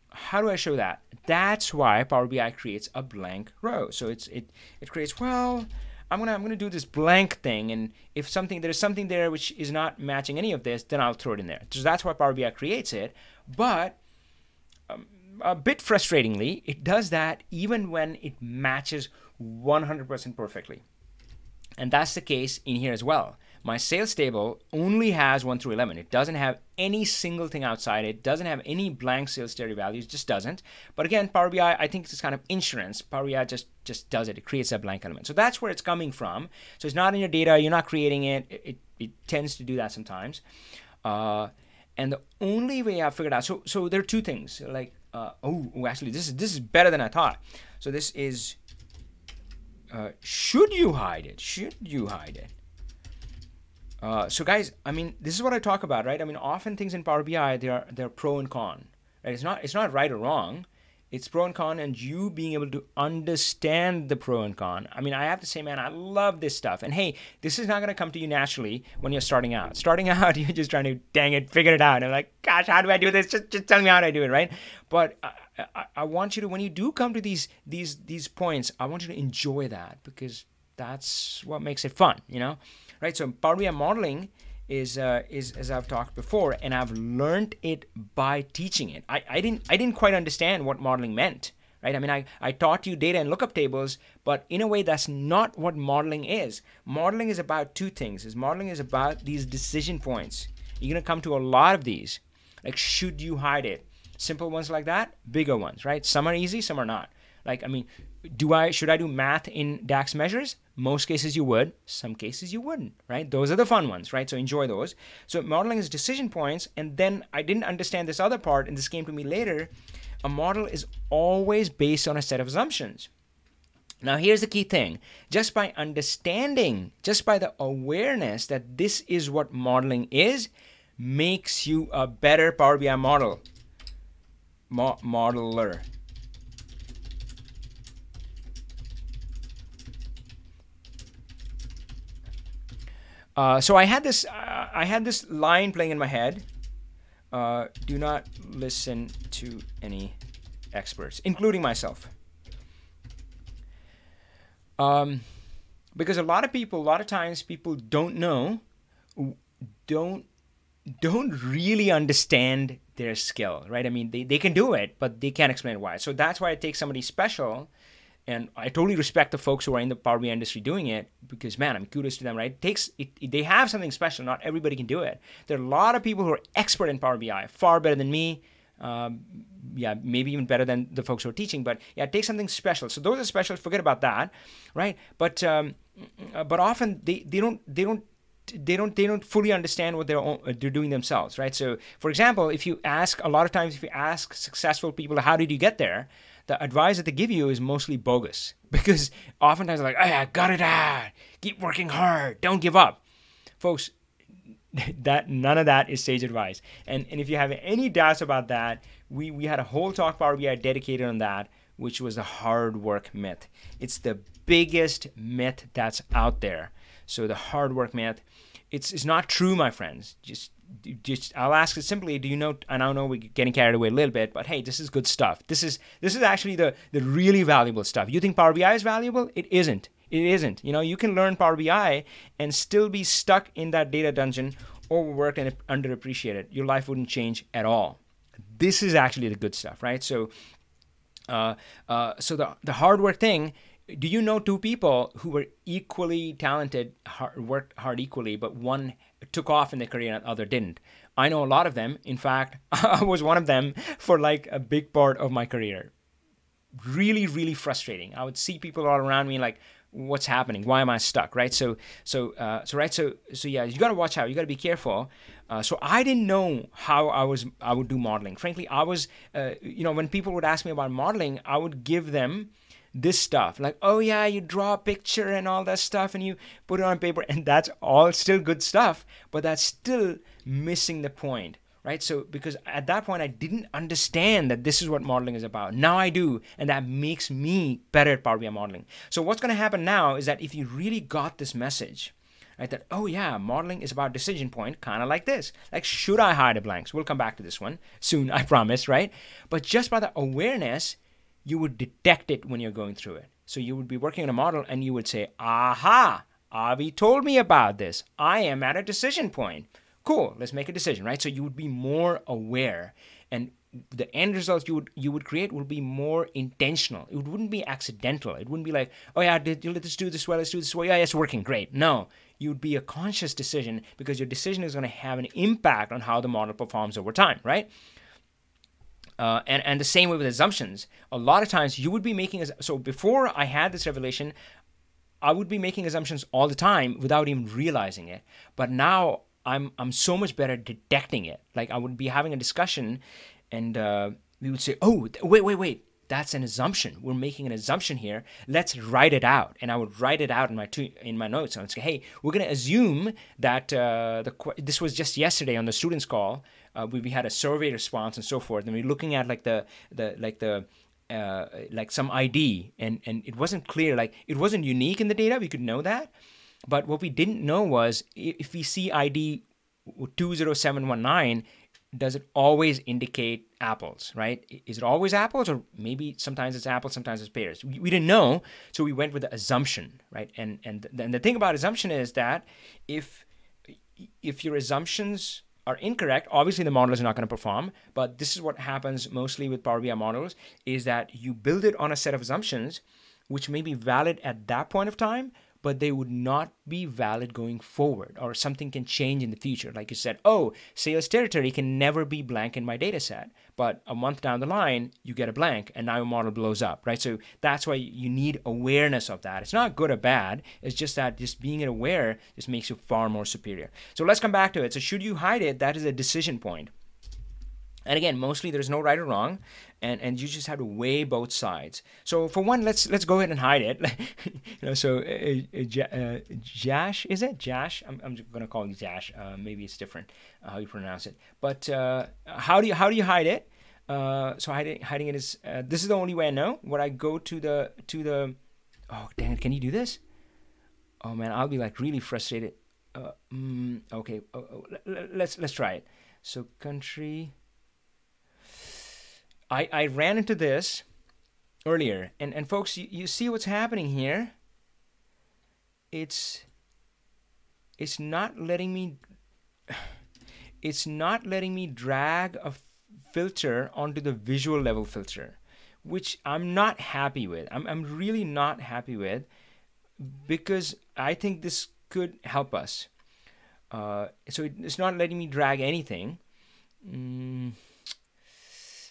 How do I show that? That's why Power BI creates a blank row. So it creates, well, I'm gonna do this blank thing, and if there's something there which is not matching any of this, then I'll throw it in there. So that's why Power BI creates it. But a bit frustratingly, it does that even when it matches 100% perfectly. And that's the case in here as well. My sales table only has 1 through 11. It doesn't have any single thing outside. It doesn't have any blank sales theory values. It just doesn't. But again, Power BI, I think it's kind of insurance. Power BI just does it. It creates a blank element. So that's where it's coming from. So it's not in your data. You're not creating it. It tends to do that sometimes. And the only way I figured out, so there are two things. Like, actually, this is better than I thought. So this is, should you hide it? Should you hide it? So guys, I mean, this is what I talk about, right? I mean, often things in Power BI, they're pro and con, right? It's not right or wrong. It's pro and con, and you being able to understand the pro and con. I mean, I have to say, man, I love this stuff. And hey, this is not going to come to you naturally when you're starting out. Starting out, you're just trying to, dang it, figure it out. And like, gosh, how do I do this? Just tell me how I do it, right? But I want you to, when you do come to these points, I want you to enjoy that, because that's what makes it fun, you know? Right? So Power BI modeling is as I've talked before, and I've learned it by teaching it. I didn't quite understand what modeling meant, right? I mean, I taught you data and lookup tables, but in a way, that's not what modeling is. Modeling is about two things. Modeling is about these decision points. You're gonna come to a lot of these. Like, should you hide it? Simple ones like that, bigger ones, right? Some are easy, some are not. Like, I mean, should I do math in DAX measures? Most cases you would, some cases you wouldn't, right? Those are the fun ones, right? So enjoy those. So modeling is decision points, and then I didn't understand this other part, and this came to me later. A model is always based on a set of assumptions. Now here's the key thing. Just by understanding, just by the awareness that this is what modeling is, makes you a better Power BI modeler. So I had this line playing in my head. Do not listen to any experts, including myself. Because a lot of times people don't really understand their skill, right? I mean, they can do it, but they can't explain why. So that's why it takes somebody special. And I totally respect the folks who are in the Power BI industry doing it, because, man, I'm kudos to them, right? They have something special. Not everybody can do it. There are a lot of people who are expert in Power BI, far better than me. Maybe even better than the folks who are teaching. But yeah, it takes something special. So those are special. Forget about that, right? But often they don't fully understand what they're doing themselves, right? So, for example, if you ask successful people, how did you get there? The advice that they give you is mostly bogus, because oftentimes they're like, "Hey, I got it out. Keep working hard. Don't give up." Folks, none of that is sage advice. And if you have any doubts about that, we had a whole talk Power BI dedicated on that, which was the hard work myth. It's the biggest myth that's out there. So the hard work myth, it's not true, my friends. Just I'll ask it simply, do you know, and I know we're getting carried away a little bit, but hey, this is good stuff. This is actually the really valuable stuff. You think Power BI is valuable? It isn't. It isn't. You know, you can learn Power BI and still be stuck in that data dungeon, overworked and underappreciated. Your life wouldn't change at all. This is actually the good stuff, right? So the hard work thing, do you know two people who were equally talented, worked hard equally, but one took off in their career and the other didn't? I know a lot of them. In fact, I was one of them for like a big part of my career. Really, really frustrating. I would see people all around me like, what's happening? Why am I stuck? Right? So yeah, you got to watch out. You got to be careful. So I didn't know how I would do modeling. Frankly, I was, when people would ask me about modeling, I would give them this stuff like, oh yeah, you draw a picture and all that stuff and you put it on paper, and that's all still good stuff, but that's still missing the point, right? So because at that point I didn't understand that this is what modeling is about. Now I do, and that makes me better at Power BI modeling. So what's going to happen now is that if you really got this message, right? That, oh yeah, modeling is about decision point, kind of like this. Like, should I hide the blanks? We'll come back to this one soon, I promise, right? But just by the awareness, you would detect it when you're going through it. So you would be working on a model and you would say, aha, Avi told me about this. I am at a decision point. Cool, let's make a decision, right? So you would be more aware, and the end result you would create will be more intentional. It wouldn't be accidental. It wouldn't be like, oh yeah, let's do this well, let's do this well. Yeah, it's working great. No, you would be a conscious decision, because your decision is going to have an impact on how the model performs over time, right? And the same way with assumptions. A lot of times you would be making, so before I had this revelation, I would be making assumptions all the time without even realizing it. But now I'm so much better at detecting it. Like, I would be having a discussion, and we would say, oh, wait, that's an assumption. We're making an assumption here. Let's write it out. And I would write it out in my notes. I would say, hey, we're going to assume that this was just yesterday on the students' call. We had a survey response and so forth, and we're looking at like some ID, and it wasn't clear, like it wasn't unique in the data. We could know that, but what we didn't know was, if we see ID 20719, does it always indicate apples, right? Is it always apples, or maybe sometimes it's apples, sometimes it's pears? We didn't know, so we went with the assumption, right? And the thing about assumption is that if your assumptions are incorrect, obviously the model is not going to perform. But this is what happens mostly with Power BI models, is that you build it on a set of assumptions which may be valid at that point of time, but they would not be valid going forward, or something can change in the future. Like you said, oh, sales territory can never be blank in my data set, but a month down the line, you get a blank, and now your model blows up, right? So that's why you need awareness of that. It's not good or bad. It's just that just being aware just makes you far more superior. So let's come back to it. So should you hide it? That is a decision point. And again, mostly there's no right or wrong, and you just have to weigh both sides. So for one, let's go ahead and hide it. So Jash, is it Jash? I'm gonna call it Jash. Maybe it's different how you pronounce it. But how do you hide it? So hiding it is this is the only way I know. When I go to the oh dang it, can you do this? Oh man, I'll be like really frustrated. Okay, let's try it. So country. I ran into this earlier, and folks, you see what's happening here. It's not letting me drag a filter onto the visual level filter, which I'm not happy with. I'm really not happy with, because I think this could help us. So it's not letting me drag anything.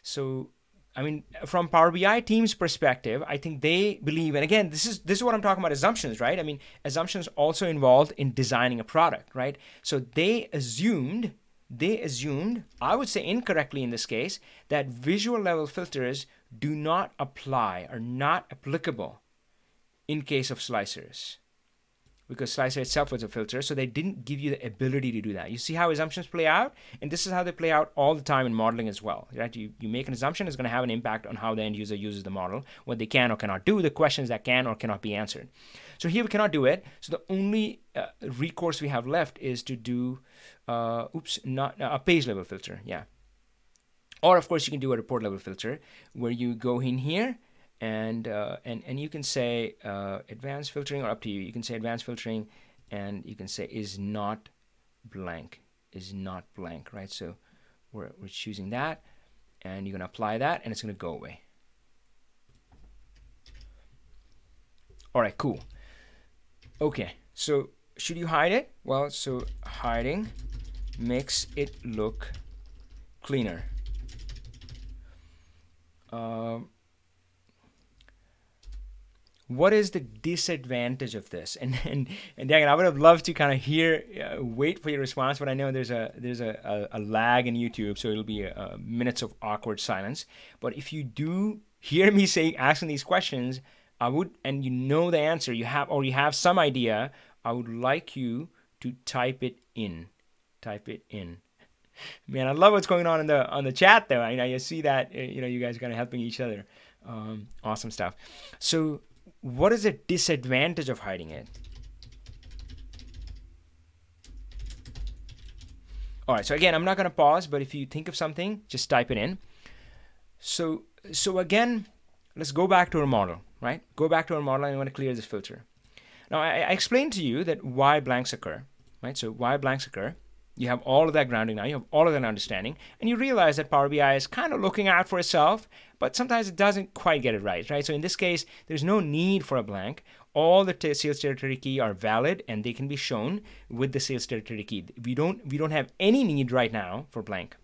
So, I mean, from Power BI team's perspective, I think they believe, and again, this is what I'm talking about, assumptions, right? I mean, assumptions also involved in designing a product, right? So they assumed, I would say incorrectly in this case, that visual level filters do not apply, are not applicable in case of slicers, because slicer itself was a filter, so they didn't give you the ability to do that. You see how assumptions play out? And this is how they play out all the time in modeling as well, right? You make an assumption, it's going to have an impact on how the end user uses the model, what they can or cannot do, the questions that can or cannot be answered. So here we cannot do it. So the only recourse we have left is to do, not a page level filter, yeah. Or of course you can do a report level filter, where you go in here, and you can say advanced filtering, or up to you. You can say advanced filtering, and you can say is not blank, right? So we're choosing that, and you're gonna apply that, and it's gonna go away. All right, cool. Okay, so should you hide it? Well, so hiding makes it look cleaner. What is the disadvantage of this? And dang it, I would have loved to kind of wait for your response, but I know there's a lag in YouTube, so it'll be minutes of awkward silence. But if you do hear me asking these questions, I would, and you know the answer, you have some idea, I would like you to type it in. Man, I love what's going on on the chat though. I know you see that, you guys are kind of helping each other. Awesome stuff. So what is the disadvantage of hiding it? All right, so again, I'm not going to pause, but if you think of something, just type it in. So again, let's go back to our model, right? Go back to our model, and I want to clear this filter. Now, I explained to you that why blanks occur, right? So why blanks occur. You have all of that grounding now. You have all of that understanding. And you realize that Power BI is kind of looking out for itself, but sometimes it doesn't quite get it right, right? So in this case, there's no need for a blank. All the sales territory key are valid, and they can be shown with the sales territory key. We don't have any need right now for blank.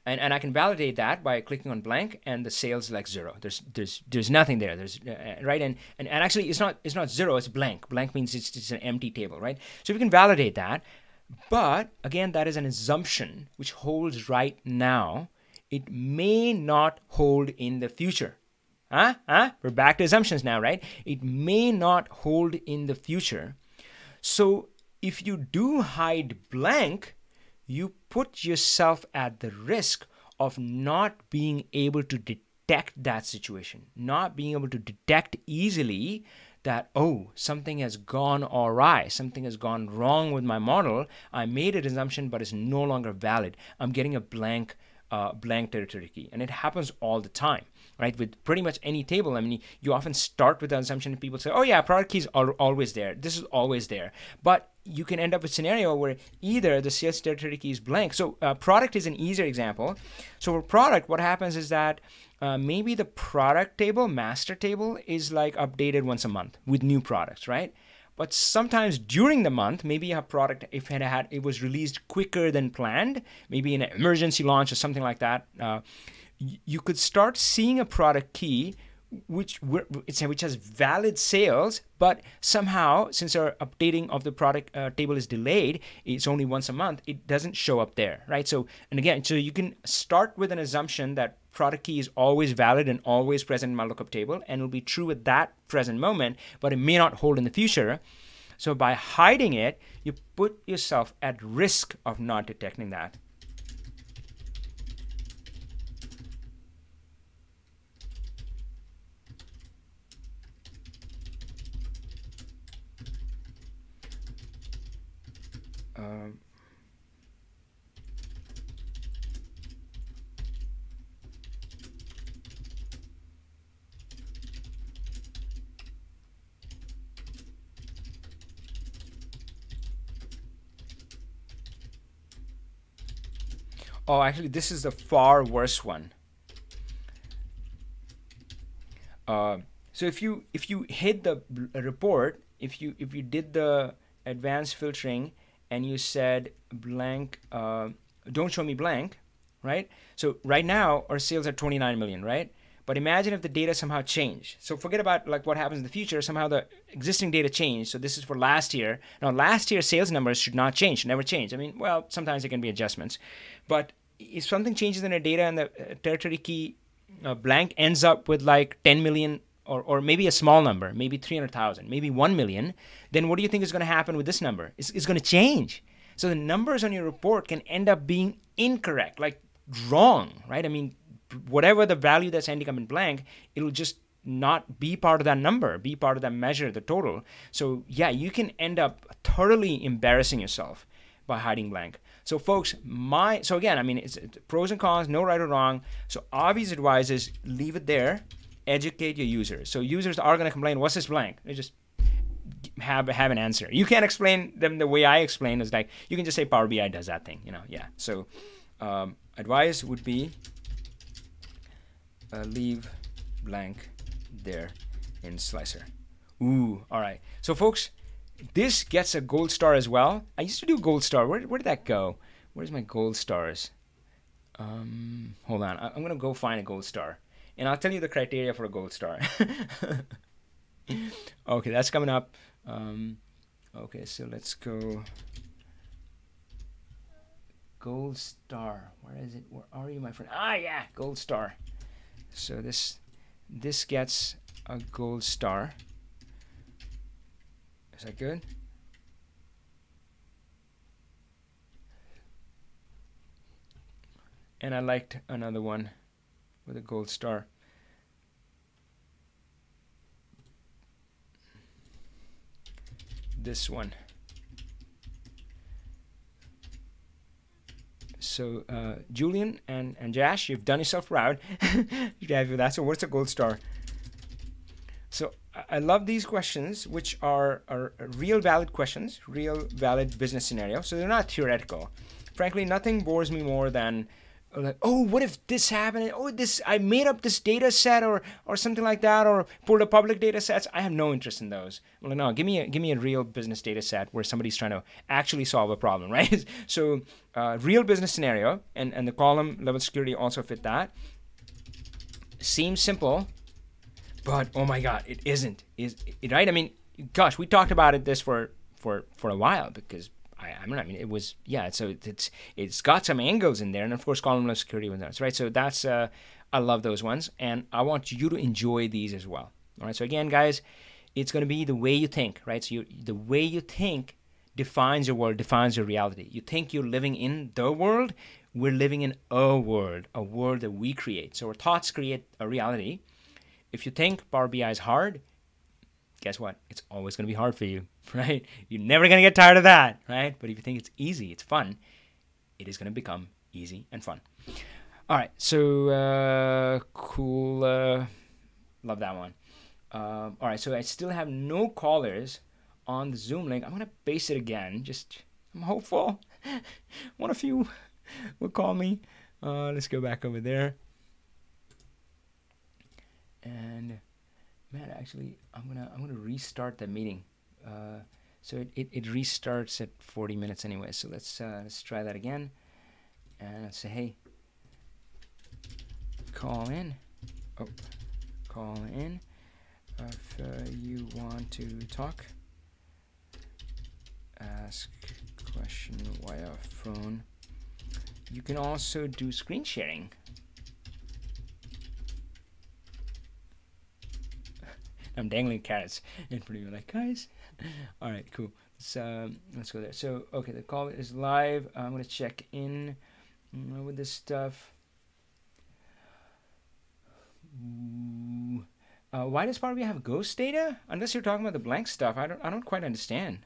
And I can validate that by clicking on blank, and the sales like 0. There's nothing there. There's right, and actually it's not 0. It's blank. Blank means it's an empty table, right? So we can validate that, but again, that is an assumption which holds right now. It may not hold in the future. We're back to assumptions now, right? It may not hold in the future. So if you do hide blank, you put yourself at the risk of not being able to detect that situation, not being able to detect easily that, oh, something has gone awry, something has gone wrong with my model. I made an assumption, but it's no longer valid. I'm getting a blank territory key. And it happens all the time, right? With pretty much any table. I mean, you often start with the assumption and people say, oh yeah, product keys are always there. This is always there. But you can end up with a scenario where either the sales territory key is blank. So product is an easier example. So for product, what happens is that maybe the product table, master table, is like updated once a month with new products, right? But sometimes during the month, maybe a product, if it was released quicker than planned, maybe in an emergency launch or something like that, you could start seeing a product key which has valid sales, but somehow, since our updating of the product table is delayed, it's only once a month, it doesn't show up there, right? So, and again, so you can start with an assumption that product key is always valid and always present in my lookup table, and it'll be true at that present moment, but it may not hold in the future. So by hiding it, you put yourself at risk of not detecting that. Oh, actually, this is the far worse one. So if you hit the report, if you did the advanced filtering and you said blank, don't show me blank, right? So right now our sales are 29 million, right? But imagine if the data somehow changed. So forget about like what happens in the future. Somehow the existing data changed. So this is for last year. Now last year's sales numbers should not change, should never change. I mean, well, sometimes there can be adjustments, but if something changes in the data and the territory key blank ends up with like 10 million or maybe a small number, maybe 300,000, maybe 1 million, then what do you think is going to happen with this number? It's going to change. So the numbers on your report can end up being incorrect, like wrong, right? I mean, whatever the value that's ending up in blank, it'll just not be part of that number, be part of that measure, the total. So yeah, you can end up thoroughly embarrassing yourself by hiding blank. So folks, so again, I mean, it's pros and cons, no right or wrong. So Avi's advice is leave it there, educate your users. So users are going to complain, what's this blank? They just have an answer. You can't explain them the way I explain. It's like, you can just say Power BI does that thing, yeah. So advice would be leave blank there in Slicer. Ooh, all right. So folks, this gets a gold star as well. I used to do gold star. Where did that go? Where's my gold stars? Hold on. I'm going to go find a gold star. And I'll tell you the criteria for a gold star. Okay, that's coming up. Okay, so let's go. Gold star. Where is it? Where are you, my friend? Ah, yeah, gold star. So this gets a gold star. Is that good? And I liked another one with a gold star. This one. So Julian and Josh, you've done yourself proud. That's a what's a gold star. So I love these questions, which are real valid questions, real valid business scenarios. So they're not theoretical. Frankly, nothing bores me more than like, oh, what if this happened? Oh, I made up this data set or something like that, or pulled a public data sets. I have no interest in those. I'm like, no, give me a real business data set where somebody's trying to actually solve a problem, right? So real business scenario, and the column level security also fit that. Seems simple, but oh my God, it isn't. Is it right? I mean, gosh, we talked about this for a while because I mean, it was, yeah. So it's got some angles in there, and of course, column level security was there, right? So that's I love those ones, and I want you to enjoy these as well. All right. So again, guys, it's going to be the way you think, right? So the way you think defines your world, defines your reality. You think you're living in the world. We're living in a world that we create. So our thoughts create a reality. If you think Power BI is hard, guess what? It's always going to be hard for you, right? You're never going to get tired of that, right? But if you think it's easy, it's fun, it is going to become easy and fun. All right, so cool. Love that one. All right, so I still have no callers on the Zoom link. I'm going to paste it again. I'm hopeful. One of you will call me. Let's go back over there. And man, actually, I'm gonna restart the meeting. So it restarts at 40 minutes anyway. So let's try that again, and let's say, hey, call in. Oh, call in if you want to talk. Ask question via phone. You can also do screen sharing. I'm dangling carrots in front of you, like, guys. All right, cool. Let's go there. So, okay, the call is live. I'm gonna check in with this stuff. Why does Power BI have ghost data? Unless you're talking about the blank stuff, I don't quite understand.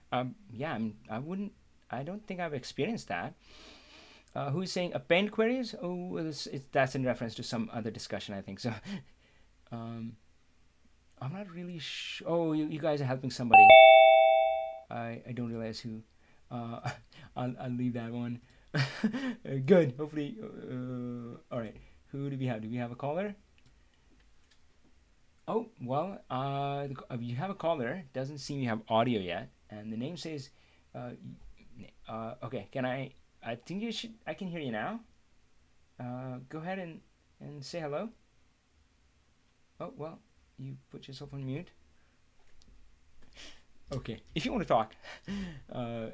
Yeah, I don't think I've experienced that. Who's saying append queries? Oh, that's in reference to some other discussion, I think. So, I'm not really sure. Oh, you guys are helping somebody. I don't realize who. I'll leave that one. Good. Hopefully. All right. Who do we have? Do we have a caller? Oh, well, you have a caller. Doesn't seem you have audio yet. And the name says, okay, I think you should, I can hear you now. Go ahead and say hello. Oh, well, you put yourself on mute. Okay, if you want to talk,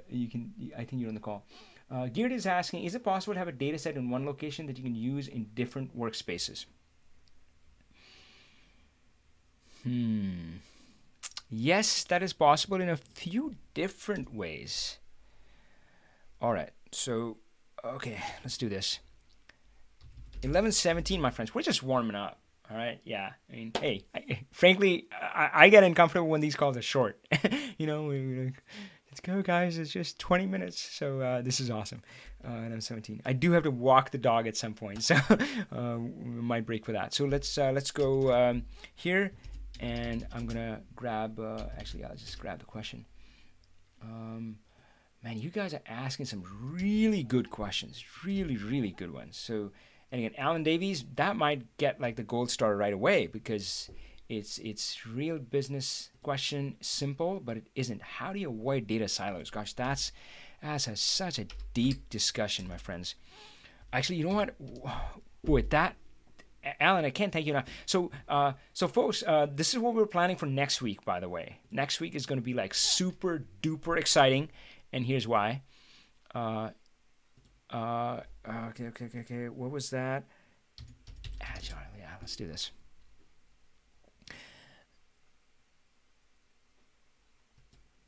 you can, I think you're on the call. Geert is asking, is it possible to have a data set in one location that you can use in different workspaces? Yes, that is possible in a few different ways. All right, so, okay, let's do this. 11:17, my friends, we're just warming up. All right, yeah, I mean, hey, frankly, I get uncomfortable when these calls are short. You know, we're like, let's go, guys, it's just 20 minutes, so this is awesome. 11:17. I do have to walk the dog at some point, so we might break for that. So let's go here. And I'm gonna grab, actually, I'll just grab the question. Man, you guys are asking some really good questions, really, really good ones. So, and again, Alan Davies, that might get like the gold star right away because it's real business question, simple, but it isn't. How do you avoid data silos? Gosh, that's such a deep discussion, my friends. Actually, you know what? Boy, Alan, I can't thank you enough. So, folks, this is what we're planning for next week, by the way. Next week is going to be like super duper exciting, and here's why. Okay. What was that? Agile, yeah, let's do this.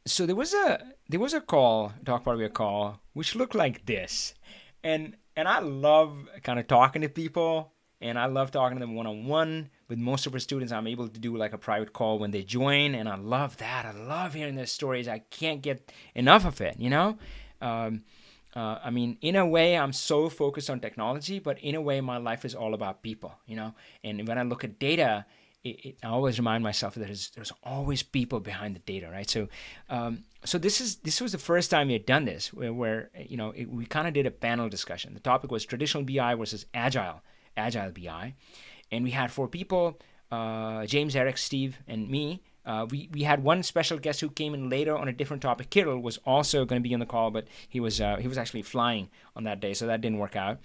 So there was a call, Talk Power BI call, which looked like this, and I love kind of talking to people. And I love talking to them one-on-one. With most of our students, I'm able to do like a private call when they join. And I love that. I love hearing their stories. I can't get enough of it, you know? I mean, in a way, I'm so focused on technology, but in a way, my life is all about people, you know. And when I look at data, I always remind myself that there's always people behind the data, right? So, so this was the first time we had done this, where you know we kind of did a panel discussion. The topic was traditional BI versus agile BI, and we had 4 people: James, Eric, Steve, and me. We had one special guest who came in later on a different topic. Kirill was also going to be on the call, but he was actually flying on that day, so that didn't work out.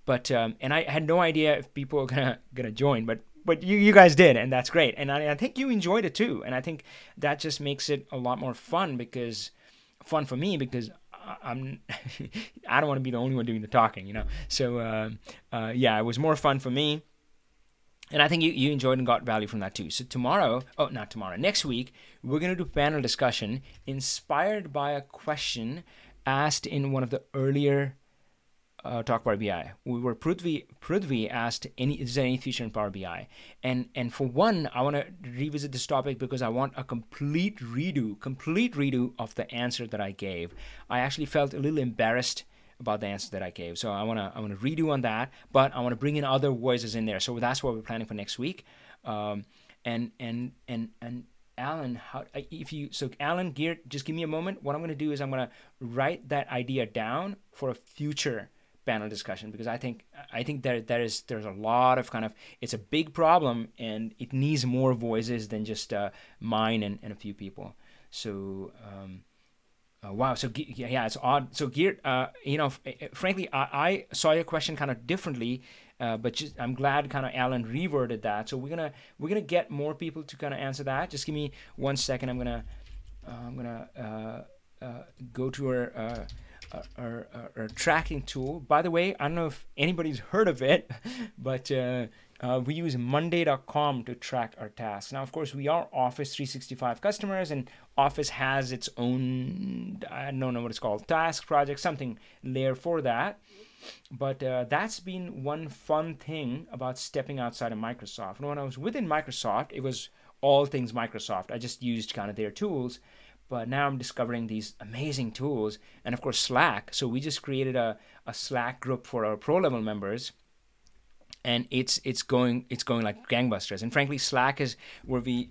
But and I had no idea if people were gonna join, but you guys did, and that's great. And I think you enjoyed it too, and I think that just makes it a lot more fun for me because I'm I don't want to be the only one doing the talking, you know. So yeah, it was more fun for me. And I think you enjoyed and got value from that too. So next week, we're going to do a panel discussion inspired by a question asked in one of the earlier Talk Power BI. Prithvi asked, is there any feature in Power BI? And for one, I want to revisit this topic because I want a complete redo of the answer that I gave. I actually felt a little embarrassed about the answer that I gave. So I want to redo on that, but I want to bring in other voices in there. So that's what we're planning for next week. And Alan, Alan, Geert, just give me a moment. What I'm going to do is I'm going to write that idea down for a future panel discussion because I think there's a lot of it's a big problem and it needs more voices than just mine and a few people. So. Wow. So yeah, it's odd. So Geert, you know, frankly, I saw your question kind of differently, but I'm glad kind of Alan reworded that. So we're gonna get more people to kind of answer that. Just give me 1 second. I'm gonna go to our tracking tool. By the way, I don't know if anybody's heard of it, but we use Monday.com to track our tasks. Now, of course, we are Office 365 customers, and Office has its own, I don't know what it's called, task project, something layer for that. But that's been one fun thing about stepping outside of Microsoft. And when I was within Microsoft, it was all things Microsoft. I just used kind of their tools. But now I'm discovering these amazing tools. And of course, Slack. So we just created a Slack group for our pro level members. And it's going like gangbusters. And frankly, Slack is where we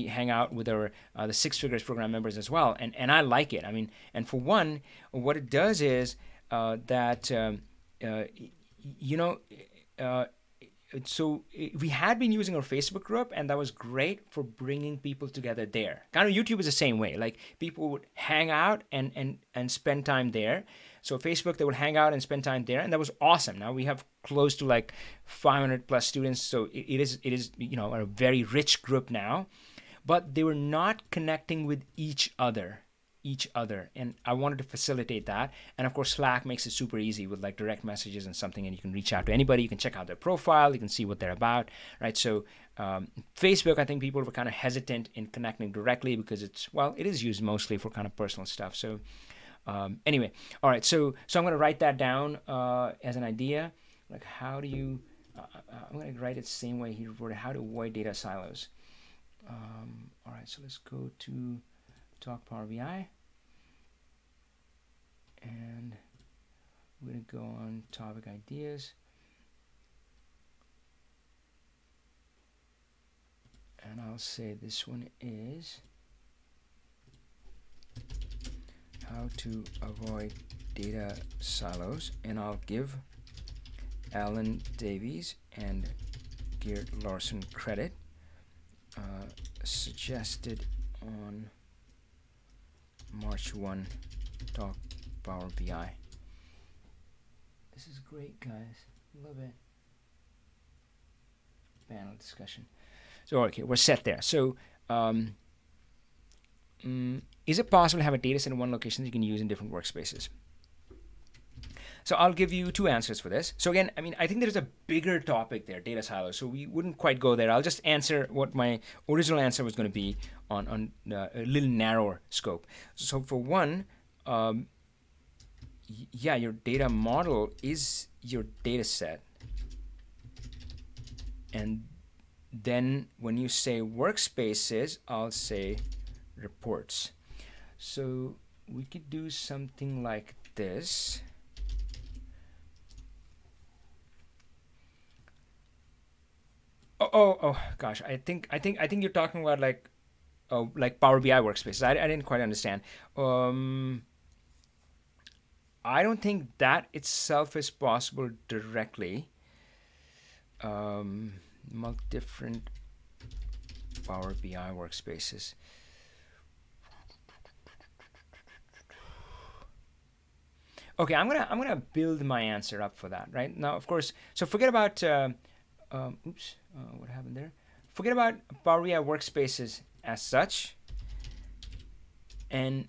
hang out with our the Six Figures program members as well. And I like it. I mean, and for one, what it does is that you know. So we had been using our Facebook group, and that was great for bringing people together there. Kind of YouTube is the same way. Like people would hang out and spend time there. So Facebook, they would hang out and spend time there, and that was awesome. Now we have close to like 500 plus students, so it is you know a very rich group now. But they were not connecting with each other, and I wanted to facilitate that. And of course, Slack makes it super easy with like direct messages and something, and you can reach out to anybody. You can check out their profile, you can see what they're about, right? So Facebook, I think people were kind of hesitant in connecting directly because it is used mostly for kind of personal stuff. So anyway, all right, so I'm going to write that down as an idea. Like how do you I'm going to write it the same way he wrote it, how to avoid data silos. All right, so let's go to Talk Power BI, and we're going to go on topic ideas, and I'll say this one is how to avoid data silos, and I'll give Alan Davies and Geert Larson credit, suggested on March 1 Talk Power BI. This is great, guys. Love it. Panel discussion. So, okay, we're set there. So, is it possible to have a data set in one location that you can use in different workspaces? So I'll give you 2 answers for this. So again, I mean, I think there's a bigger topic there, data silos. So we wouldn't quite go there. I'll just answer what my original answer was going to be on a little narrower scope. So for one, yeah, your data model is your data set. And then when you say workspaces, I'll say reports. So we could do something like this. Oh gosh, I think you're talking about like Power BI workspaces. I didn't quite understand. I don't think that itself is possible directly. Different Power BI workspaces. Okay, I'm gonna build my answer up for that right now. Of course, so forget about what happened there? Forget about Power BI workspaces as such, and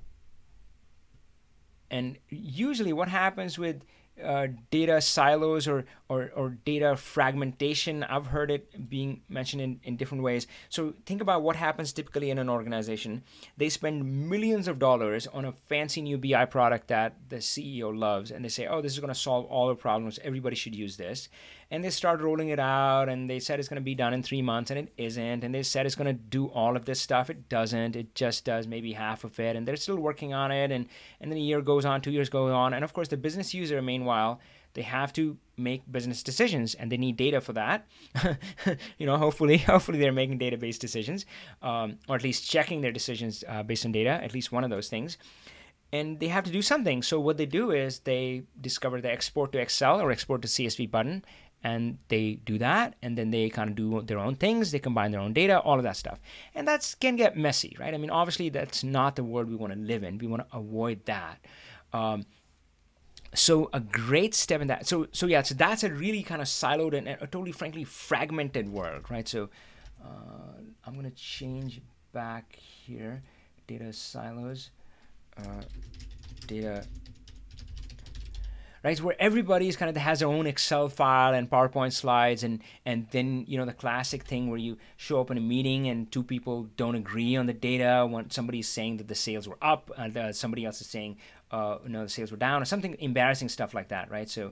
usually what happens with data silos or data fragmentation, I've heard it being mentioned in different ways. So think about what happens typically in an organization. They spend millions of dollars on a fancy new BI product that the CEO loves, and they say, oh, this is going to solve all the problems. Everybody should use this. And they start rolling it out, and they said it's going to be done in 3 months, and it isn't. And they said it's going to do all of this stuff. It doesn't. It just does maybe half of it, and they're still working on it. And then a year goes on, 2 years go on, and of course the business user, meanwhile, they have to make business decisions, and they need data for that. Hopefully they're making database decisions, or at least checking their decisions based on data. At least one of those things. And they have to do something. So what they do is they discover the export to Excel or export to CSV button, and they do that, and then they kind of do their own things. They combine their own data, all of that stuff. And that can get messy, right? I mean, obviously, that's not the world we want to live in. We want to avoid that. So a great step in that. So that's a really kind of siloed and a totally, frankly, fragmented world, right? So I'm going to change back here. Data silos. Data, right, where everybody is kind of has their own Excel file and PowerPoint slides, and then the classic thing where you show up in a meeting and two people don't agree on the data. When somebody's saying that the sales were up, and somebody else is saying the sales were down, or something embarrassing stuff like that, right? So,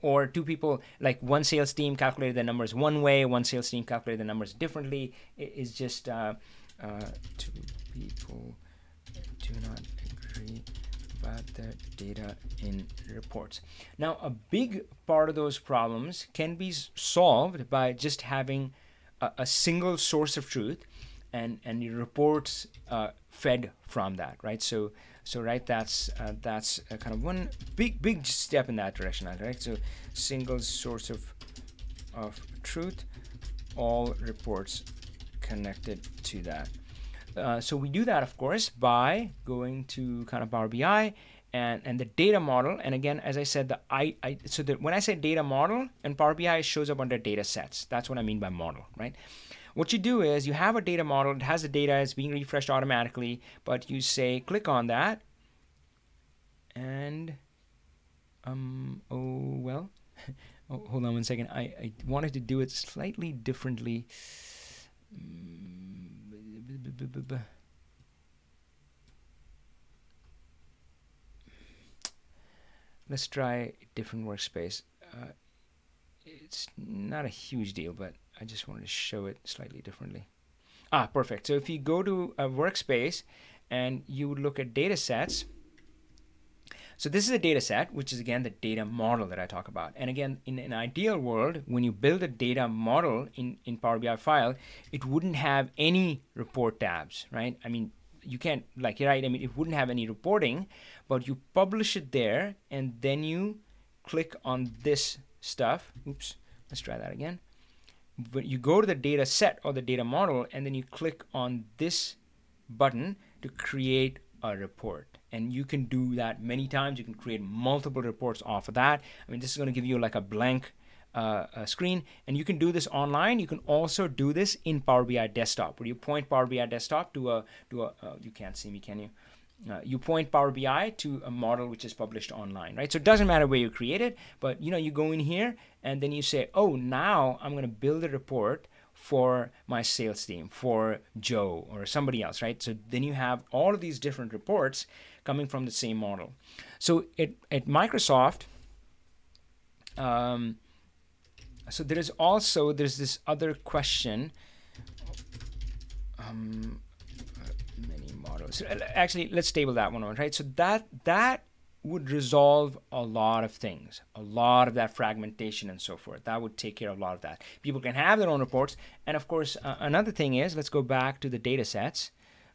or two people, like one sales team calculated the numbers one way, one sales team calculated the numbers differently. It's just two people do not agree about the data in reports. Now, a big part of those problems can be solved by just having a single source of truth, and your reports fed from that, right? So right, that's kind of one big step in that direction, right? So single source of truth, all reports connected to that. So we do that, of course, by going to kind of Power BI and the data model. And again, as I said, when I say data model in Power BI, it shows up under data sets. That's what I mean by model, right? What you do is you have a data model. It has the data. It's being refreshed automatically. But you say, click on that. And, hold on one second. I wanted to do it slightly differently. Let's try a different workspace. It's not a huge deal, but I just wanted to show it slightly differently. Perfect. So if you go to a workspace and you look at data sets, so this is a data set, which is again the data model that I talk about. And again, in an ideal world, when you build a data model in Power BI file, it wouldn't have any report tabs, right? I mean, you can't, like, right? I mean, it wouldn't have any reporting, but you publish it there, and then you click on this stuff. Oops, let's try that again. But you go to the data set or the data model, and then you click on this button to create a report. And you can do that many times. You can create multiple reports off of that. I mean, this is going to give you like a blank screen, and you can do this online. You can also do this in Power BI Desktop, where you point Power BI Desktop to you can't see me, can you? You point Power BI to a model which is published online, right? So it doesn't matter where you create it, but you go in here and then you say, oh, now I'm going to build a report for my sales team, for Joe or somebody else, right? So then you have all of these different reports coming from the same model. So at Microsoft, so there's this other question. Many models. Actually, let's table that one on, right? So that would resolve a lot of things, a lot of that fragmentation and so forth. That would take care of a lot of that. People can have their own reports. And of course, another thing is, let's go back to the data sets.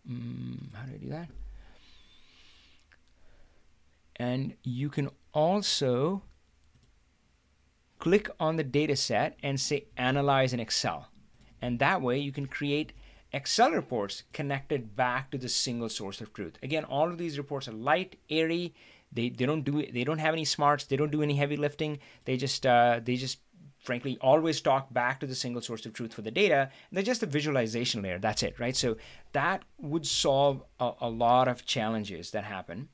How do I do that? And you can also click on the data set and say Analyze in Excel. And that way you can create Excel reports connected back to the single source of truth. Again, all of these reports are light, airy. They don't have any smarts. They don't do any heavy lifting. They just frankly always talk back to the single source of truth for the data. They're just a visualization layer. That's it, right? So that would solve a lot of challenges that happen.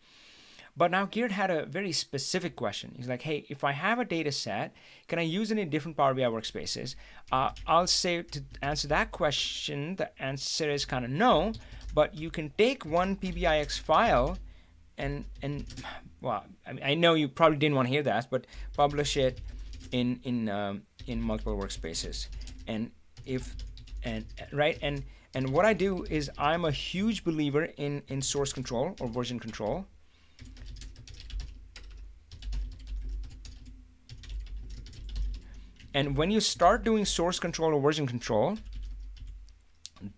But now Geert had a very specific question. He's like, hey, if I have a data set, can I use it in different Power BI workspaces? I'll say, to answer that question, the answer is kind of no, but you can take one PBIX file and well, I know you probably didn't want to hear that, but publish it in multiple workspaces. And what I do is, I'm a huge believer in source control or version control. And when you start doing source control or version control,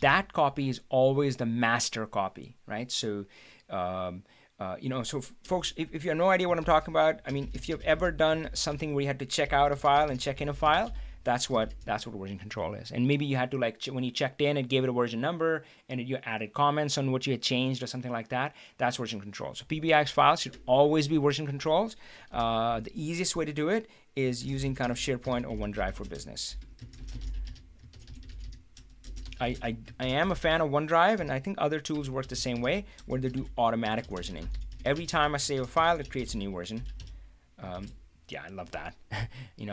that copy is always the master copy, right? So, so folks, if you have no idea what I'm talking about, I mean, if you've ever done something where you had to check out a file and check in a file, that's what version control is. And maybe you had to, like, when you checked in, it gave it a version number, and you added comments on what you had changed or something like that. That's version control. So PBIX files should always be version controls. The easiest way to do it is using kind of SharePoint or OneDrive for Business. I am a fan of OneDrive, and I think other tools work the same way, where they do automatic versioning. Every time I save a file, it creates a new version. Yeah, I love that.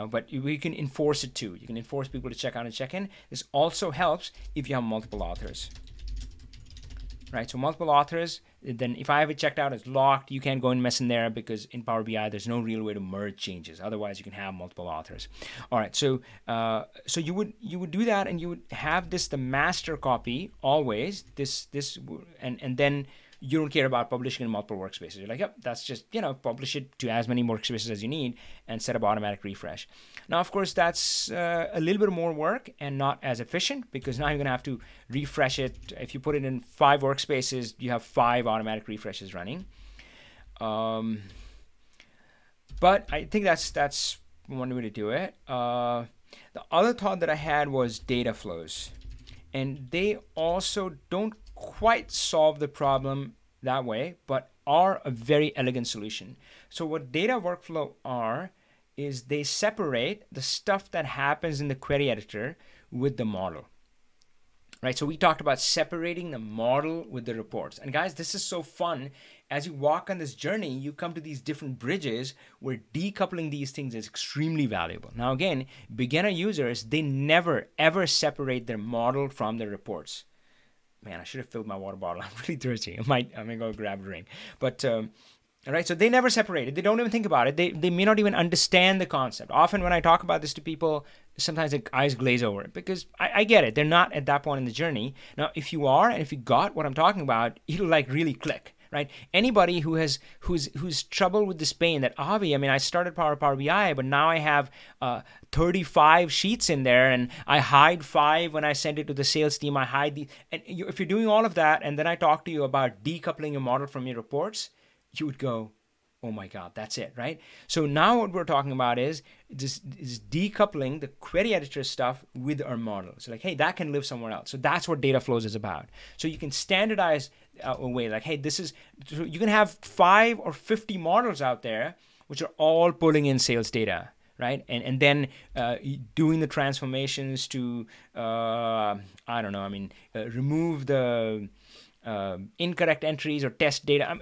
But we can enforce it too. You can enforce people to check out and check in. This also helps if you have multiple authors, right? So multiple authors, then if I have it checked out as locked, you can't go and mess in there, because in Power BI, there's no real way to merge changes. Otherwise, you can have multiple authors. All right, so you would do that, and you would have the master copy always, and then you don't care about publishing in multiple workspaces. You're like, yep, that's just, publish it to as many workspaces as you need and set up automatic refresh. Now, of course, that's a little bit more work and not as efficient, because now you're going to have to refresh it. If you put it in 5 workspaces, you have 5 automatic refreshes running. But I think that's one way to do it. The other thought that I had was data flows. And they also don't quite solve the problem that way, but are a very elegant solution. So what data workflow is they separate the stuff that happens in the query editor with the model. Right, so we talked about separating the model with the reports. And guys, this is so fun. As you walk on this journey, you come to these different bridges where decoupling these things is extremely valuable. Now again, beginner users, they never ever separate their model from their reports. Man, I should have filled my water bottle. I'm really thirsty. I'm gonna go grab a drink. But all right, so they never separate it. They don't even think about it. They may not even understand the concept. Often when I talk about this to people, sometimes their eyes glaze over it, because I get it. They're not at that point in the journey. Now, if you are, and if you got what I'm talking about, it'll like really click. Right? Anybody who's trouble with this pain that, Avi, I mean, I started Power BI, but now I have 35 sheets in there, and I hide 5 when I send it to the sales team. I hide the, and if you're doing all of that, and then I talk to you about decoupling your model from your reports, you would go, oh my God, that's it, right? So now what we're talking about is decoupling the query editor stuff with our model. So like, hey, that can live somewhere else. So that's what data flows is about. So you can standardize a way, like, hey, so you can have 5 or 50 models out there, which are all pulling in sales data, right? And then doing the transformations to, remove the incorrect entries or test data.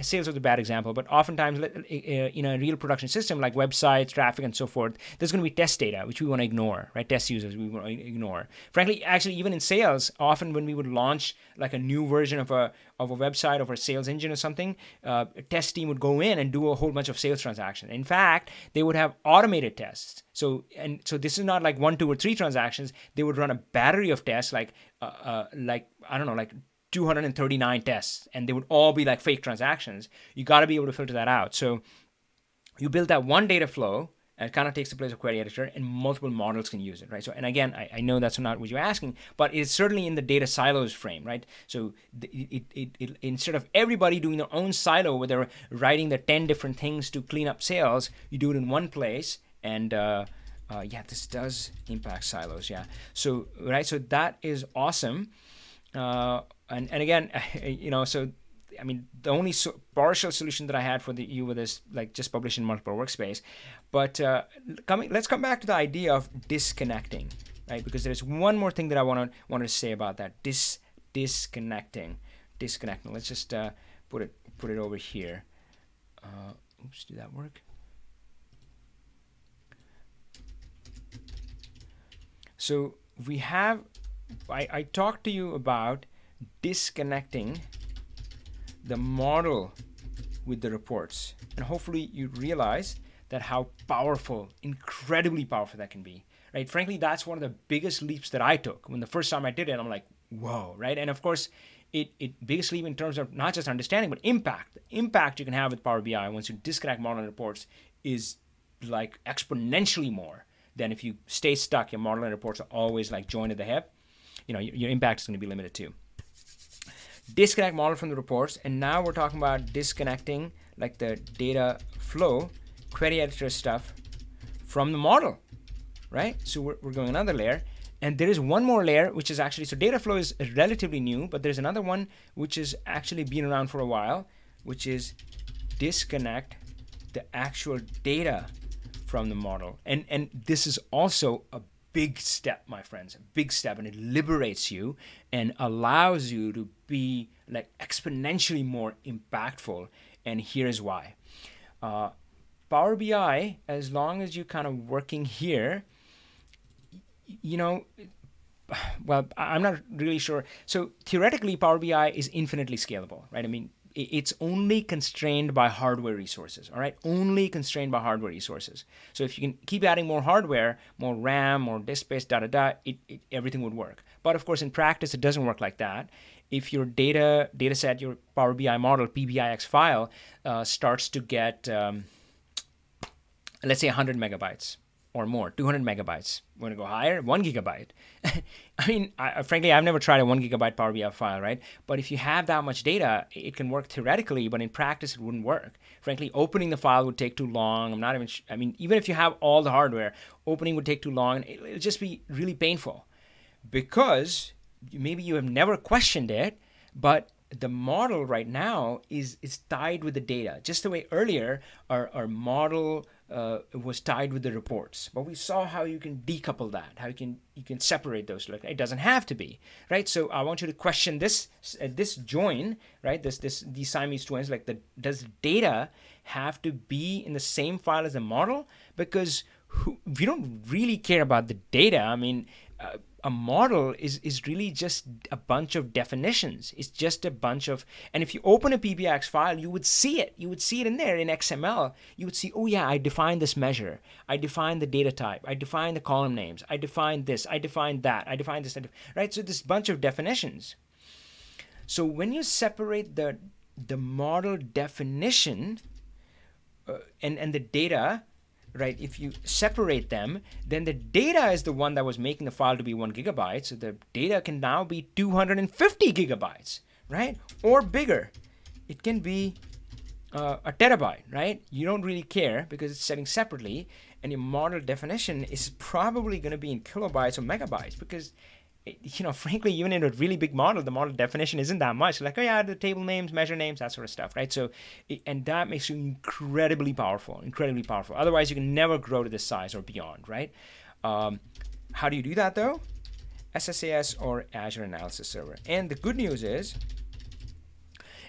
Sales is a bad example, but oftentimes in a real production system like websites, traffic, and so forth, there's going to be test data, which we want to ignore, right? Test users we want to ignore. Frankly, actually, even in sales, often when we would launch like a new version of a website, of a sales engine or something, a test team would go in and do a whole bunch of sales transactions. In fact, they would have automated tests. So this is not like 1, 2, or 3 transactions. They would run a battery of tests, like 239 tests, and they would all be like fake transactions. You got to be able to filter that out. So you build that one data flow, and it kind of takes the place of query editor, and multiple models can use it, right? So, and again, I know that's not what you're asking, but it's certainly in the data silos frame, right? So it instead of everybody doing their own silo where they're writing the 10 different things to clean up sales, you do it in one place. And yeah, this does impact silos, yeah. So, right, so that is awesome. And again, you know, so I mean, the only partial solution that I had for you with this, like, just publish in multiple workspace. But let's come back to the idea of disconnecting, right? Because there's one more thing that I wanted to say about that. Disconnecting. Let's just put it over here. Oops, did that work? So we have, I talked to you about disconnecting the model with the reports, and hopefully you realize that how powerful, incredibly powerful that can be, right? Frankly, that's one of the biggest leaps that I took. When the first time I did it, I'm like, whoa, right? And of course, it biggest leap in terms of not just understanding, but impact. The impact you can have with Power BI once you disconnect model and reports is like exponentially more than if you stay stuck. Your model and reports are always like joined at the hip. You know, your impact is going to be limited too. Disconnect model from the reports, and now we're talking about disconnecting like the data flow, query editor stuff from the model, right? So we're going another layer, and there is one more layer which is actually, so data flow is relatively new, but there's another one which is actually been around for a while, which is disconnect the actual data from the model. And this is also a big step, my friends, a big step, and it liberates you and allows you to be like exponentially more impactful. And here's why. Power BI, as long as you're kind of working here, you know, well, I'm not really sure. So theoretically, Power BI is infinitely scalable, right? I mean, it's only constrained by hardware resources, all right? Only constrained by hardware resources. So if you can keep adding more hardware, more RAM, more disk space, everything would work. But of course, in practice, it doesn't work like that. If your data set, your Power BI model, PBIX file, starts to get, let's say 100 megabytes or more, 200 megabytes. We're going to go higher, 1 gigabyte. I mean, frankly, I've never tried a 1 gigabyte Power BI file, right? But if you have that much data, it can work theoretically, but in practice, it wouldn't work. Frankly, opening the file would take too long. I'm not even, I mean, even if you have all the hardware, opening would take too long. And it'll just be really painful because maybe you have never questioned it, but the model right now is tied with the data. Just the way earlier our model was tied with the reports, but we saw how you can decouple that, how you can separate those. Like, it doesn't have to be, right? So I want you to question this join, right? These Siamese twins. Like, does data have to be in the same file as the model? Because we don't really care about the data. I mean, a model is really just a bunch of definitions. It's just a bunch of, and if you open a PBIX file, you would see it. You would see it in there in XML. You would see, oh yeah, I defined this measure. I defined the data type. I defined the column names. I defined this. I defined that. I defined this. Right? So this bunch of definitions. So when you separate the model definition and the data, right, if you separate them, then the data is the one that was making the file to be 1 gigabyte. So the data can now be 250 gigabytes, right? Or bigger. It can be a terabyte, right? You don't really care because it's setting separately. And your model definition is probably going to be in kilobytes or megabytes because, you know, frankly, even in a really big model, the model definition isn't that much. Like, oh yeah, the table names, measure names, that sort of stuff, right? So, and that makes you incredibly powerful. Otherwise, you can never grow to this size or beyond, right? How do you do that though? SSAS or Azure Analysis Server. And the good news is,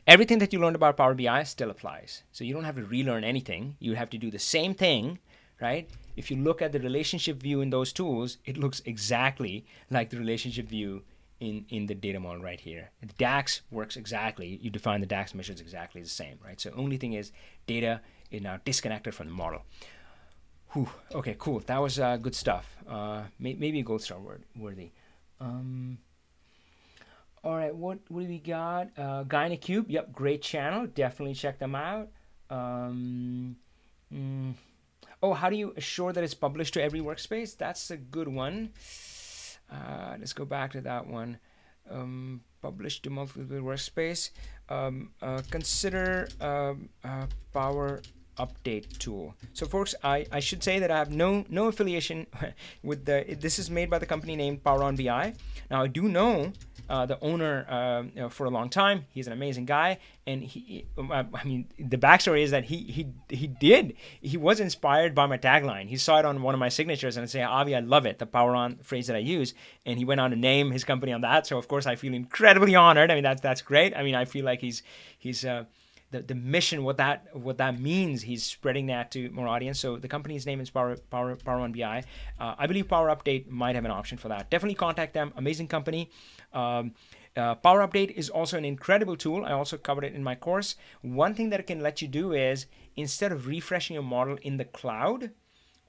everything that you learned about Power BI still applies. So you don't have to relearn anything. You have to do the same thing, right? If you look at the relationship view in those tools, it looks exactly like the relationship view in the data model right here. The DAX works exactly. You define the DAX measures exactly the same, right? So only thing is data is now disconnected from the model. Whew. Okay, cool. That was good stuff. Maybe a gold star worthy. All right, what do we got? Gynacube, yep, great channel. Definitely check them out. Um, mm, oh, how do you assure that it's published to every workspace? That's a good one. Let's go back to that one. Published to multiple workspace. Consider Power Update tool. So folks, I should say that I have no affiliation with this is made by the company named PowerBI. Now I do know the owner for a long time. He's an amazing guy, and I mean, the backstory is that he was inspired by my tagline. He saw it on one of my signatures and said, "Avi, I love it, the power on phrase that I use," and he went on to name his company on that. So of course I feel incredibly honored. I mean, that's great. I mean, I feel like he's the mission, what that means, he's spreading that to more audience. So the company's name is Power1BI. I believe Power Update might have an option for that. Definitely contact them. Amazing company. Power Update is also an incredible tool. I also covered it in my course. One thing that it can let you do is, instead of refreshing your model in the cloud,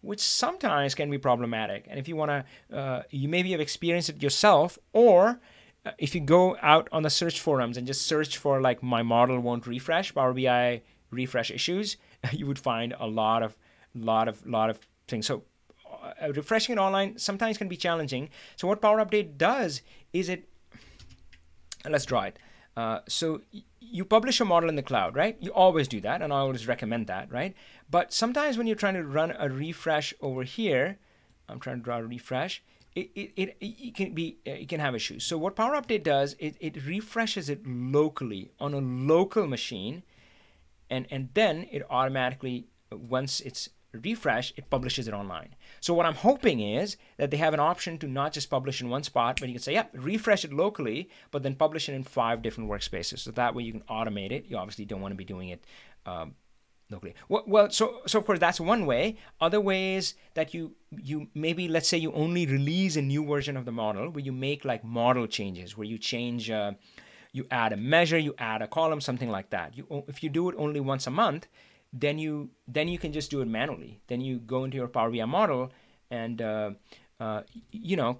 which sometimes can be problematic, and if you want to, you maybe have experienced it yourself, or if you go out on the search forums and just search for like my model won't refresh, Power BI refresh issues, you would find a lot of things. So refreshing it online sometimes can be challenging. So what Power Update does is let's draw it. So you publish a model in the cloud, right? You always do that, and I always recommend that, right? But sometimes when you're trying to run a refresh over here, I'm trying to draw a refresh, it can have issues. So what Power Update does, it refreshes it locally on a local machine, and then it automatically, once it's refreshed, it publishes it online. So what I'm hoping is that they have an option to not just publish in one spot, but you can say, yeah, refresh it locally, but then publish it in 5 different workspaces. So that way you can automate it. You obviously don't want to be doing it locally. Well, so of course that's one way. Other ways that you maybe, let's say you only release a new version of the model where you make like model changes, where you change, you add a measure, you add a column, something like that. If you do it only once a month, then you can just do it manually. Then you go into your Power BI model and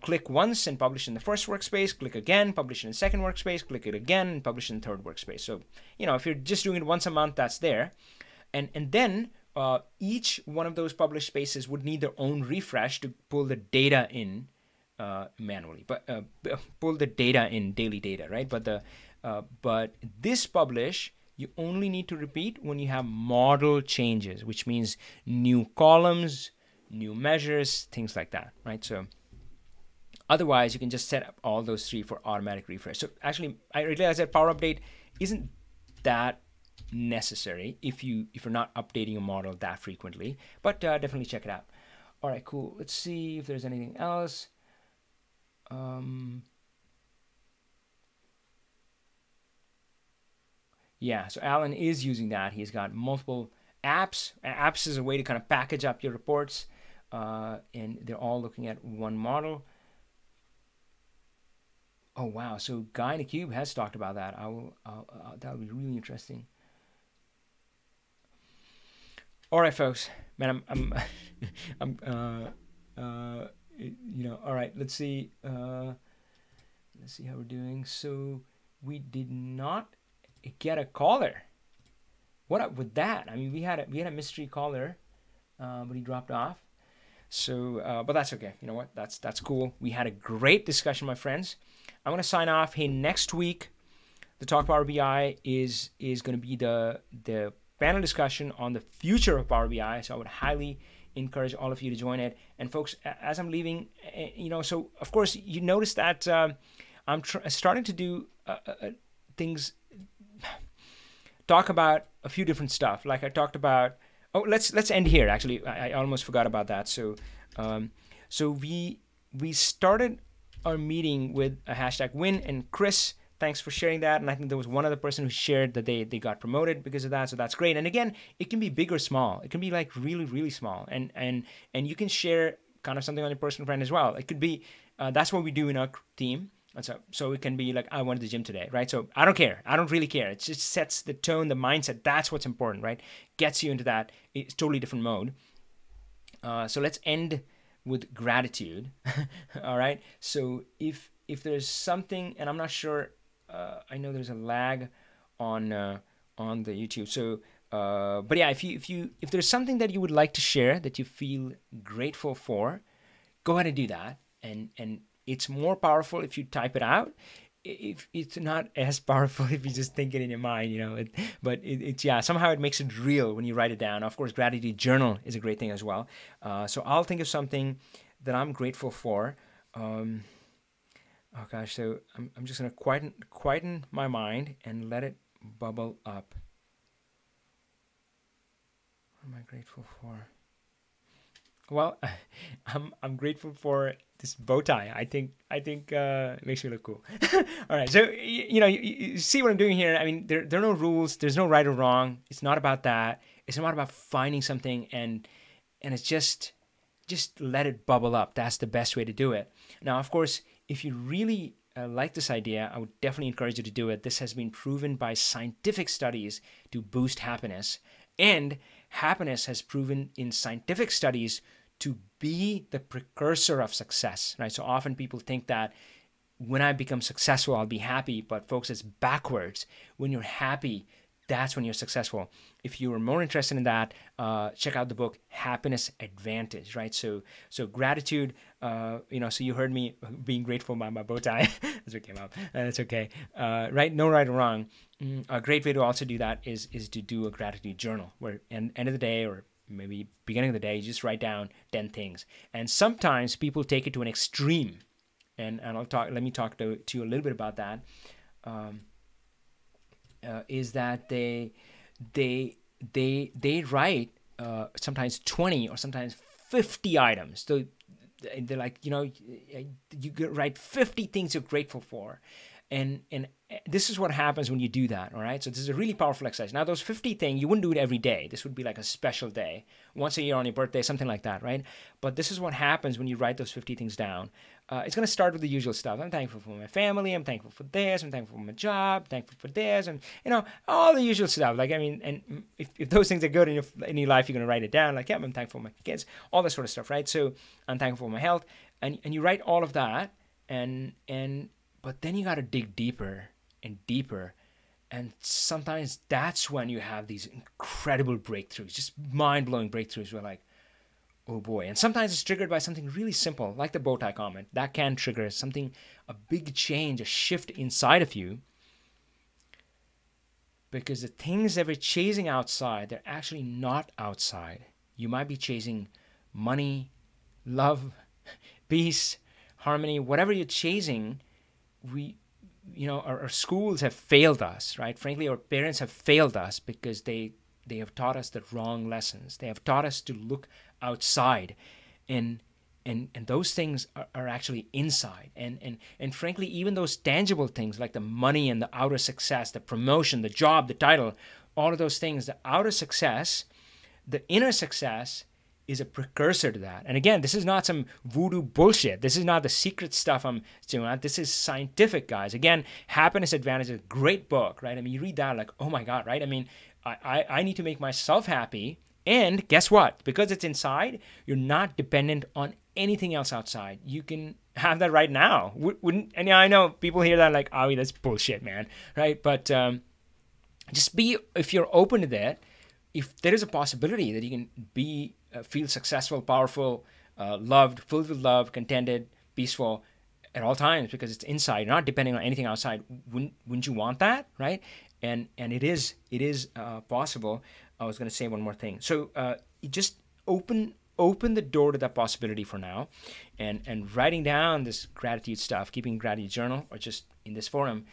click once and publish in the first workspace, click again, publish in the second workspace, click it again, and publish in the third workspace. So if you're just doing it once a month, that's there. And then each one of those published spaces would need their own refresh to pull the data in manually, but pull the data in, daily data, right? But this publish, you only need to repeat when you have model changes, which means new columns, new measures, things like that, right? So otherwise, you can just set up all those 3 for automatic refresh. So actually, I realized that Power Update isn't that necessary if you're not updating a model that frequently, but definitely check it out. All right, cool. Let's see if there's anything else. Yeah, so Alan is using that. He's got multiple apps. Apps is a way to kind of package up your reports, and they're all looking at one model. Oh wow! So Guy in the Cube has talked about that. That'll be really interesting. All right, folks. Man, I'm all right. Let's see how we're doing. So we did not get a caller. What up with that? I mean, we had a mystery caller, but he dropped off. So, but that's okay. You know what? That's cool. We had a great discussion, my friends. I'm gonna sign off. Hey, next week, the Talk Power BI is going to be the panel discussion on the future of Power BI. So I would highly encourage all of you to join it. And folks, as I'm leaving, so of course you notice that I'm starting to do things, talk about a few different stuff. Like I talked about. Oh, let's end here. Actually, I almost forgot about that. So, so we started our meeting with a hashtag win, and Chris, thanks for sharing that. And I think there was one other person who shared that they got promoted because of that. So that's great. And again, it can be big or small. It can be like really, really small. And you can share kind of something on your personal friend as well. It could be, that's what we do in our team. And so it can be like, I went to the gym today, right? So I don't care. I don't really care. It just sets the tone, the mindset. That's what's important, right? Gets you into that. It's totally different mode. So let's end with gratitude. All right. So if there's something, and I'm not sure I know there's a lag on the YouTube. So, but yeah, if there's something that you would like to share that you feel grateful for, go ahead and do that. And it's more powerful if you type it out. If it's not as powerful if you just think it in your mind, it's yeah, somehow it makes it real when you write it down. Of course, gratitude journal is a great thing as well. So I'll think of something that I'm grateful for. Oh gosh, so I'm just gonna quieten my mind and let it bubble up. What am I grateful for? Well, I'm grateful for this bow tie. I think it makes me look cool. All right, so you see what I'm doing here. I mean, there are no rules. There's no right or wrong. It's not about that. It's not about finding something and it's just let it bubble up. That's the best way to do it. Now, of course, if you really like this idea, I would definitely encourage you to do it. This has been proven by scientific studies to boost happiness. And happiness has proven in scientific studies to be the precursor of success, right? So often people think that when I become successful, I'll be happy. But folks, it's backwards. When you're happy, that's when you're successful. If you are more interested in that, check out the book Happiness Advantage, right? So gratitude, so you heard me being grateful by my bow tie. That's what came out. That's okay. Right? No right or wrong. A great way to also do that is to do a gratitude journal where end of the day or maybe beginning of the day, you just write down 10 things. And sometimes people take it to an extreme. And let me talk to you a little bit about that. Is that they write sometimes 20 or sometimes 50 items. So they're like, you write 50 things you're grateful for. And this is what happens when you do that, all right? So this is a really powerful exercise. Now, those 50 things, you wouldn't do it every day. This would be like a special day, once a year on your birthday, something like that, right? But this is what happens when you write those 50 things down. It's going to start with the usual stuff. I'm thankful for my family. I'm thankful for this. I'm thankful for my job. Thankful for this. And, all the usual stuff. Like, I mean, and if those things are good in your life, you're going to write it down. Like, yeah, I'm thankful for my kids, all that sort of stuff, right? So I'm thankful for my health. And you write all of that. But then you got to dig deeper and deeper. And sometimes that's when you have these incredible breakthroughs, just mind-blowing breakthroughs where like, oh boy. And sometimes it's triggered by something really simple, like the bow tie comment. That can trigger a big change, a shift inside of you. Because the things that we're chasing outside, they're actually not outside. You might be chasing money, love, peace, harmony, whatever you're chasing. Our schools have failed us, right? Frankly, our parents have failed us because they have taught us the wrong lessons. They have taught us to look outside, and those things are actually inside. And frankly, even those tangible things like the money and the outer success, the promotion, the job, the title, all of those things, the outer success, the inner success is a precursor to that. And again, this is not some voodoo bullshit. This is not the secret stuff I'm doing. This is scientific, guys. Again, Happiness Advantage is a great book, right? I mean, you read that like, oh my God, right? I mean, I need to make myself happy. And guess what? Because it's inside, you're not dependent on anything else outside. You can have that right now. And I know people hear that like, Avi, that's bullshit, man, right? But if you're open to that, if there is a possibility that you can feel successful, powerful, loved, filled with love, contented, peaceful at all times because it's inside, not depending on anything outside. Wouldn't you want that, right? And it is possible. I was going to say one more thing. So you just open the door to that possibility for now, and writing down this gratitude stuff, keeping a gratitude journal, or just in this forum,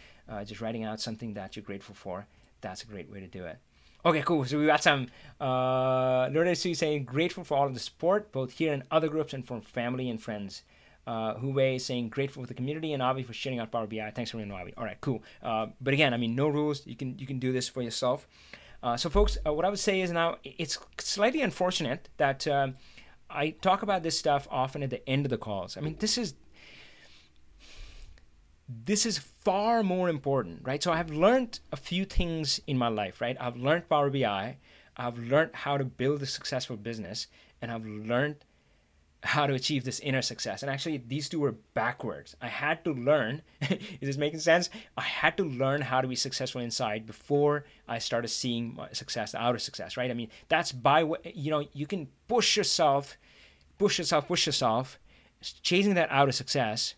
just writing out something that you're grateful for. That's a great way to do it. Okay, cool. So we got some Loretta Sue saying grateful for all of the support, both here and other groups, and from family and friends. Huwei saying grateful for the community, and Avi for sharing out Power BI. Thanks for being Avi. All right, cool. But again, I mean, no rules. You can do this for yourself. So folks, what I would say is now it's slightly unfortunate that I talk about this stuff often at the end of the calls. I mean, this is far more important, right? So I've learned a few things in my life, right? I've learned Power BI. I've learned how to build a successful business, and I've learned how to achieve this inner success. And actually, these two were backwards. I had to learn, is this making sense? I had to learn how to be successful inside before I started seeing my success, the outer success, right? I mean, that's you can push yourself, chasing that outer success,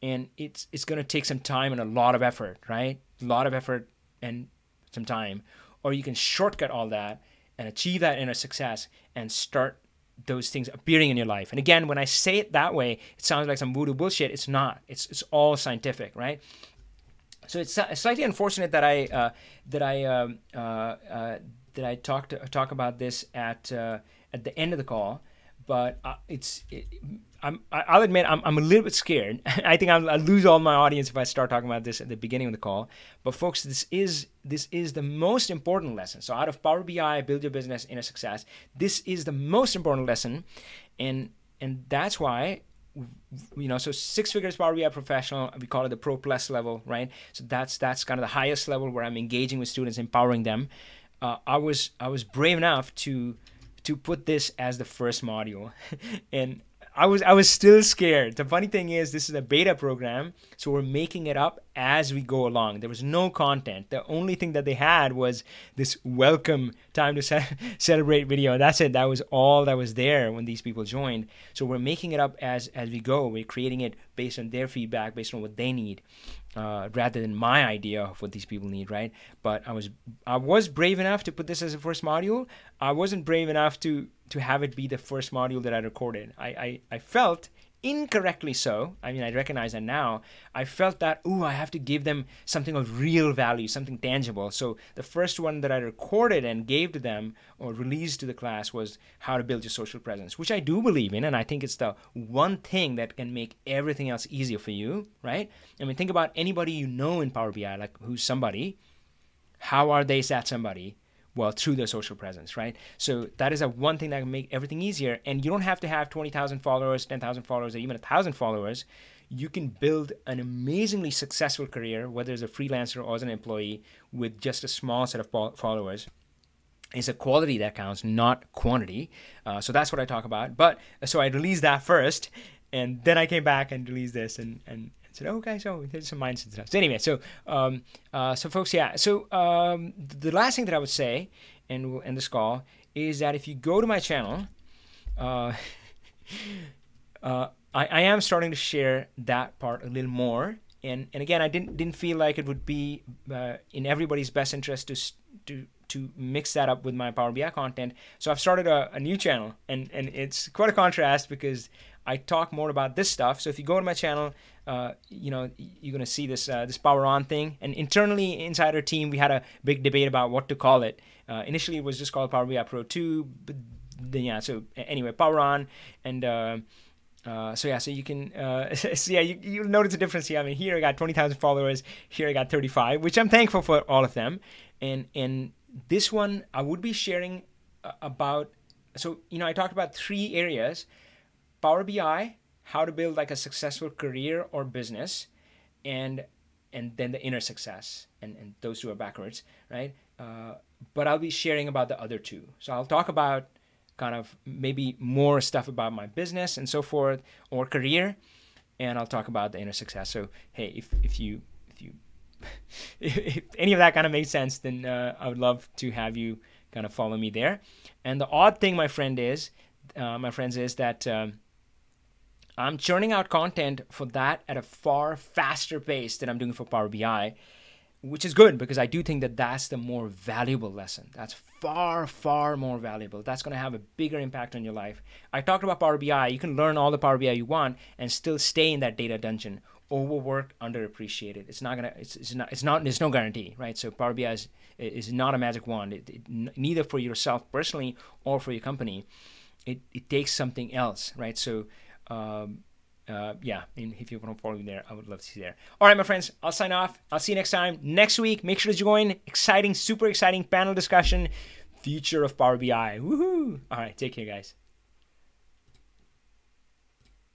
and it's going to take some time and a lot of effort, right? A lot of effort and some time. Or you can shortcut all that and achieve that inner success and start those things appearing in your life. And again, when I say it that way, it sounds like some voodoo bullshit. It's not. It's all scientific, right? So it's slightly unfortunate that I talk about this at the end of the call, but I'll admit I'm a little bit scared. I think I'll lose all my audience if I start talking about this at the beginning of the call. But folks, this is the most important lesson. So out of Power BI, Build Your Business, Inner Success, this is the most important lesson, and that's why, so 6 figures Power BI professional, we call it the Pro Plus level, right? So that's kind of the highest level where I'm engaging with students, empowering them. I was brave enough to put this as the first module, and I was still scared. The funny thing is, this is a beta program, so we're making it up as we go along. There was no content. The only thing that they had was this welcome time to celebrate video. That's it. That was all that was there when these people joined. So we're making it up as we go. We're creating it based on their feedback, based on what they need, rather than my idea of what these people need, right? But I was brave enough to put this as a first module. I wasn't brave enough to have it be the first module that I recorded. I felt, incorrectly so, I mean, I recognize that now, I felt that, I have to give them something of real value, something tangible. So the first one that I recorded and gave to them or released to the class was how to build your social presence, which I do believe in, and I think it's the one thing that can make everything else easier for you, right? I mean, think about anybody you know in Power BI, like who's somebody. How are they that somebody? Well, through their social presence, right? So that is one thing that can make everything easier. And you don't have to have 20,000 followers, 10,000 followers, or even 1,000 followers. You can build an amazingly successful career, whether as a freelancer or as an employee, with just a small set of followers. It's a quality that counts, not quantity. So that's what I talk about. But so I released that first, and then I came back and released this and said, okay, so there's some mindset stuff. So anyway, so folks, yeah. So the last thing that I would say in this call is that if you go to my channel, I am starting to share that part a little more. And again, I didn't feel like it would be in everybody's best interest to mix that up with my Power BI content. So I've started a new channel, and it's quite a contrast because I talk more about this stuff. So if you go to my channel, you're going to see this Power On thing. And internally inside our team, we had a big debate about what to call it. Initially, it was just called Power BI Pro 2. But then, yeah, so anyway, Power On. And so you can, you'll notice a difference here. I mean, here I got 20,000 followers. Here I got 35, which I'm thankful for all of them. And this one, I would be sharing about, I talked about 3 areas: Power BI, how to build like a successful career or business, and then the inner success. And those two are backwards, right? But I'll be sharing about the other 2. So I'll talk about kind of maybe more stuff about my business and so forth, or career, and I'll talk about the inner success. So hey, if any of that kind of makes sense, then I would love to have you kind of follow me there. And the odd thing, my friends, is that I'm churning out content for that at a far faster pace than I'm doing for Power BI, which is good because I do think that that's the more valuable lesson. That's far, far more valuable. That's going to have a bigger impact on your life. I talked about Power BI. You can learn all the Power BI you want and still stay in that data dungeon. Overworked, underappreciated. There's no guarantee, right? So Power BI is not a magic wand. Neither for yourself personally or for your company. It takes something else, right? So, if you want to follow me there, I would love to see you there. All right, my friends, I'll sign off. I'll see you next time. Next week, make sure to join. Super exciting panel discussion, future of Power BI. Woohoo! All right, take care, guys.